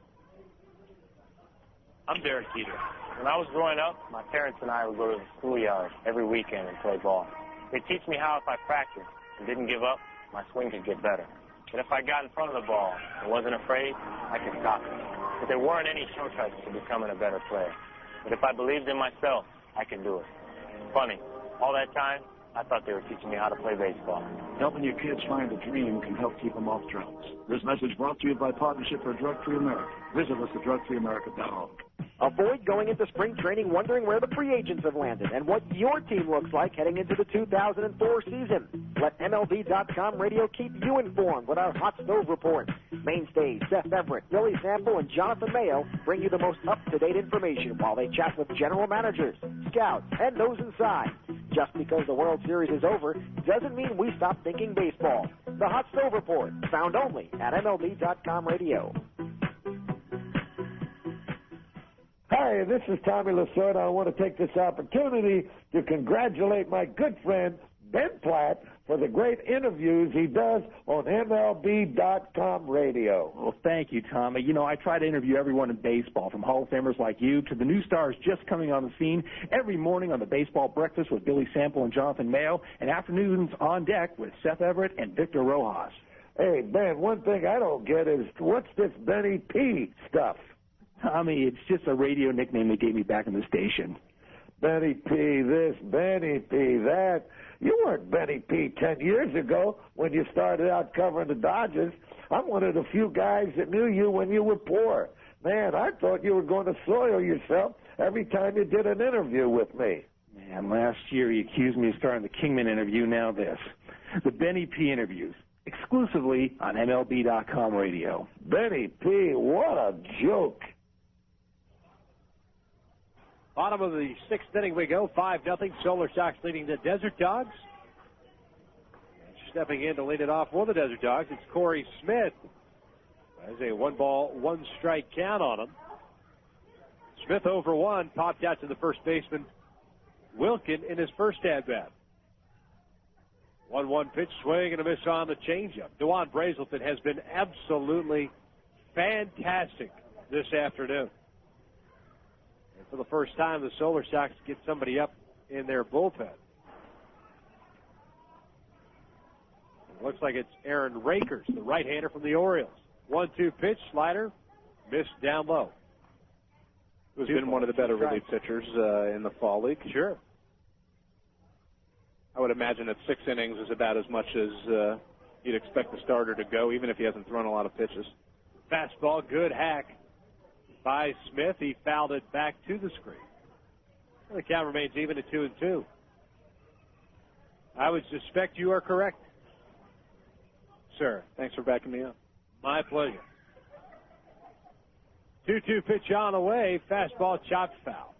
I'm Derek Jeter. When I was growing up, my parents and I would go to the schoolyard every weekend and play ball. They teach me how if I practiced and didn't give up, my swing could get better. But if I got in front of the ball and wasn't afraid, I could stop it. But there weren't any shortcuts to becoming a better player. But if I believed in myself, I could do it. Funny, all that time, I thought they were teaching me how to play baseball. Helping your kids find a dream can help keep them off drugs. This message brought to you by Partnership for Drug-Free America. Visit us at drugfreeamerica.org. Avoid going into spring training wondering where the free agents have landed and what your team looks like heading into the 2004 season. Let MLB.com radio keep you informed with our Hot Stove Report. Mainstays Seth Everett, Billy Sample, and Jonathan Mayo bring you the most up-to-date information while they chat with general managers, scouts, and those inside. Just because the World Series is over doesn't mean we stop thinking baseball. The Hot Stove Report, found only at MLB.com radio. Hi, this is Tommy Lasorda. I want to take this opportunity to congratulate my good friend Ben Platt for the great interviews he does on MLB.com radio. Well, thank you, Tommy. You know, I try to interview everyone in baseball, from Hall of Famers like you to the new stars just coming on the scene, every morning on the Baseball Breakfast with Billy Sample and Jonathan Mayo, and afternoons on deck with Seth Everett and Victor Rojas. Hey, Ben, one thing I don't get is what's this Benny P stuff? Tommy, it's just a radio nickname they gave me back in the station. Benny P. this, Benny P. that. You weren't Benny P. 10 years ago when you started out covering the Dodgers. I'm one of the few guys that knew you when you were poor. Man, I thought you were going to soil yourself every time you did an interview with me. Man, last year you accused me of starting the Kingman interview, now this. The Benny P. interviews, exclusively on MLB.com radio. Benny P., what a joke. Bottom of the 6th inning we go, 5-0. Solar Sox leading the Desert Dogs. Stepping in to lead it off for the Desert Dogs, it's Corey Smith. There's a 1-ball, 1-strike count on him. Smith over 1, popped out to the first baseman, Wilkin, in his first at-bat. 1-1 pitch, swing and a miss on the changeup. Dewon Brazelton has been absolutely fantastic this afternoon. And for the first time, the Solar Sox get somebody up in their bullpen. It looks like it's Aaron Rakers, the right-hander from the Orioles. 1-2 pitch, slider, missed down low. Who's been one of the better relief pitchers in the fall league. Sure. I would imagine that 6 innings is about as much as you'd expect the starter to go, even if he hasn't thrown a lot of pitches. Fastball, good hack by Smith. He fouled it back to the screen. And the count remains even at 2-2. I would suspect you are correct, sir. Thanks for backing me up. My pleasure. 2-2 pitch on the way. Fastball chopped foul.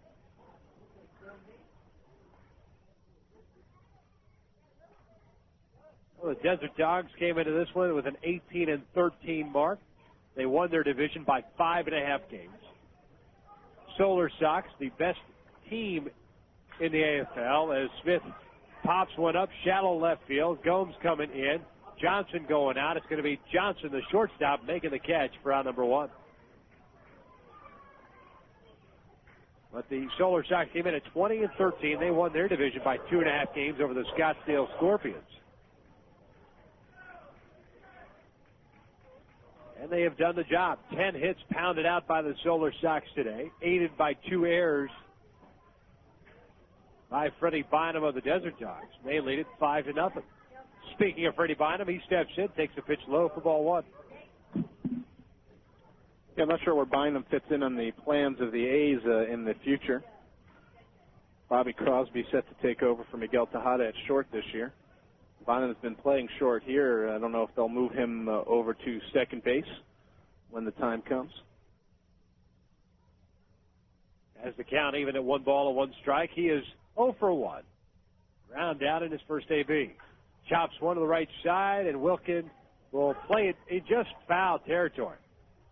Well, the Desert Dogs came into this one with an 18-13 mark. They won their division by 5.5 games. Solar Sox, the best team in the AFL, as Smith pops one up, shallow left field. Gomes coming in. Johnson going out. It's going to be Johnson, the shortstop, making the catch for out number 1. But the Solar Sox came in at 20-13. They won their division by 2.5 games over the Scottsdale Scorpions. And they have done the job. 10 hits pounded out by the Solar Sox today, aided by 2 errors by Freddie Bynum of the Desert Dogs. They lead it 5-0. Speaking of Freddie Bynum, he steps in, takes a pitch low for ball 1. Yeah, I'm not sure where Bynum fits in on the plans of the A's in the future. Bobby Crosby set to take over for Miguel Tejada at short this year. Bynum has been playing short here. I don't know if they'll move him over to second base when the time comes. As the count even at 1 ball and 1 strike, he is 0 for 1. Ground out in his first AB. Chops one to the right side, and Wilkin will play it in just foul territory.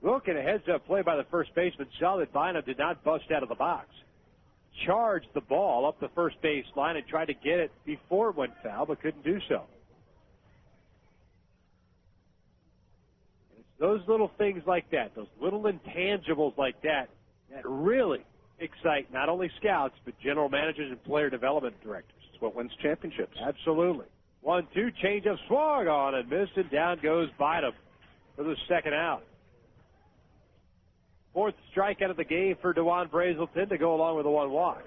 Wilkin, a heads-up play by the first baseman, saw that Bynum did not bust out of the box. Charged the ball up the first base line and tried to get it before it went foul, but couldn't do so. It's those little things like that, those little intangibles like that, that really excite not only scouts, but general managers and player development directors. It's what wins championships. Absolutely. 1-2, change-up, swung on and missed, and down goes Bynum for the second out. 4th strikeout of the game for Dewon Brazelton to go along with a 1 walk.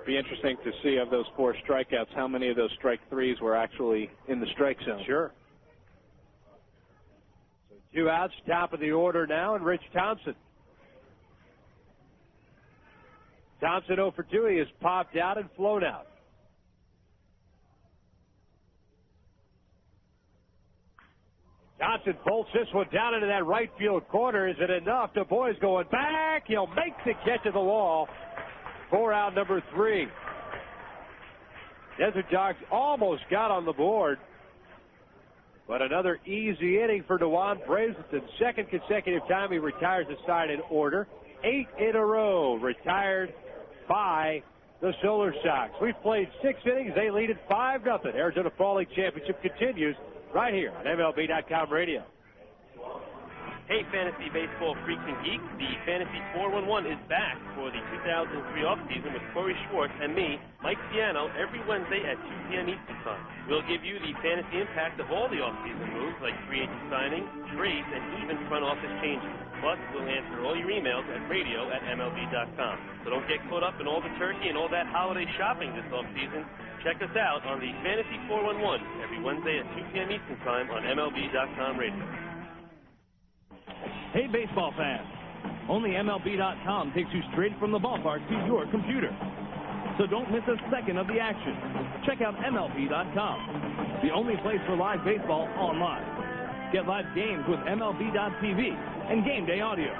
Be interesting to see of those 4 strikeouts, how many of those strike 3s were actually in the strike zone. Sure. So 2 outs, top of the order now, and Rich Thompson. Thompson 0 for 2. He has popped out and flown out. Johnson bolts this one down into that right field corner. Is it enough? Du Bois going back. He'll make the catch of the wall for out number 3. Desert Dogs almost got on the board. But another easy inning for Dewon Brazelton. 2nd consecutive time he retires the side in order. 8 in a row retired by the Solar Sox. We've played 6 innings. They lead it 5-0. Arizona Fall League Championship continues right here on MLB.com radio. Hey, fantasy baseball freaks and geeks. The Fantasy 411 is back for the 2003 offseason with Corey Schwartz and me, Mike Piano, every Wednesday at 2 p.m. Eastern Time. We'll give you the fantasy impact of all the offseason moves like free agent signings, trades, and even front office changes. Plus, we'll answer all your emails at radio@MLB.com. So don't get caught up in all the turkey and all that holiday shopping this offseason. Check us out on the Fantasy 411 every Wednesday at 2 p.m. Eastern Time on MLB.com radio. Hey, baseball fans. Only MLB.com takes you straight from the ballpark to your computer. So don't miss a second of the action. Check out MLB.com, the only place for live baseball online. Get live games with MLB.tv and game day audio.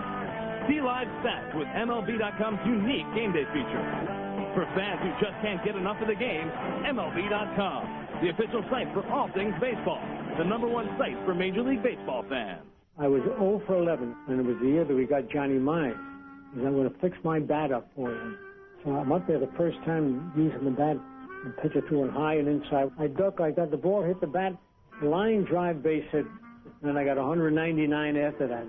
See live stats with MLB.com's unique game day feature. For fans who just can't get enough of the game, MLB.com, the official site for all things baseball, the #1 site for Major League Baseball fans. I was 0 for 11, and it was the year that we got Johnny Mize. Because I'm going to fix my bat up for him. So I'm up there the first time using the bat and pitch it to him high and inside. I duck, I got the ball, hit the bat, line drive, base hit, and I got 199 after that.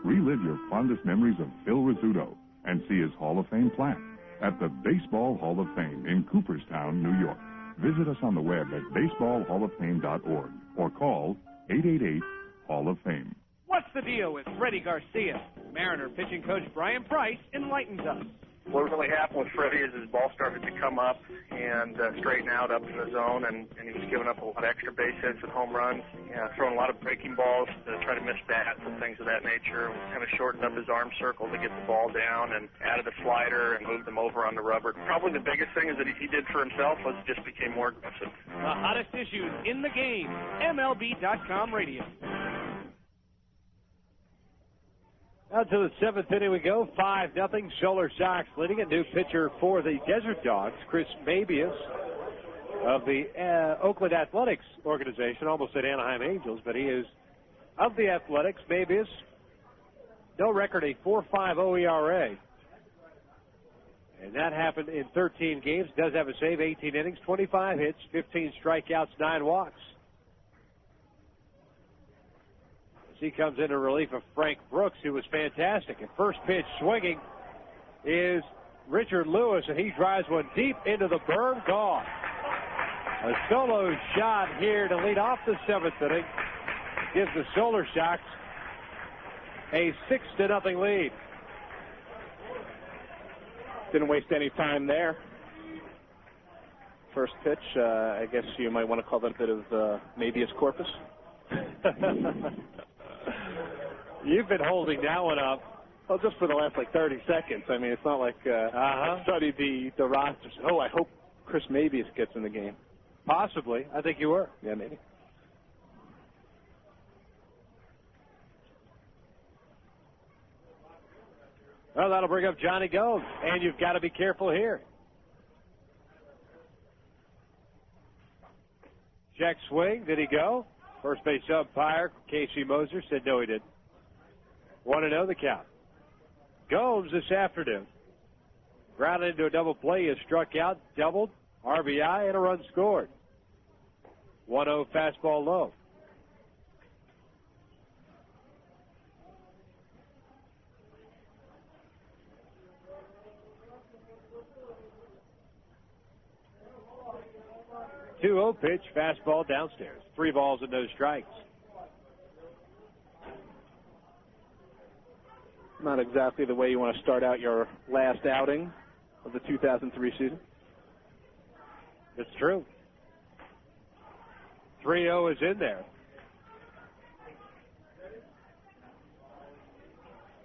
Relive your fondest memories of Phil Rizzuto and see his Hall of Fame plaque at the Baseball Hall of Fame in Cooperstown, New York. Visit us on the web at baseballhalloffame.org or call 888-HALL-OF-FAME. What's the deal with Freddie Garcia? Mariner pitching coach Brian Price enlightens us. What really happened with Freddie is his ball started to come up and straighten out up in the zone, and he was giving up a lot of extra base hits and home runs, throwing a lot of breaking balls to try to miss bats and things of that nature. Kind of shortened up his arm circle to get the ball down and added a slider and moved him over on the rubber. Probably the biggest thing is that he did for himself was just became more aggressive. The hottest issues in the game. MLB.com radio. Out to the seventh inning we go. 5-0. Solar Sox leading. A new pitcher for the Desert Dogs, Chris Mabius of the Oakland Athletics organization. Almost said Anaheim Angels, but he is of the Athletics. Mabius, no record, a 4.50 ERA. And that happened in 13 games. Does have a save, 18 innings, 25 hits, 15 strikeouts, 9 walks. He comes in relief of Frank Brooks, who was fantastic. And first pitch swinging is Richard Lewis, and he drives one deep into the berm. Gone. A solo shot here to lead off the seventh inning gives the Solar Sox a 6-0 lead. Didn't waste any time there. First pitch, I guess you might want to call that a bit of Mabius corpus. You've been holding that one up. Well, just for the last, 30 seconds. I mean, it's not like I studied the rosters. Oh, I hope Chris Mabius gets in the game. Possibly. I think you were. Yeah, maybe. Well, that'll bring up Johnny Gomes, and you've got to be careful here. Check swing. Did he go? First base umpire, Casey Moser, said no, he didn't. 1-0 the count. Gomes this afternoon. Grounded into a double play. He has struck out, doubled, RBI, and a run scored. 1-0 fastball low. Two-0 pitch, fastball downstairs. 3 balls and no strikes. Not exactly the way you want to start out your last outing of the 2003 season. It's true. 3-0 is in there.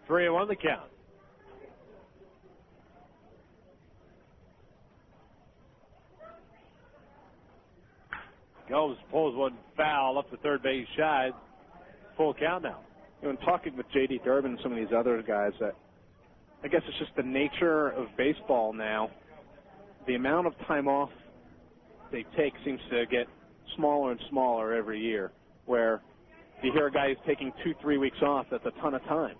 3-1 the count. Gomes pulls one foul up the third base side. Full count now. In talking with J.D. Durbin and some of these other guys, I guess it's just the nature of baseball now. The amount of time off they take seems to get smaller and smaller every year, where if you hear a guy who's taking 2-3 weeks off, that's a ton of time.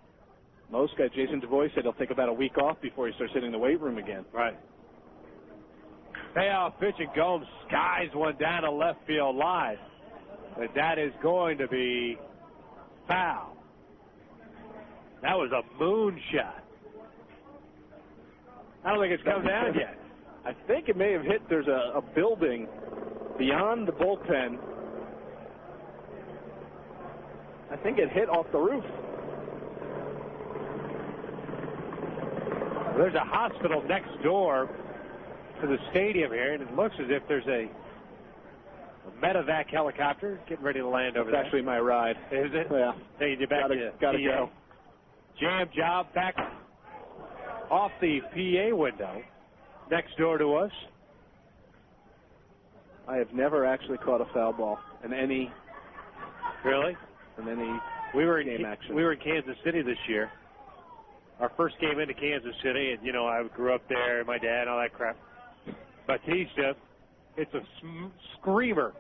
Most guys, Jason DeVoy said he'll take about a week off before he starts hitting the weight room again. Right. Payoff pitch, and Gomes skies one down to left field line. But that is going to be foul. That was a moonshot. I don't think it's come down yet. I think it may have hit. There's a building beyond the bullpen. I think it hit off the roof. There's a hospital next door to the stadium here, and it looks as if there's a medevac helicopter getting ready to land over there. It's actually my ride. Is it? Yeah. Taking you back to gotta go. Jam job back off the PA window next door to us. I have never actually caught a foul ball in any. Really? In any game action. We were in Kansas City this year. Our first game into Kansas City, and I grew up there, my dad, all that crap. Batista, it's a screamer.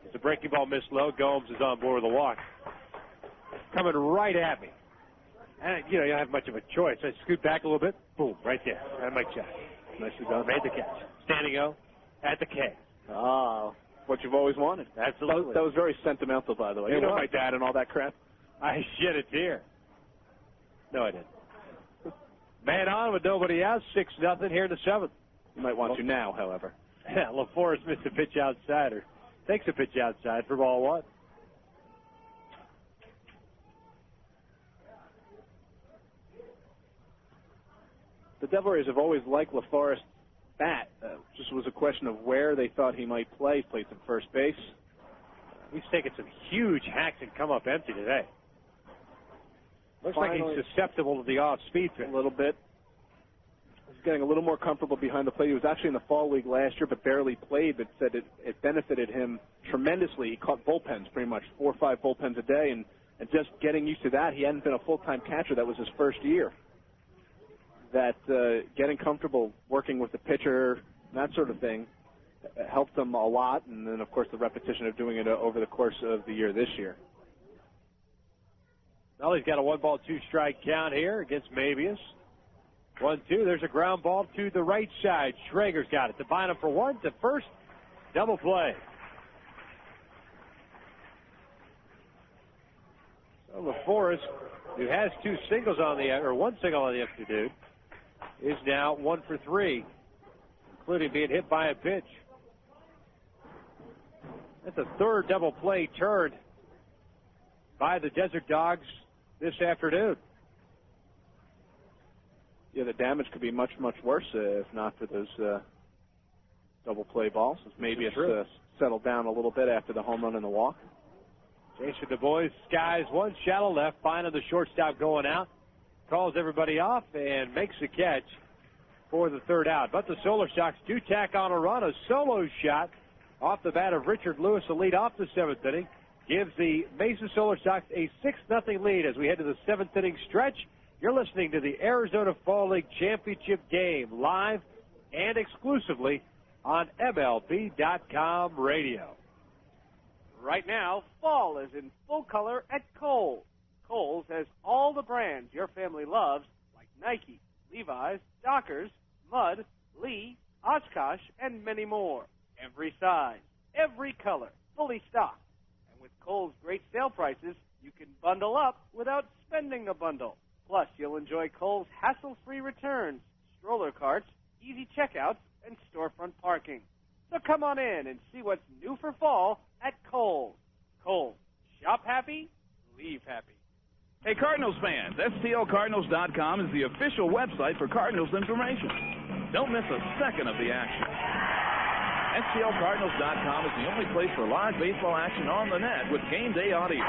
It's a breaking ball missed low. Gomes is on board with a walk. Coming right at me. And, you don't have much of a choice. I scoot back a little bit. Boom, right there. And my check. Nicely done. Made the catch. Standing O. at the K. What you've always wanted. Absolutely. That was very sentimental, by the way. You know my dad and all that crap. I shed a tear. No, I didn't. Man on with nobody out, 6-0 here in the 7th. You might want to now, however. Yeah, LaForest missed a pitch outside, or takes a pitch outside for ball 1. The Devil Rays have always liked LaForest's bat. Just was a question of where they thought he might play. Played some first base. He's taken some huge hacks and come up empty today. Looks like he's susceptible to the off-speed pitch. A little bit. He's getting a little more comfortable behind the plate. He was actually in the fall league last year, but barely played, but said it benefited him tremendously. He caught bullpens pretty much, 4 or 5 bullpens a day, and just getting used to that. He hadn't been a full-time catcher. That was his first year. That getting comfortable working with the pitcher, that sort of thing, helped him a lot, and then, of course, the repetition of doing it over the course of the year this year. Well, he's got a 1-ball, 2-strike count here against Mabius. 1-2. There's a ground ball to the right side. Schrager's got it. To Bynum for 1 to first. Double play. So LaForest, who has 2 singles on the, or 1 single on the afternoon, is now 1 for 3, including being hit by a pitch. That's a 3rd double play turn by the Desert Dogs this afternoon. Yeah, the damage could be much, much worse if not for those double play balls. Maybe it's settled down a little bit after the home run and the walk. Jason Du Bois skies 1, shallow left. Fine on the shortstop going out. Calls everybody off and makes the catch for the 3rd out. But the Solar Sox do tack on a run. A solo shot off the bat of Richard Lewis, the lead off the 7th inning. Gives the Mesa Solar Sox a 6-0 lead as we head to the 7th inning stretch. You're listening to the Arizona Fall League Championship game live and exclusively on MLB.com radio. Right now, fall is in full color at Kohl's. Kohl's has all the brands your family loves, like Nike, Levi's, Dockers, Mudd, Lee, Oshkosh, and many more. Every size, every color, fully stocked. And with Kohl's great sale prices, you can bundle up without spending a bundle. Plus, you'll enjoy Kohl's hassle-free returns, stroller carts, easy checkouts, and storefront parking. So come on in and see what's new for fall at Kohl's. Kohl's. Shop happy, leave happy. Hey, Cardinals fans, STLCardinals.com is the official website for Cardinals information. Don't miss a second of the action. STLCardinals.com is the only place for live baseball action on the net with game day audio.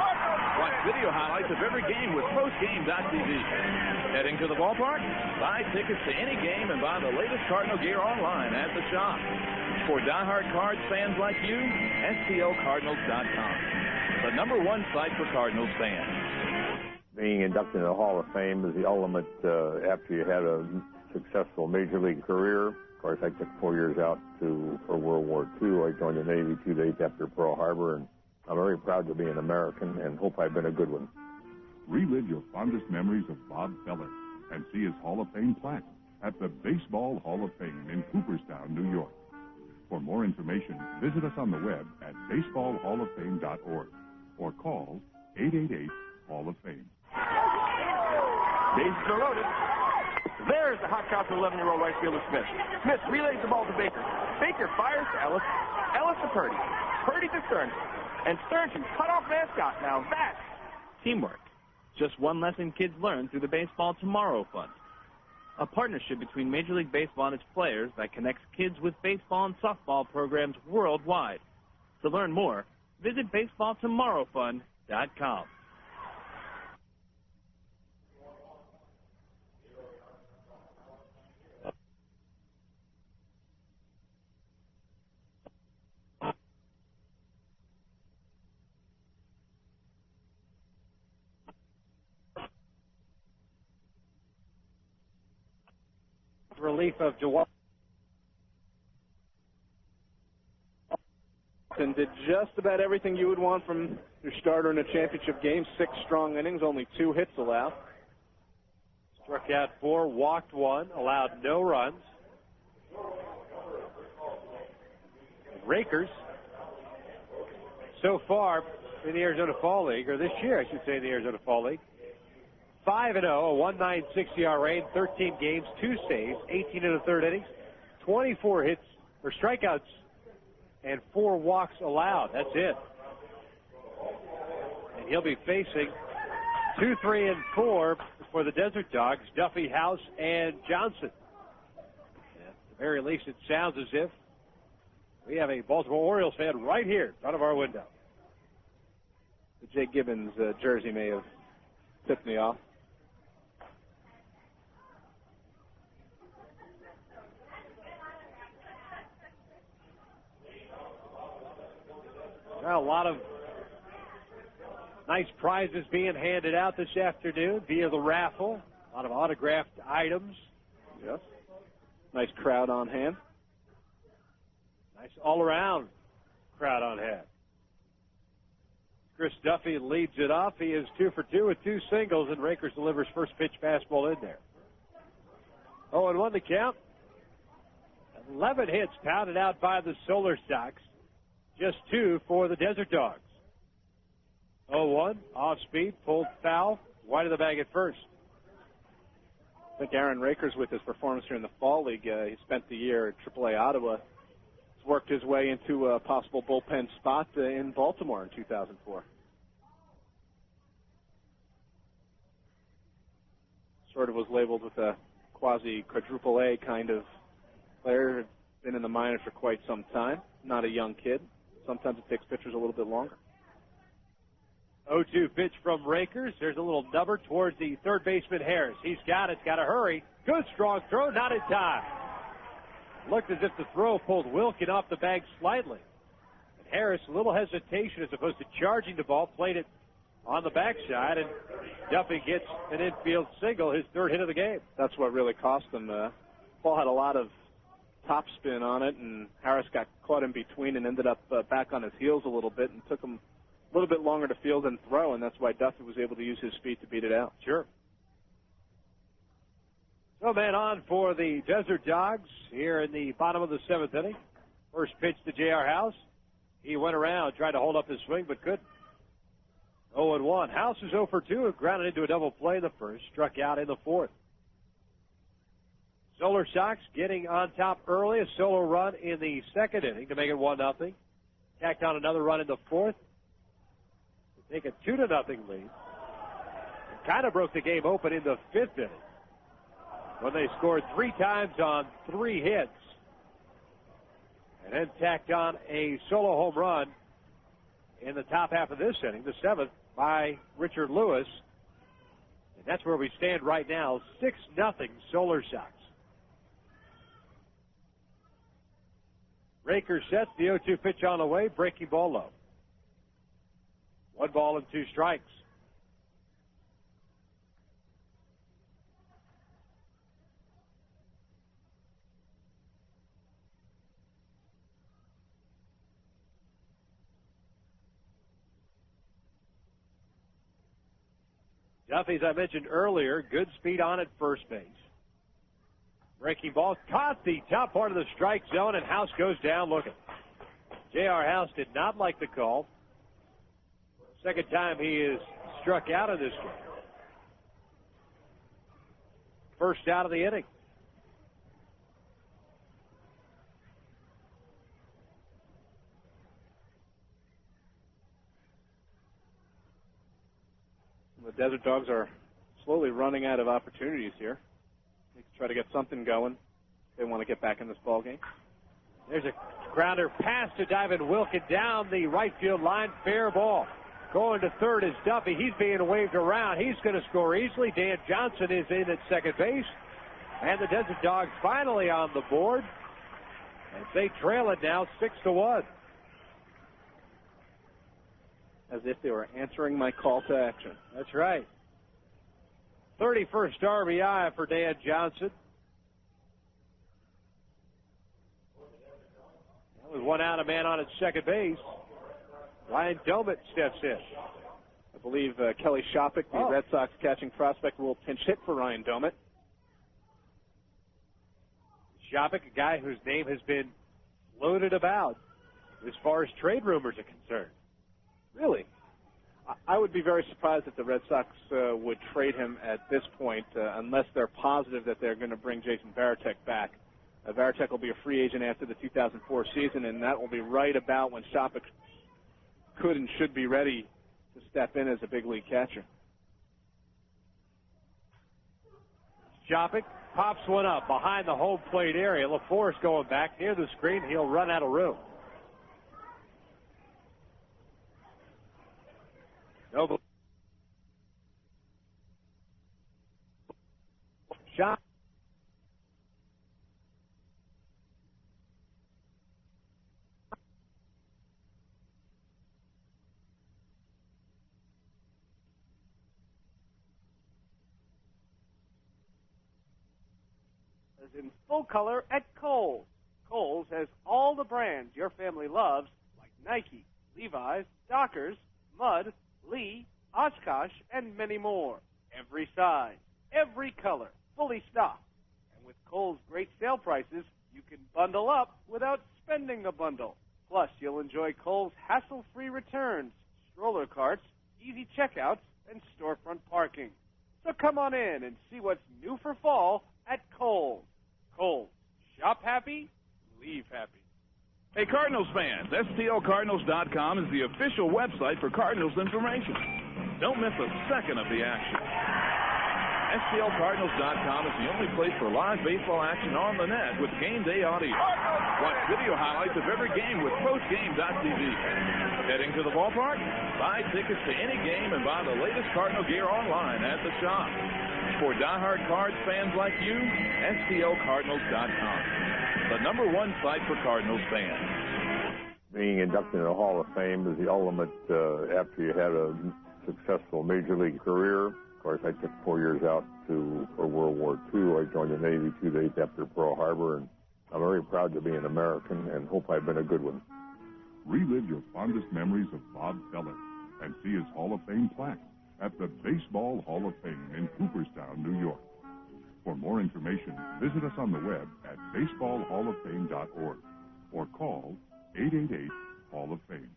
Watch video highlights of every game with postgame.tv. Heading to the ballpark? Buy tickets to any game and buy the latest Cardinal gear online at the shop. For diehard Cards fans like you, STLCardinals.com, the #1 site for Cardinals fans. Being inducted into the Hall of Fame is the ultimate after you had a successful major league career. Of course, I took 4 years out for World War II. I joined the Navy 2 days after Pearl Harbor, and I'm very proud to be an American and hope I've been a good one. Relive your fondest memories of Bob Feller and see his Hall of Fame plaque at the Baseball Hall of Fame in Cooperstown, New York. For more information, visit us on the web at baseballhalloffame.org or call 888-HALL of Fame. Bases are loaded. There's the hot count to 11-year-old right fielder Smith. Smith relays the ball to Baker. Baker fires to Ellis. Ellis to Purdy. Purdy to Stearns. And Stearns can cut off mascot. Now that's teamwork. Just one lesson kids learn through the Baseball Tomorrow Fund, a partnership between Major League Baseball and its players that connects kids with baseball and softball programs worldwide. To learn more, visit baseballtomorrowfund.com. Relief of Dewon. And did just about everything you would want from your starter in a championship game. 6 strong innings, only 2 hits allowed. Struck out 4, walked 1, allowed no runs. Rakers, so far in the Arizona Fall League, or this year, I should say, in the Arizona Fall League, 5-0, a 1.96 ERA in 13 games, 2 saves, 18 in the third innings, 24 hits or strikeouts, and 4 walks allowed. That's it. And he'll be facing 2, 3, and 4 for the Desert Dogs, Duffy, House, and Johnson. At the very least, it sounds as if we have a Baltimore Orioles fan right here in front of our window. The Jay Gibbons jersey may have tipped me off. Well, a lot of nice prizes being handed out this afternoon via the raffle. A lot of autographed items. Yes. Nice crowd on hand. Nice all-around crowd on hand. Chris Duffy leads it off. He is 2 for 2 with 2 singles, and Rakers delivers first pitch fastball in there. 0-1 the count. 11 hits pounded out by the Solar Sox. Just 2 for the Desert Dogs. 0-1, off speed, pulled foul, wide of the bag at first. I think Aaron Rakers, with his performance here in the Fall League, he spent the year at AAA Ottawa. He's worked his way into a possible bullpen spot in Baltimore in 2004. Sort of was labeled with a quasi-quadruple A kind of player. Been in the minors for quite some time. Not a young kid. Sometimes it takes pitchers a little bit longer. 0-2 pitch from Rakers. There's a little number towards the third baseman Harris. He's got it. Got to hurry. Good strong throw. Not in time. Looked as if the throw pulled Wilkin off the bag slightly. And Harris, a little hesitation as opposed to charging the ball, played it on the backside, and Duffy gets an infield single, his 3rd hit of the game. That's what really cost them. Ball had a lot of topspin on it, and Harris got caught in between and ended up back on his heels a little bit, and took him a little bit longer to field and throw, and that's why Duffy was able to use his speed to beat it out. Sure. So man on for the Desert Dogs here in the bottom of the 7th inning. First pitch to J.R. House. He went around, tried to hold up his swing, but couldn't. 0-1. House is 0 for 2, grounded into a double play in the first, struck out in the 4th. Solar Sox getting on top early, a solo run in the 2nd inning to make it 1-0. Tacked on another run in the 4th. Take a 2-0 lead. And kind of broke the game open in the 5th inning when they scored 3 times on 3 hits. And then tacked on a solo home run in the top half of this inning, the 7th, by Richard Lewis. And that's where we stand right now, 6-0 Solar Sox. Rakers sets the 0-2 pitch on the way, breaking ball low. 1 ball and 2 strikes. Duffy, as I mentioned earlier, good speed on at first base. Breaking ball caught the top part of the strike zone, and House goes down looking. J.R. House did not like the call. Second time he is struck out of this game. First out of the inning. The Desert Dogs are slowly running out of opportunities here. They can try to get something going. They want to get back in this ball game. There's a grounder pass to Dewon Wilkin down the right field line. Fair ball. Going to third is Duffy. He's being waved around. He's going to score easily. Dan Johnson is in at second base. And the Desert Dogs finally on the board. As they trail it now 6-1. As if they were answering my call to action. That's right. 31st RBI for Dan Johnson. That was 1 out, a man on at second base. Ryan Domet steps in. I believe Kelly Shopik, the Red Sox catching prospect, will pinch hit for Ryan Domet. Shopik, a guy whose name has been floated about as far as trade rumors are concerned. Really? I would be very surprised if the Red Sox would trade him at this point unless they're positive that they're going to bring Jason Varitek back. Varitek will be a free agent after the 2004 season, and that will be right about when Shopik could and should be ready to step in as a big league catcher. Shopik pops one up behind the home plate area. LaForest going back near the screen. He'll run out of room. No. Shot. Is in full color at Kohl's. Kohl's has all the brands your family loves, like Nike, Levi's, Dockers, Mud, Lee, Oshkosh, and many more. Every size, every color, fully stocked. And with Kohl's great sale prices, you can bundle up without spending the bundle. Plus, you'll enjoy Kohl's hassle-free returns, stroller carts, easy checkouts, and storefront parking. So come on in and see what's new for fall at Kohl's. Kohl's. Shop happy, leave happy. Hey, Cardinals fans, STLCardinals.com is the official website for Cardinals information. Don't miss a second of the action. STLCardinals.com is the only place for live baseball action on the net with game day audio. Watch video highlights of every game with postgame.tv. Heading to the ballpark? Buy tickets to any game and buy the latest Cardinal gear online at the shop. For diehard Cards fans like you, STLCardinals.com. The #1 site for Cardinals fans. Being inducted in the Hall of Fame is the ultimate after you had a successful major league career. Of course, I took 4 years out for World War II. I joined the Navy 2 days after Pearl Harbor, and I'm very proud to be an American and hope I've been a good one. Relive your fondest memories of Bob Feller and see his Hall of Fame plaque at the Baseball Hall of Fame in Cooperstown, New York. For more information, visit us on the web at baseballhalloffame.org or call 888-HALL-OF-FAME.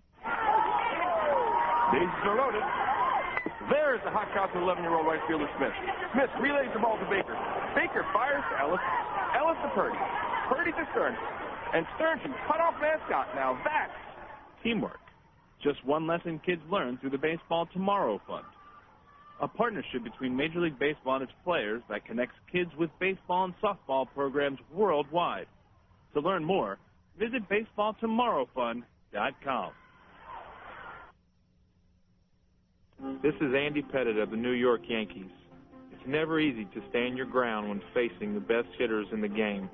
Bases are loaded. There's the hot count to 11-year-old right fielder Smith. Smith relays the ball to Baker. Baker fires to Ellis. Ellis to Purdy. Purdy to Stearns. And Stearns can cut off mascot. Now that's teamwork. Just one lesson kids learn through the Baseball Tomorrow Fund. A partnership between Major League Baseball and its players that connects kids with baseball and softball programs worldwide. To learn more, visit baseballtomorrowfund.com. This is Andy Pettit of the New York Yankees. It's never easy to stand your ground when facing the best hitters in the game,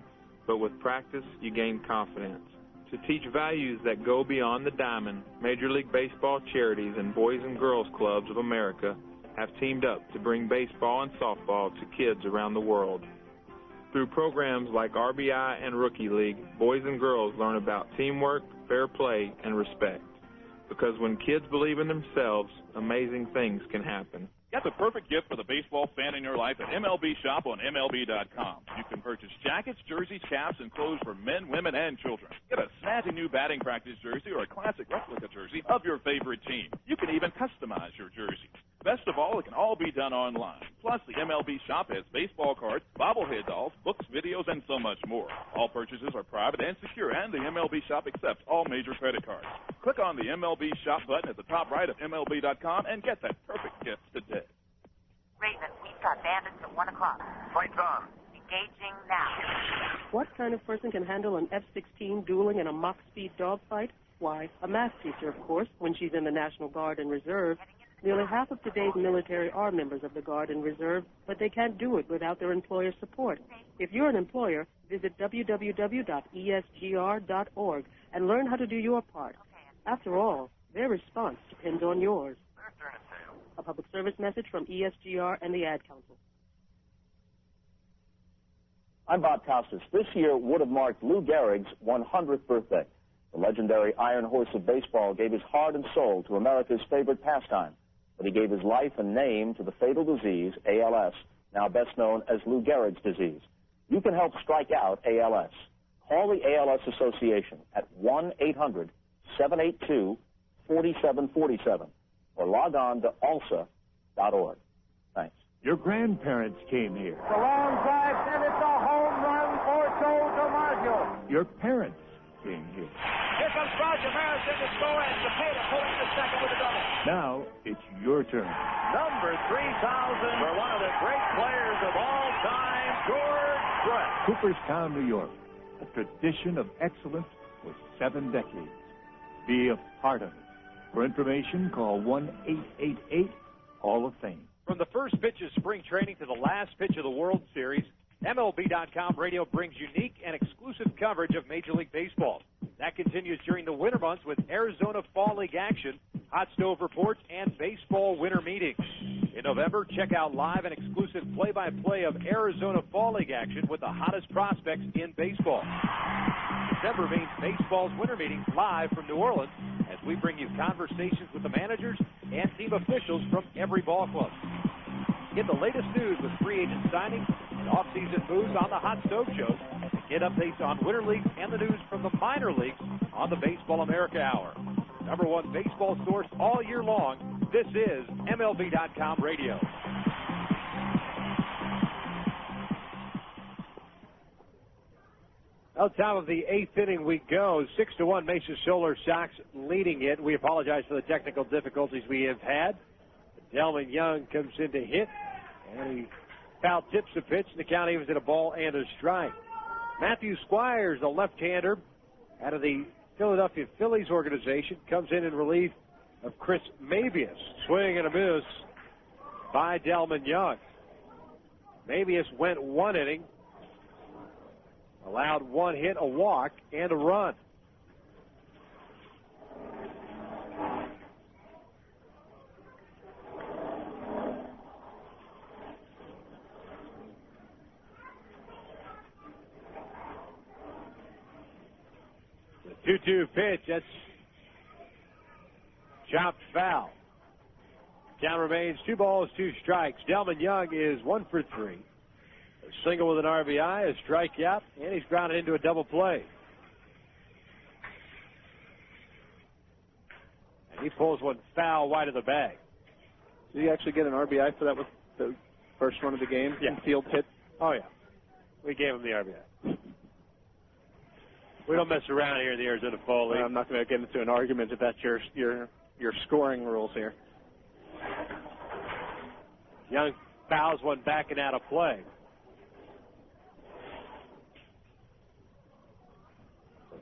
but with practice, you gain confidence. To teach values that go beyond the diamond, Major League Baseball charities and Boys and Girls Clubs of America have teamed up to bring baseball and softball to kids around the world. Through programs like RBI and Rookie League, boys and girls learn about teamwork, fair play, and respect. Because when kids believe in themselves, amazing things can happen. Get the perfect gift for the baseball fan in your life at MLB Shop on MLB.com. You can purchase jackets, jerseys, caps, and clothes for men, women, and children. Get a snazzy new batting practice jersey or a classic replica jersey of your favorite team. You can even customize your jersey. Best of all, it can all be done online. Plus, the MLB Shop has baseball cards, bobblehead dolls, books, videos, and so much more. All purchases are private and secure, and the MLB Shop accepts all major credit cards. Click on the MLB Shop button at the top right of MLB.com and get that perfect gift today. Raven, we've got bandits at 1 o'clock. Fight's on. Engaging now. What kind of person can handle an F-16 dueling in a Mach-speed dogfight? Why, a math teacher, of course, when she's in the National Guard and Reserve. Nearly half of today's military are members of the Guard and Reserve, but they can't do it without their employer support. If you're an employer, visit www.esgr.org and learn how to do your part. After all, their response depends on yours. A public service message from ESGR and the Ad Council. I'm Bob Costas. This year would have marked Lou Gehrig's 100th birthday. The legendary Iron Horse of baseball gave his heart and soul to America's favorite pastime, but he gave his life and name to the fatal disease, ALS, now best known as Lou Gehrig's disease. You can help strike out ALS. Call the ALS Association at 1-800 782-4747 or log on to alsa.org. Thanks. Your grandparents came here. The long drive, and it's a home run for Joe DiMaggio. Your parents came here. Here comes Roger Maris in to score, and Cepeda pulling the second with a double. Now it's your turn. Number 3,000 for one of the great players of all time, George Brett. Cooperstown, New York. A tradition of excellence for 7 decades. Be a part of it. For information, call 1-888-Hall of Fame. From the first pitch of spring training to the last pitch of the World Series, MLB.com radio brings unique and exclusive coverage of Major League Baseball. That continues during the winter months with Arizona Fall League action, hot stove reports, and baseball winter meetings. In November, check out live and exclusive play-by-play of Arizona Fall League action with the hottest prospects in baseball. December means baseball's winter meetings live from New Orleans as we bring you conversations with the managers and team officials from every ball club. Get the latest news with free agent signings and off-season moves on the Hot Stove Shows. Get updates on winter leagues and the news from the minor leagues on the Baseball America Hour. Number one baseball source all year long. This is MLB.com radio. Well, top of the 8th inning we go. 6-1 Mesa Solar Sox leading it. We apologize for the technical difficulties we have had. Delman Young comes in to hit, and he foul tips the pitch, and the count evens at a ball and a strike. Matthew Squires, a left-hander out of the Philadelphia Phillies organization, comes in relief of Chris Mabius. Swing and a miss by Delman Young. Mabius went 1 inning, allowed 1 hit, a walk, and a run. The 2-2 pitch, that's chopped foul. Count remains 2 balls, 2 strikes. Delman Young is 1 for 3. A single with an RBI, a strikeout, and he's grounded into a double play. And he pulls one foul wide of the bag. Did he actually get an RBI for that with the first run of the game? Yeah. Field hit? Oh, yeah. We gave him the RBI. We don't mess around here in the Arizona Fall League. I'm not going to get into an argument if that's your scoring rules here. Young fouls one back and out of play.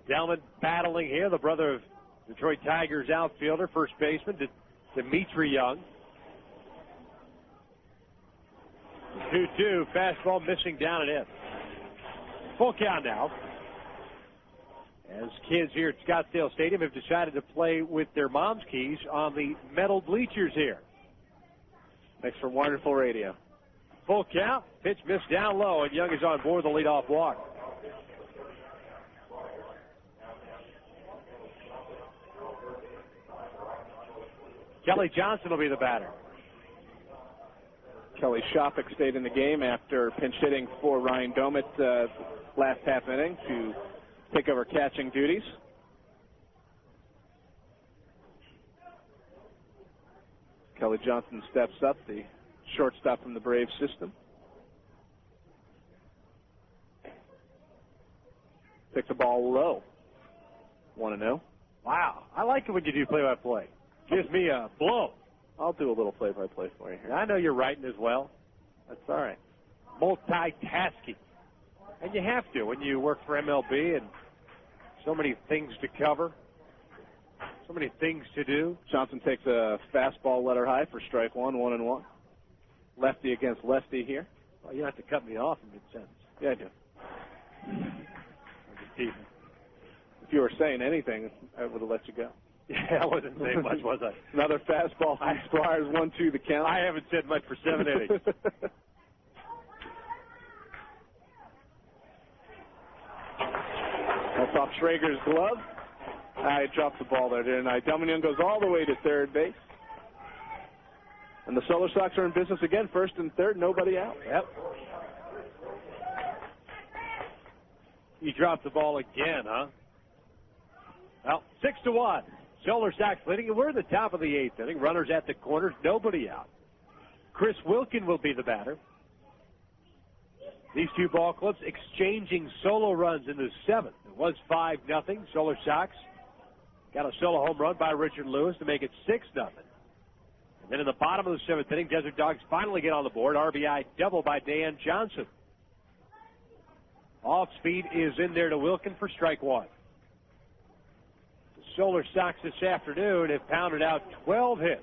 Delman battling here, the brother of Detroit Tigers outfielder, first baseman, Dimitri Young. 2-2, fastball missing down and in. Full count now. As kids here at Scottsdale Stadium have decided to play with their mom's keys on the metal bleachers here. Makes for wonderful radio. Full count, pitch missed down low, and Young is on board the leadoff walk. Kelly Johnson will be the batter. Kelly Shopik stayed in the game after pinch hitting for Ryan Domit last half inning to take over catching duties. Kelly Johnson steps up, the shortstop from the Braves system. Picked the ball low. 1-0. Wow, I like it when you do play-by-play. Gives me a blow. I'll do a little play-by-play for you here. I know you're writing as well. That's all right. Multitasking. And you have to when you work for MLB and so many things to cover, so many things to do. Johnson takes a fastball letter high for strike 1, 1-1. Lefty against lefty here. Well, you don't have to cut me off in mid-sentence. Yeah, I do. If you were saying anything, I would have let you go. Yeah, I wasn't saying much, was I? Another fastball from Squires, 1-2 the count. I haven't said much for 7 innings. That's off Schrager's glove. I dropped the ball there, didn't I? Delman Young goes all the way to third base. And the Solar Sox are in business again, first and third, nobody out. Yep. You dropped the ball again, huh? Well, 6-1. Solar Sox leading, and we're at the top of the 8th inning. Runners at the corners, nobody out. Chris Wilkin will be the batter. These two ball clubs exchanging solo runs in the 7th. It was 5-0. Solar Sox got a solo home run by Richard Lewis to make it 6-0. And then in the bottom of the 7th inning, Desert Dogs finally get on the board. RBI double by Dan Johnson. Off speed is in there to Wilkin for strike 1. The Solar Sox this afternoon have pounded out 12 hits.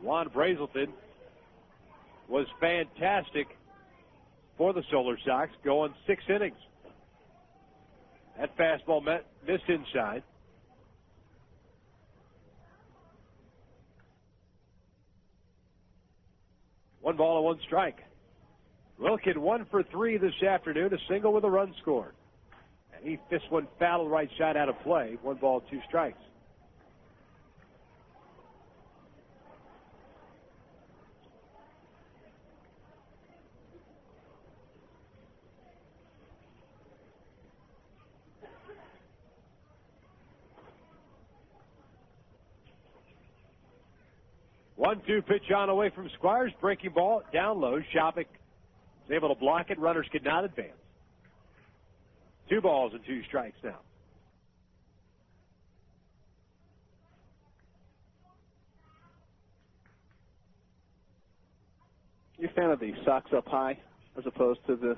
Juan Brazelton was fantastic for the Solar Sox, going 6 innings. That fastball missed inside. One ball and one strike. Wilkin 1 for 3 this afternoon, a single with a run scored. And he fisted one foul right side out of play. 1 ball, 2 strikes. One-two pitch on away from Squires. Breaking ball down low. Shopik was able to block it. Runners could not advance. 2 balls and 2 strikes now. You a fan of the socks up high as opposed to the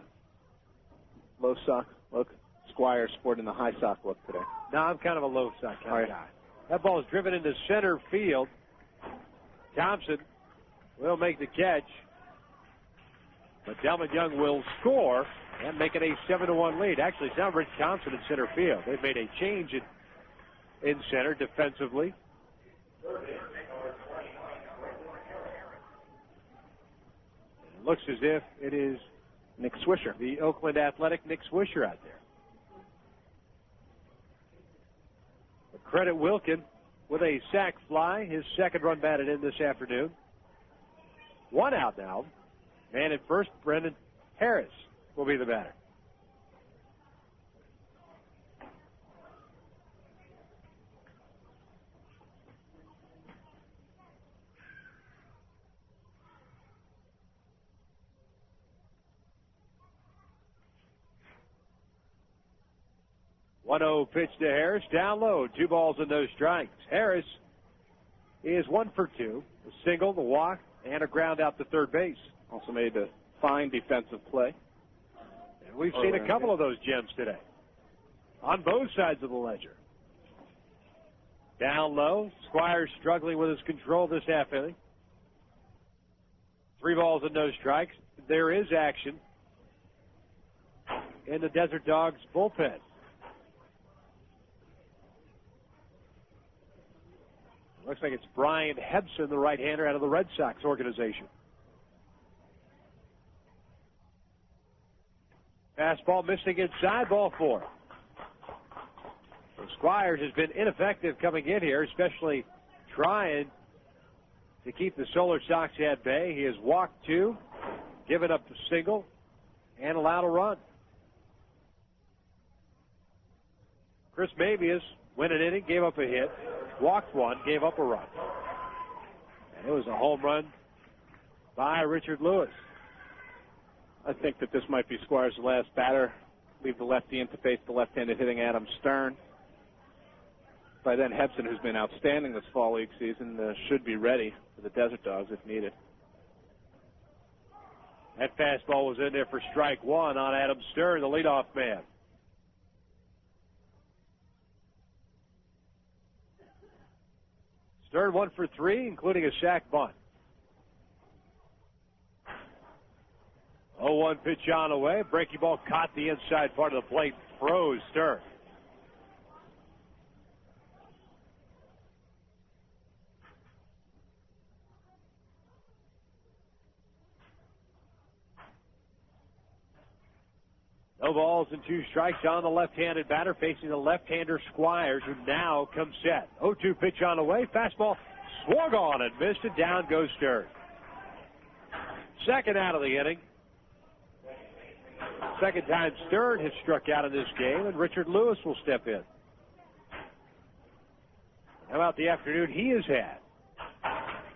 low sock look? Squires sporting the high sock look today. No, I'm kind of a low sock kind of guy. That ball is driven into center field. Thompson will make the catch, but Delman Young will score and make it a 7-1 lead. Actually, it's now Rich Thompson in center field. They've made a change in center defensively. It looks as if it is Nick Swisher, the Oakland Athletic Nick Swisher out there. But credit Wilkin with a sac fly, his second run batted in this afternoon. 1 out now. Man at first, Brendan Harris will be the batter. One-oh pitch to Harris, down low, 2 balls and no strikes. Harris is 1 for 2, a single, the walk, and a ground out to third base. Also made a fine defensive play. And we've seen a couple of those gems today on both sides of the ledger. Down low, Squires struggling with his control this half inning. 3 balls and no strikes. There is action in the Desert Dogs bullpen. Looks like it's Brian Hebson, the right-hander out of the Red Sox organization. Fastball missing inside, ball 4. So Squires has been ineffective coming in here, especially trying to keep the Solar Sox at bay. He has walked 2, given up a single, and allowed a run. Chris Mabius went an inning, gave up a hit. Walked 1, gave up a run. And it was a home run by Richard Lewis. I think that this might be Squires' last batter. Leave the lefty in to face the left-handed hitting Adam Stern. By then, Hebson, who's been outstanding this fall league season, should be ready for the Desert Dogs if needed. That fastball was in there for strike 1 on Adam Stern, the leadoff man. Stern 1 for 3, including a sac bunt. 0-1 pitch on away. Breaking ball caught the inside part of the plate. Froze Stern. No balls and 2 strikes on the left-handed batter facing the left-hander Squires, who now comes set. 0-2 pitch on the way. Fastball swung on and missed it. Down goes Stern. Second out of the inning. Second time Stern has struck out in this game, and Richard Lewis will step in. How about the afternoon he has had?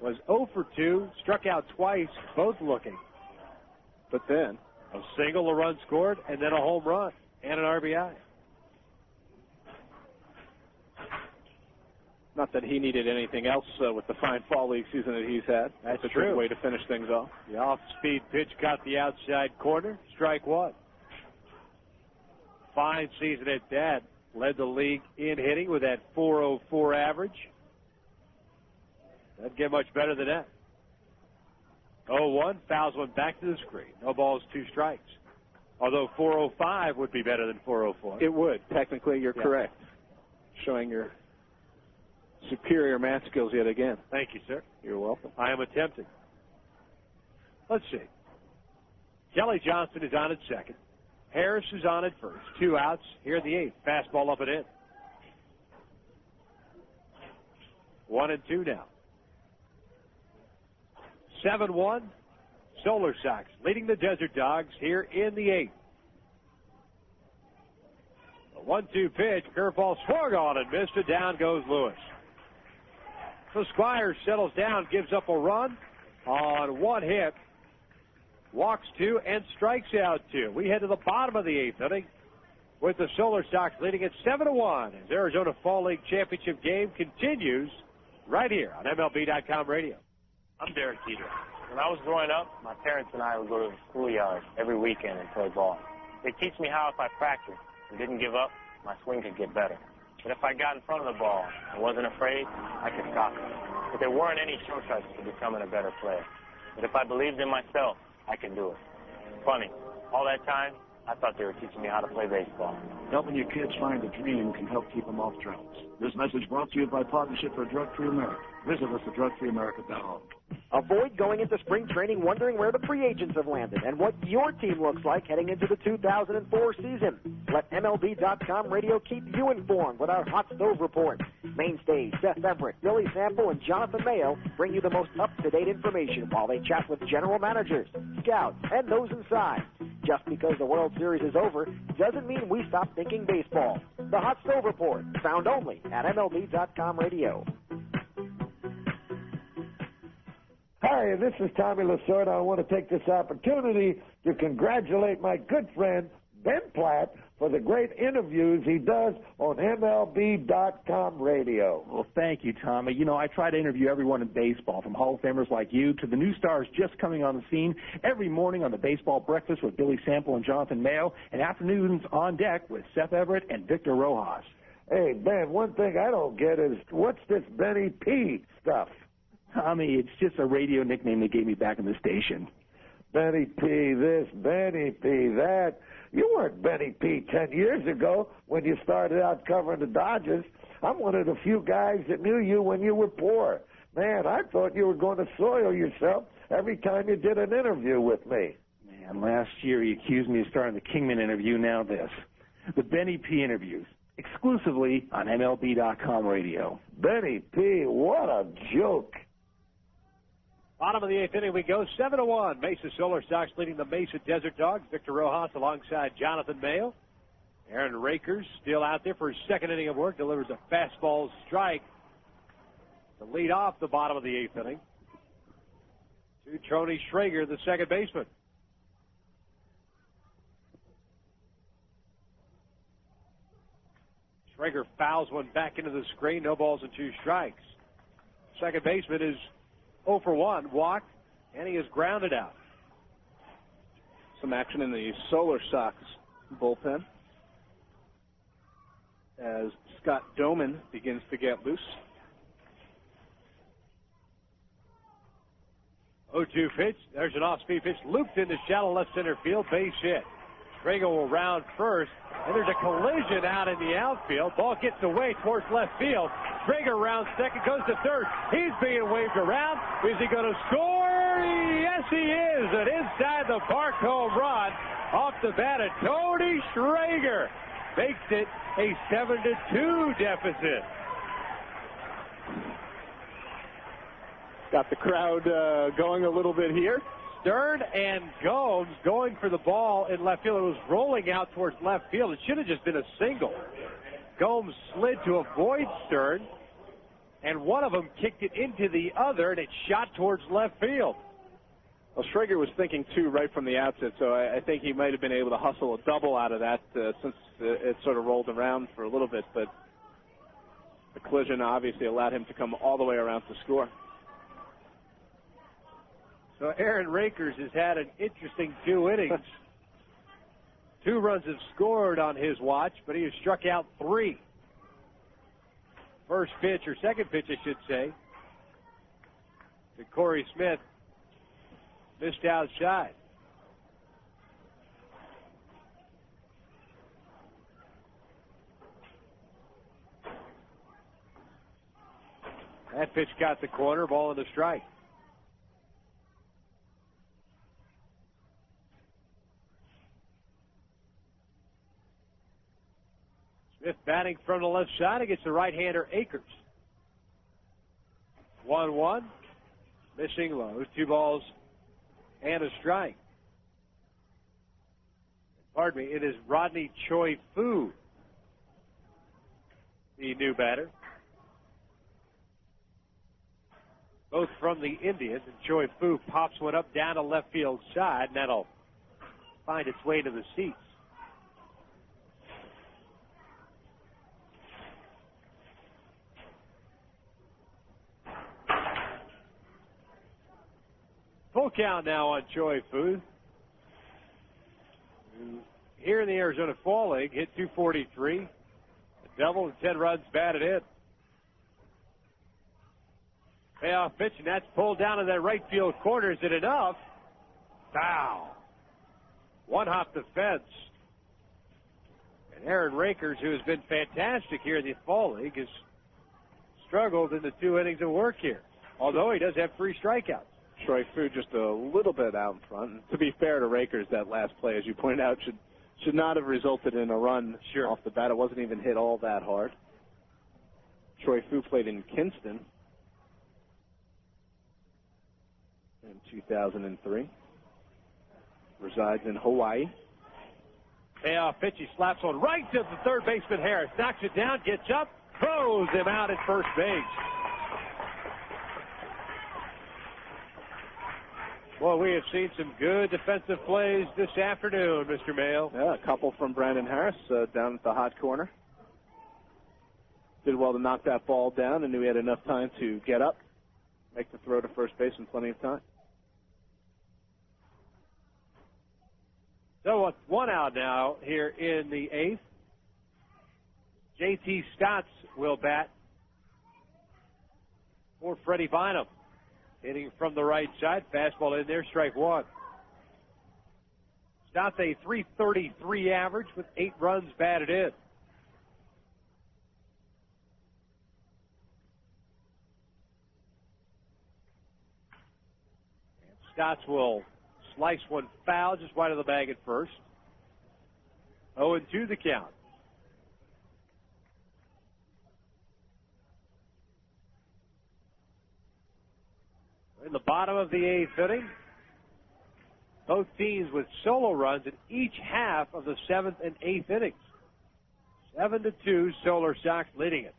Was 0 for 2, struck out twice, both looking. But then a single, a run scored, and then a home run and an RBI. Not that he needed anything else with the fine fall league season that he's had. That's a true. good way to finish things off. The off-speed pitch got the outside corner. Strike one. Fine season at that. Led the league in hitting with that .404 average. Doesn't get much better than that. 0-1, fouls one back to the screen. No balls, 2 strikes. Although .405 would be better than .404. It would. Technically, you're correct. Showing your superior math skills yet again. Thank you, sir. You're welcome. I am attempting. Let's see. Kelly Johnson is on at second. Harris is on at first. 2 outs here in the 8th. Fastball up and in. 1-2 now. 7-1. Solar Sox leading the Desert Dogs here in the 8th. A 1-2 pitch. Curveball swung on and missed it. Down goes Lewis. So Squires settles down, gives up a run on 1 hit, walks 2, and strikes out 2. We head to the bottom of the 8th inning with the Solar Sox leading at 7-1 as Arizona Fall League Championship game continues right here on MLB.com radio. I'm Derek Teeter. When I was growing up, my parents and I would go to the schoolyard every weekend and play ball. They teach me how if I practiced and didn't give up, my swing could get better. But if I got in front of the ball and wasn't afraid, I could stop it. But there weren't any shortcuts to becoming a better player. But if I believed in myself, I could do it. Funny, all that time, I thought they were teaching me how to play baseball. Helping your kids find a dream can help keep them off drugs. This message brought to you by Partnership for Drug-Free America. Visit us at drugfreeamerica.org. Avoid going into spring training wondering where the free agents have landed and what your team looks like heading into the 2004 season. Let MLB.com radio keep you informed with our Hot Stove Report. Mainstays Seth Everett, Billy Sample, and Jonathan Mayo bring you the most up-to-date information while they chat with general managers, scouts, and those inside. Just because the World Series is over doesn't mean we stop thinking baseball. The Hot Stove Report, found only at MLB.com radio. Hi, this is Tommy Lasorda. I want to take this opportunity to congratulate my good friend, Ben Platt, for the great interviews he does on MLB.com radio. Well, thank you, Tommy. You know, I try to interview everyone in baseball, from Hall of Famers like you to the new stars just coming on the scene, every morning on the Baseball Breakfast with Billy Sample and Jonathan Mayo, and afternoons on deck with Seth Everett and Victor Rojas. Hey, Ben, one thing I don't get is, what's this Benny P stuff? Tommy, it's just a radio nickname they gave me back in the station. Benny P this, Benny P that. You weren't Benny P 10 years ago when you started out covering the Dodgers. I'm one of the few guys that knew you when you were poor. Man, I thought you were going to soil yourself every time you did an interview with me. Man, last year you accused me of starting the Kingman interview, now this. The Benny P interviews, exclusively on MLB.com radio. Benny P, what a joke. Bottom of the 8th inning we go, 7-1. Mesa Solar Sox leading the Mesa Desert Dogs. Victor Rojas alongside Jonathan Mayo. Aaron Rakers still out there for his second inning of work. Delivers a fastball strike to lead off the bottom of the 8th inning to Tony Schrager, the second baseman. Schrager fouls one back into the screen. No balls and 2 strikes. Second baseman is 0 for 1, walked, and he is grounded out. Some action in the Solar Sox bullpen as Scott Dewon begins to get loose. 0-2 pitch. There's an off-speed pitch looped into shallow left center field. Base hit. Schrager will round first, and there's a collision out in the outfield. Ball gets away towards left field. Schrager rounds second, goes to third. He's being waved around. Is he going to score? Yes, he is. An inside the park home run off the bat of Tony Schrager makes it a 7-2 deficit. Got the crowd going a little bit here. Stern and Gomes going for the ball in left field. It was rolling out towards left field. It should have just been a single. Gomes slid to avoid Stern. and one of them kicked it into the other, and it shot towards left field. Well, Schrager was thinking, too, right from the outset, so I think he might have been able to hustle a double out of that since it sort of rolled around for a little bit, but the collision obviously allowed him to come all the way around to score. So Aaron Rakers has had an interesting 2 innings. 2 runs have scored on his watch, but he has struck out 3. First pitch, or second pitch, I should say, to Corey Smith. Missed outside. That pitch got the corner, ball in the strike. Smith batting from the left side against the right-hander Akers. 1-1. Missing low. 2 balls and a strike. Pardon me, it is Rodney Choi Fu, the new batter. Both from the Indians, and Choi Fu pops one up down the left field side, and that'll find its way to the seats. Full count now on Choi Fu. Here in the Arizona Fall League, hit 243. A double and 10 runs batted in. Payoff pitch, and that's pulled down in that right field corner. Is it enough? Foul. One hop the fence. And Aaron Rakers, who has been fantastic here in the Fall League, has struggled in the 2 innings of work here, although he does have 3 strikeouts. Choi Fu just a little bit out in front. And to be fair to Rakers, that last play, as you pointed out, should not have resulted in a run off the bat. It wasn't even hit all that hard. Choi Fu played in Kinston in 2003. Resides in Hawaii. Payoff pitch. He slaps one right to the third baseman Harris. Knocks it down, gets up, throws him out at first base. Well, we have seen some good defensive plays this afternoon, Mr. Mayo. Yeah, a couple from Brandon Harris down at the hot corner. Did well to knock that ball down and knew he had enough time to get up, make the throw to first base in plenty of time. So with 1 out now here in the 8th. J.T. Stotts will bat for Freddie Bynum. Hitting from the right side, fastball in there, strike 1. Stotts a .333 average with 8 runs batted in. And Stotts will slice one foul just wide of the bag at first. 0-2 the count. In the bottom of the 8th inning, both teams with solo runs in each half of the 7th and 8th innings. 7-2, Solar Sox leading it.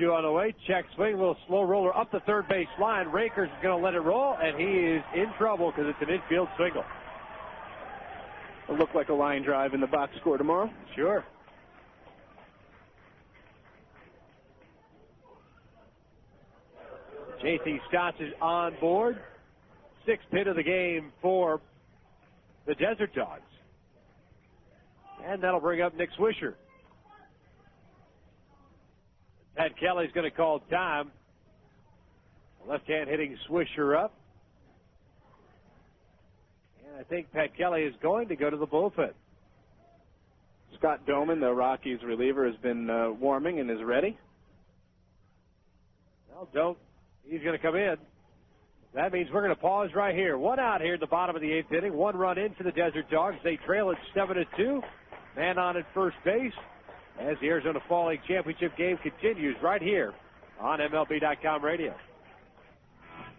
On the way, check swing, little slow roller up the third base line. Rakers is going to let it roll, and he is in trouble because it's an infield single. It'll look like a line drive in the box score tomorrow. Sure. J.T. Stotts is on board. 6th hit of the game for the Desert Dogs. And that'll bring up Nick Swisher. Pat Kelly's going to call time. Left-hand hitting Swisher up. And I think Pat Kelly is going to go to the bullpen. Scott Doman, the Rockies reliever, has been warming and is ready. Well, he's going to come in. That means we're going to pause right here. 1 out here at the bottom of the 8th inning. 1 run in for the Desert Dogs. They trail at 7-2. Man on at first base, as the Arizona Fall League Championship game continues right here on MLB.com radio.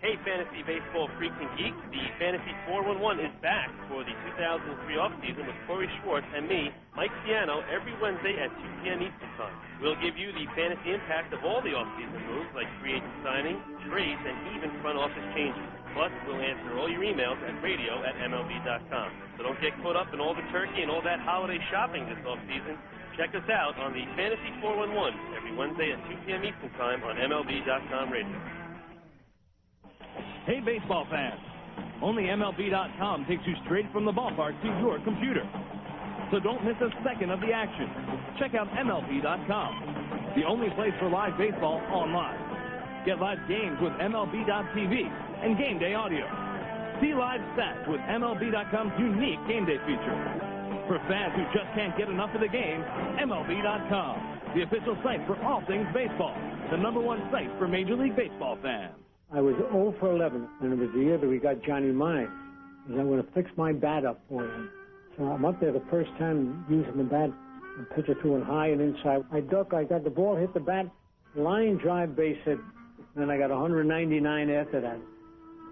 Hey, fantasy baseball freaks and geeks, the Fantasy 411 is back for the 2003 offseason with Corey Schwartz and me, Mike Ciano, every Wednesday at 2 p.m. Eastern Time. We'll give you the fantasy impact of all the offseason moves like free agent signing, trades, and even front office changes. Plus, we'll answer all your emails at radio@MLB.com. So don't get caught up in all the turkey and all that holiday shopping this offseason. Check us out on the Fantasy 411 every Wednesday at 2 p.m. Eastern Time on MLB.com radio. Hey, baseball fans. Only MLB.com takes you straight from the ballpark to your computer. So don't miss a second of the action. Check out MLB.com, the only place for live baseball online. Get live games with MLB.tv and game day audio. See live stats with MLB.com's unique game day feature. For fans who just can't get enough of the game, MLB.com, the official site for all things baseball, the #1 site for Major League Baseball fans. I was 0 for 11, and it was the year that we got Johnny Mine. Because I'm going to fix my bat up for him. So I'm up there the first time using the bat and pitch it to him high and inside. I duck, I got the ball, hit the bat, line drive, base hit, and I got 199 after that.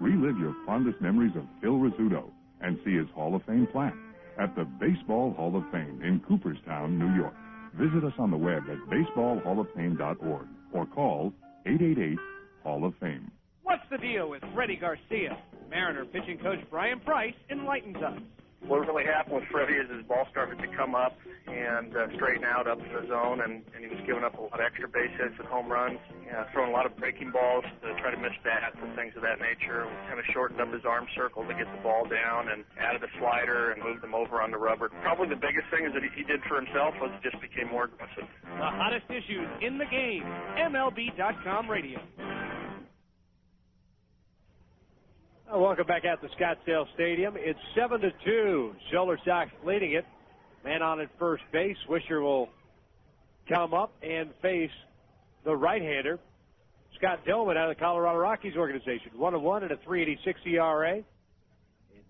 Relive your fondest memories of Phil Rizzuto and see his Hall of Fame plaque at the Baseball Hall of Fame in Cooperstown, New York. Visit us on the web at baseballhalloffame.org or call 888-HALL-OF-FAME. What's the deal with Freddie Garcia? Mariner pitching coach Brian Price enlightens us. What really happened with Freddie is his ball started to come up and straighten out up in the zone, and he was giving up a lot of extra base hits and home runs, throwing a lot of breaking balls to try to miss bats and things of that nature. We kind of shortened up his arm circle to get the ball down and added a slider and moved him over on the rubber. Probably the biggest thing is that he did for himself was just became more aggressive. The hottest issues in the game, MLB.com radio. Welcome back out to Scottsdale Stadium. It's 7-2. Solar Sox leading it. Man on at first base. Swisher will come up and face the right-hander, Scott Dewon, out of the Colorado Rockies organization. 1-1 and a 3.86 ERA. In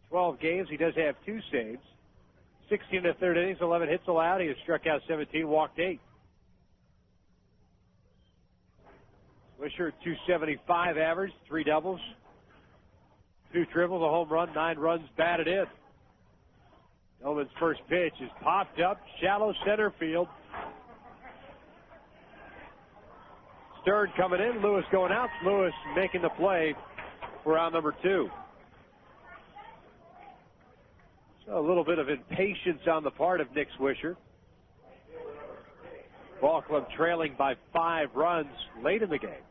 12 games, he does have 2 saves. 16 in the third innings, 11 hits allowed. He has struck out 17, walked 8. Swisher, 275 average, 3 doubles. 2 triples, a home run, 9 runs batted in. Dillman's first pitch is popped up, shallow center field. Stern coming in, Lewis going out. Lewis making the play for round number 2. So a little bit of impatience on the part of Nick Swisher. Ball club trailing by 5 runs late in the game.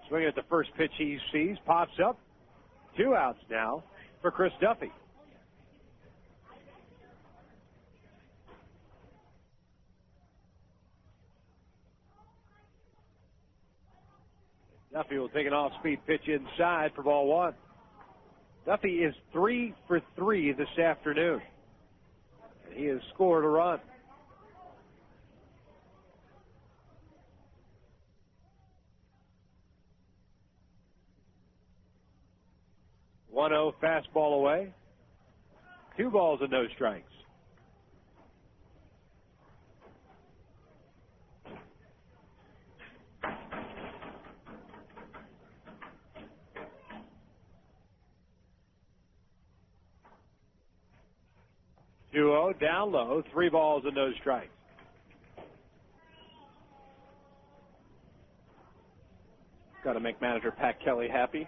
Swinging at the first pitch he sees, pops up. 2 outs now for Chris Duffy. Duffy will take an off-speed pitch inside for ball 1. Duffy is 3 for 3 this afternoon. And he has scored a run. .1-0 fastball away. 2 balls and no strikes. Down low, 3 balls and no strikes. Got to make manager Pat Kelly happy.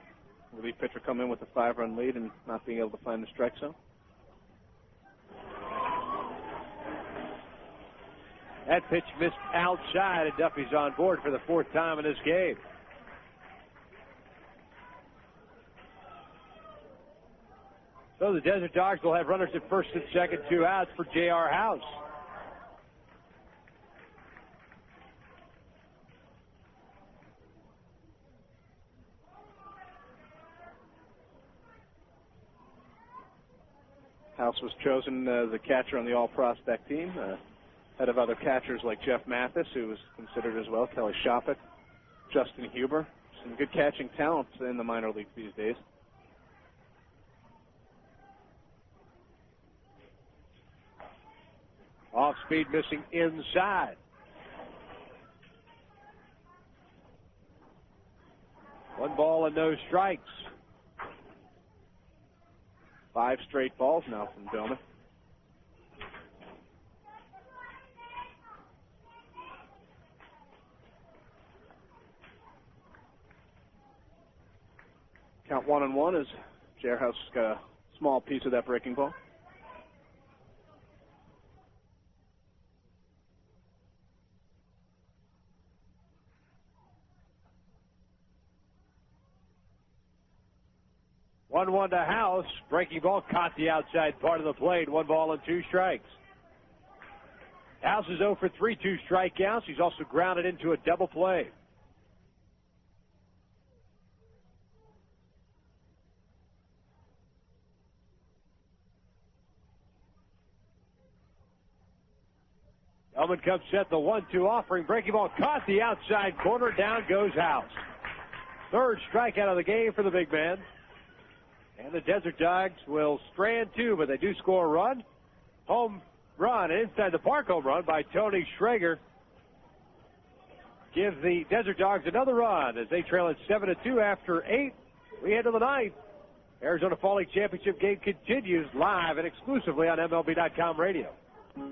Relief pitcher come in with a 5-run lead and not being able to find the strike zone. That pitch missed outside, and Duffy's on board for the 4th time in this game. So the Desert Dogs will have runners at first and second, 2 outs for J.R. House. House was chosen as a catcher on the all-prospect team, ahead of other catchers like Jeff Mathis, who was considered as well, Kelly Shoppett, Justin Huber. Some good catching talent in the minor leagues these days. Off speed missing inside. 1 ball and no strikes. 5 straight balls now from Dillman. Count 1-1 as Jairhouse got a small piece of that breaking ball. One to House. Breaking ball caught the outside part of the plate. 1 ball and 2 strikes. House is 0 for 3, 2 strikeouts. He's also grounded into a double play. Elman comes set, the 1-2 offering. Breaking ball caught the outside corner. Down goes House. 3rd strikeout of the game for the big man. And the Desert Dogs will strand 2, but they do score a run. Home run, inside the park home run by Tony Schrager. Gives the Desert Dogs another run as they trail it 7-2 after 8. We head to the 9th. Arizona Fall League Championship game continues live and exclusively on MLB.com radio.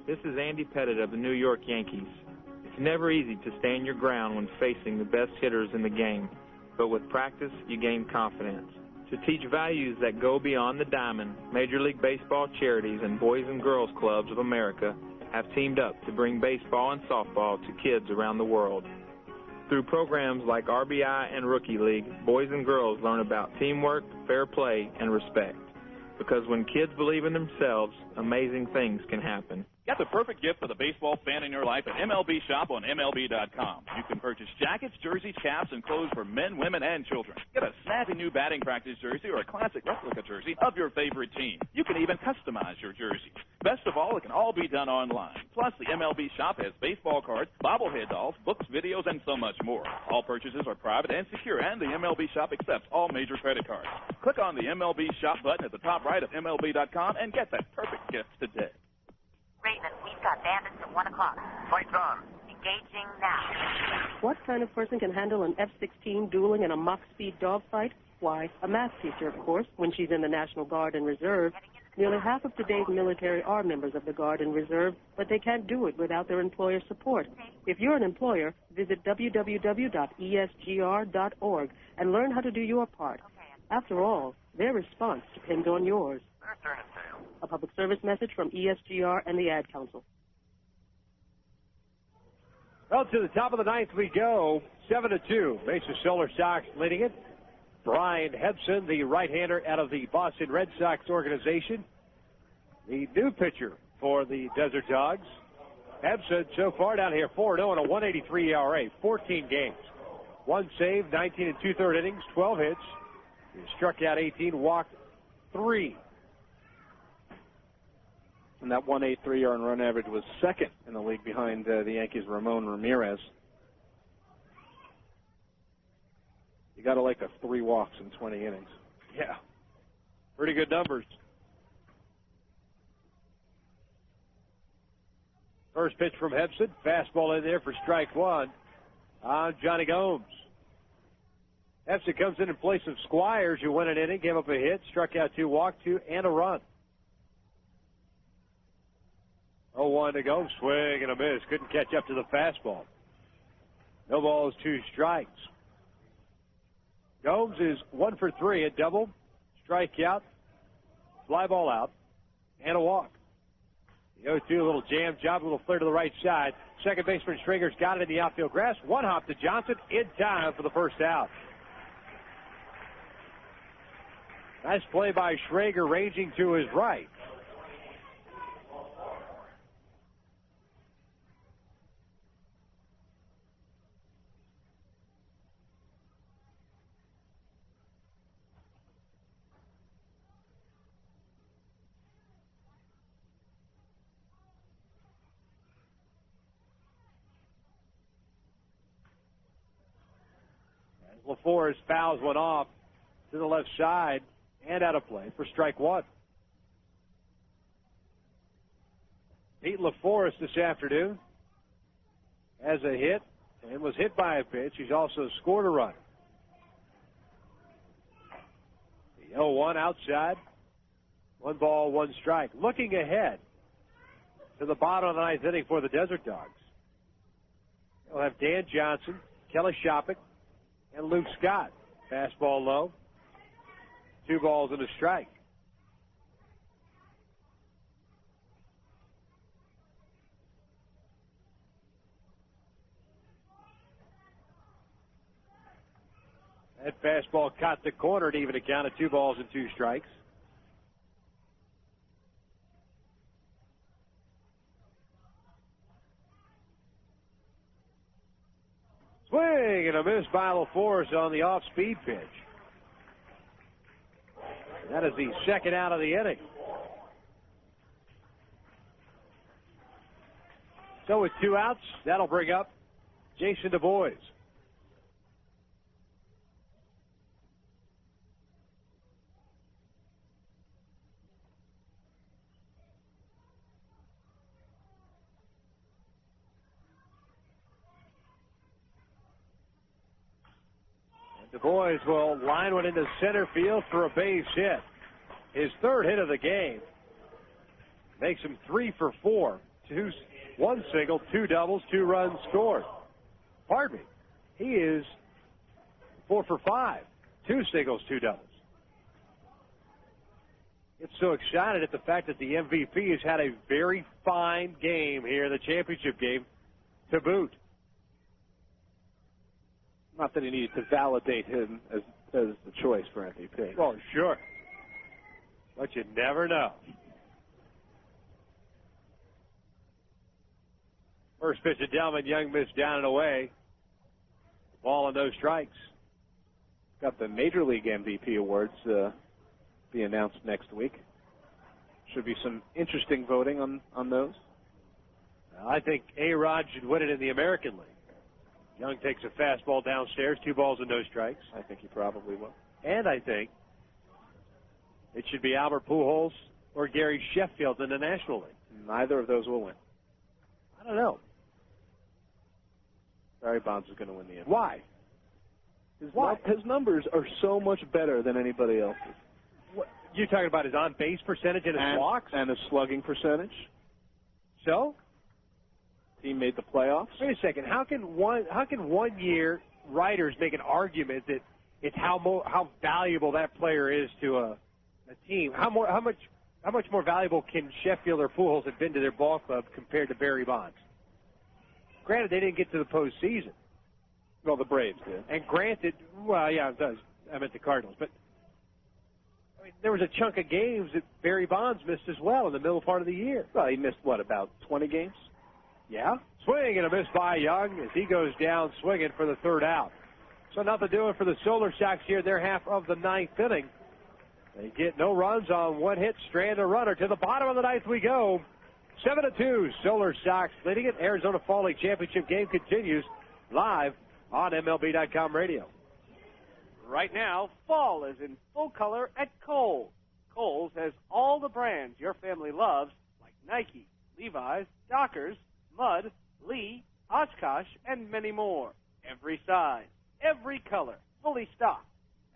This is Andy Pettit of the New York Yankees. It's never easy to stand your ground when facing the best hitters in the game, but with practice, you gain confidence. To teach values that go beyond the diamond, Major League Baseball charities and Boys and Girls Clubs of America have teamed up to bring baseball and softball to kids around the world. Through programs like RBI and Rookie League, boys and girls learn about teamwork, fair play, and respect. Because when kids believe in themselves, amazing things can happen. Get the perfect gift for the baseball fan in your life at MLB Shop on MLB.com. You can purchase jackets, jerseys, caps, and clothes for men, women, and children. Get a snappy new batting practice jersey or a classic replica jersey of your favorite team. You can even customize your jersey. Best of all, it can all be done online. Plus, the MLB Shop has baseball cards, bobblehead dolls, books, videos, and so much more. All purchases are private and secure, and the MLB Shop accepts all major credit cards. Click on the MLB Shop button at the top right of MLB.com and get that perfect gift today. Raven, we've got bandits at 1 o'clock. Fight's on. Engaging now. What kind of person can handle an F-16 dueling in a Mach-speed dogfight? Why, a math teacher, of course, when she's in the National Guard and Reserve. Nearly half of today's military are members of the Guard and Reserve, but they can't do it without their employer support. If you're an employer, visit www.esgr.org and learn how to do your part. After all, their response depends on yours. A public service message from ESGR and the Ad Council. Well, to the top of the 9th we go, 7-2. Mesa Solar Sox leading it. Brian Hebson, the right-hander out of the Boston Red Sox organization, the new pitcher for the Desert Dogs. Hebson so far down here 4-0 and a 1.83 ERA, 14 games. 1 save, 19 and 2/3 innings, 12 hits. He struck out 18, walked 3. And that 1.83 earned run average was second in the league behind the Yankees' Ramon Ramirez. You got to like a 3 walks in 20 innings. Yeah, pretty good numbers. First pitch from Hebson, fastball in there for strike 1 on Johnny Gomes. Hebson comes in place of Squires, who went an inning, gave up a hit, struck out 2, walked 2, and a run. 0-1 to go. Swing and a miss. Couldn't catch up to the fastball. No balls, 2 strikes. Gomes is 1 for 3, a double, strikeout, fly ball out, and a walk. The 0-2, a little jam job, a little flare to the right side. Second baseman Schrager's got it in the outfield grass. 1 hop to Johnson in time for the first out. Nice play by Schrager, ranging to his right. LaForest fouls one off to the left side and out of play for strike 1. Pete LaForest this afternoon has a hit and was hit by a pitch. He's also scored a run. The 0-1 outside. 1 ball, 1 strike. Looking ahead to the bottom of the 9th inning for the Desert Dogs. They'll have Dan Johnson, Kelly Shoppick, and Luke Scott. Fastball low. 2 balls and a strike. That fastball caught the corner to even a count of 2 balls and 2 strikes. Swing and a miss by LaForce on the off-speed pitch. That is the second out of the inning. So with 2 outs, that'll bring up Jason DuBois. DuBois will line one into center field for a base hit. His 3rd hit of the game makes him 3 for 4. 1 single, 2 doubles, 2 runs scored. Pardon me. He is 4 for 5. 2 singles, 2 doubles. It's so excited at the fact that the MVP has had a very fine game here, the championship game, to boot. Not that he needed to validate him as the choice for MVP. Well, sure. But you never know. First pitch to Delman, Young missed down and away. Ball and no strikes. Got the Major League MVP awards be announced next week. Should be some interesting voting on those. I think A-Rod should win it in the American League. Young takes a fastball downstairs, 2 balls and no strikes. I think he probably will. And I think it should be Albert Pujols or Gary Sheffield in the National League. Neither of those will win. I don't know. Barry Bonds is going to win the MVP. Why? His numbers are so much better than anybody else's. What, you're talking about his on-base percentage and his walks? And his slugging percentage. So? Team made the playoffs. Wait a second. How can 1 year writers make an argument that it's how valuable that player is to a team? How much more valuable can Sheffield or Pujols have been to their ball club compared to Barry Bonds? Granted, they didn't get to the postseason. Well, the Braves did. And granted, well, yeah, it does. I meant the Cardinals, but I mean, there was a chunk of games that Barry Bonds missed as well in the middle part of the year. Well, he missed about 20 games. Yeah. Swing and a miss by Young as he goes down swinging for the 3rd out. So nothing doing for the Solar Sox here in their half of the 9th inning. They get no runs on 1 hit, strand a runner. To the bottom of the 9th we go. 7-2, Solar Sox leading it. Arizona Fall League Championship game continues live on MLB.com radio. Right now, fall is in full color at Kohl's. Kohl's has all the brands your family loves, like Nike, Levi's, Dockers, Mud, Lee, Oshkosh, and many more. Every size, every color, fully stocked.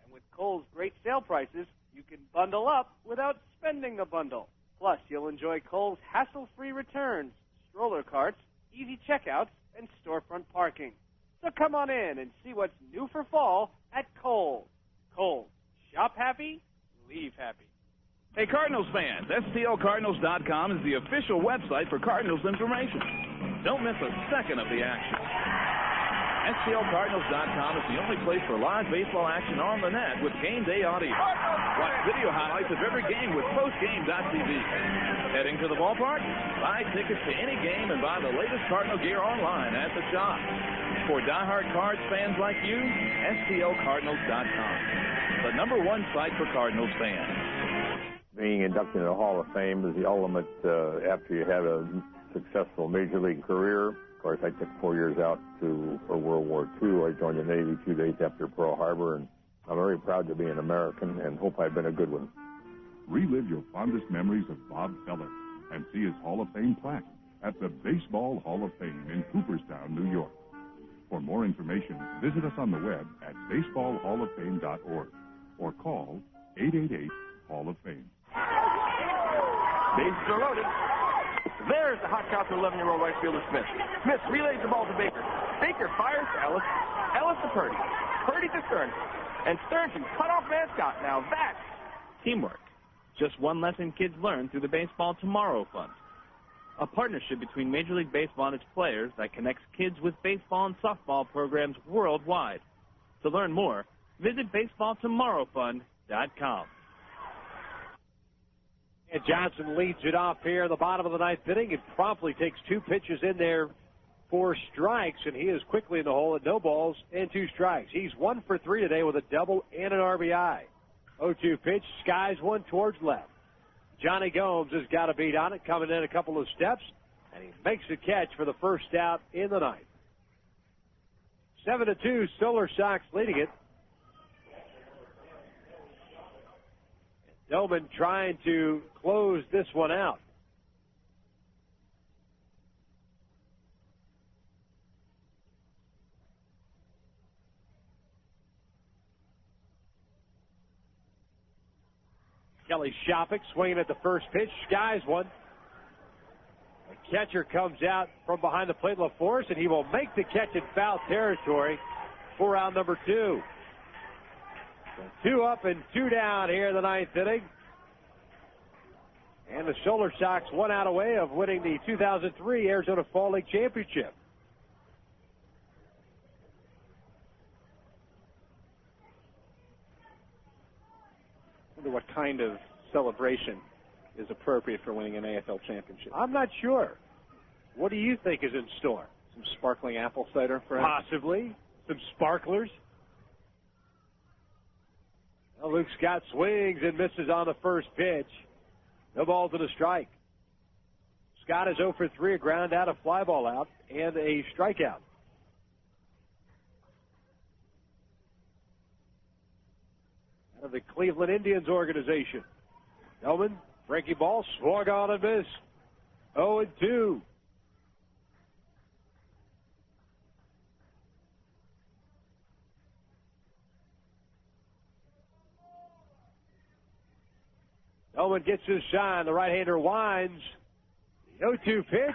And with Kohl's great sale prices, you can bundle up without spending a bundle. Plus, you'll enjoy Kohl's hassle-free returns, stroller carts, easy checkouts, and storefront parking. So come on in and see what's new for fall at Kohl's. Kohl's. Shop happy, leave happy. Hey, Cardinals fans, STLCardinals.com is the official website for Cardinals information. Don't miss a second of the action. STLCardinals.com is the only place for live baseball action on the net with game day audio. Watch video highlights of every game with postgame.tv. Heading to the ballpark? Buy tickets to any game and buy the latest Cardinal gear online at the shop. For diehard Cards fans like you, STLCardinals.com, the #1 site for Cardinals fans. Being inducted into the Hall of Fame is the ultimate after you have a successful Major League career. Of course, I took 4 years out for World War II. I joined the Navy 2 days after Pearl Harbor, and I'm very proud to be an American and hope I've been a good one. Relive your fondest memories of Bob Feller and see his Hall of Fame plaque at the Baseball Hall of Fame in Cooperstown, New York. For more information, visit us on the web at baseballhalloffame.org or call 888 Hall of Fame. Bases are loaded. There's the hot shot to 11-year-old right fielder Smith. Smith relays the ball to Baker. Baker fires to Ellis. Ellis to Purdy. Purdy to Stern. And Stern can cut off Van Scott. Now that's Teamwork. Just one lesson kids learn through the Baseball Tomorrow Fund. A partnership between Major League Baseball and its players that connects kids with baseball and softball programs worldwide. To learn more, visit BaseballTomorrowFund.com. And Johnson leads it off here in the bottom of the ninth inning. It promptly takes 2 pitches in there for strikes, and he is quickly in the hole at no balls and 2 strikes. He's 1 for 3 today with a double and an RBI. 0-2 pitch, skies one towards left. Johnny Gomes has got a beat on it, coming in a couple of steps, and he makes the catch for the first out in the ninth. 7-2, Solar Sox leading it. Dewon trying to close this one out. Kelly Shoppick swinging at the first pitch, skies one. The catcher comes out from behind the plate, LaForce, and he will make the catch in foul territory for out number 2. So 2 up and 2 down here in the ninth inning. And the Solar Sox 1 out away of winning the 2003 Arizona Fall League Championship. I wonder what kind of celebration is appropriate for winning an AFL championship. I'm not sure. What do you think is in store? Some sparkling apple cider, perhaps? Possibly. Some sparklers. Well, Luke Scott swings and misses on the first pitch. No balls and a strike. Scott is 0 for 3, a ground out, a fly ball out, and a strikeout. Out of the Cleveland Indians organization. Dewon, breaking ball, swung on and missed. 0-2. Dewon gets his shine. The right-hander winds. The 0-2 pitch.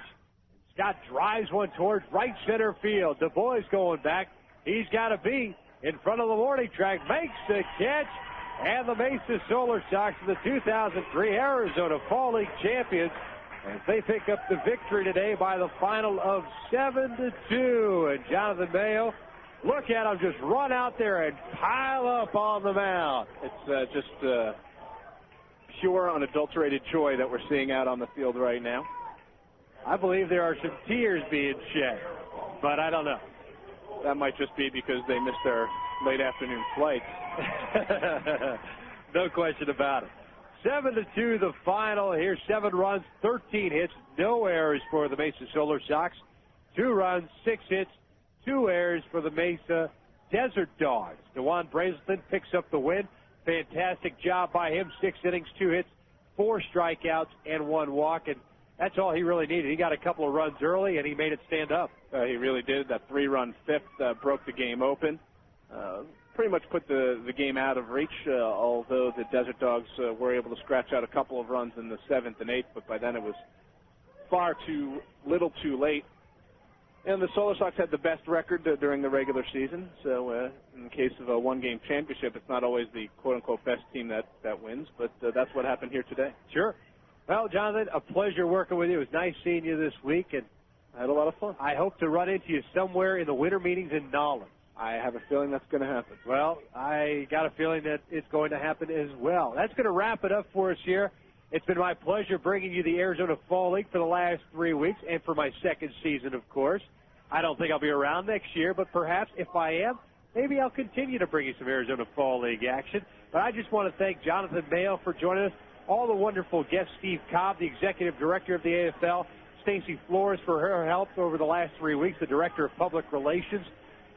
Scott drives one towards right center field. Du Bois going back. He's got a beat in front of the warning track. Makes the catch. And the Mesa Solar Sox are the 2003 Arizona Fall League champions as they pick up the victory today by the final of 7-2. And Jonathan Mayo, look at him just run out there and pile up on the mound. It's just pure, unadulterated joy that we're seeing out on the field right now. I believe there are some tears being shed, but I don't know. That might just be because they missed their late afternoon flight. No question about it. 7-2 the final. Here's 7 runs, 13 hits, no errors for the Mesa Solar Sox. 2 runs, 6 hits, 2 errors for the Mesa Desert Dogs. Dewon Brazelton picks up the win. Fantastic job by him. 6 innings, 2 hits, 4 strikeouts, and 1 walk. And that's all he really needed. He got a couple of runs early, and he made it stand up. He really did. That 3-run fifth broke the game open. Pretty much put the game out of reach, although the Desert Dogs were able to scratch out a couple of runs in the 7th and 8th, but by then it was far too little too late. And the Solar Sox had the best record during the regular season, so in the case of a one-game championship, it's not always the quote-unquote best team that wins, but that's what happened here today. Sure. Well, Jonathan, a pleasure working with you. It was nice seeing you this week, and I had a lot of fun. I hope to run into you somewhere in the winter meetings in Nolan. I have a feeling that's going to happen. Well, I got a feeling that it's going to happen as well. That's going to wrap it up for us here. It's been my pleasure bringing you the Arizona Fall League for the last 3 weeks and for my second season, of course. I don't think I'll be around next year, but perhaps if I am, maybe I'll continue to bring you some Arizona Fall League action. But I just want to thank Jonathan Mayo for joining us, all the wonderful guests, Steve Cobb, the executive director of the AFL, Stacey Flores for her help over the last 3 weeks, the director of public relations,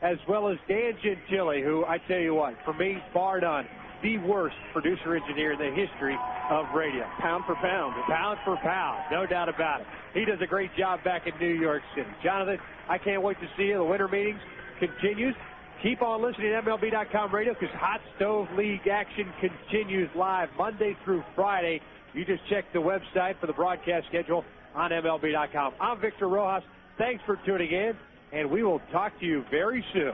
as well as Dan Gentile, who, I tell you what, for me, bar none, the worst producer-engineer in the history of radio. Pound for pound. Pound for pound, no doubt about it. He does a great job back in New York City. Jonathan, I can't wait to see you. The winter meetings continues. Keep on listening to MLB.com radio because Hot Stove League action continues live Monday through Friday. You just check the website for the broadcast schedule on MLB.com. I'm Victor Rojas. Thanks for tuning in, and we will talk to you very soon.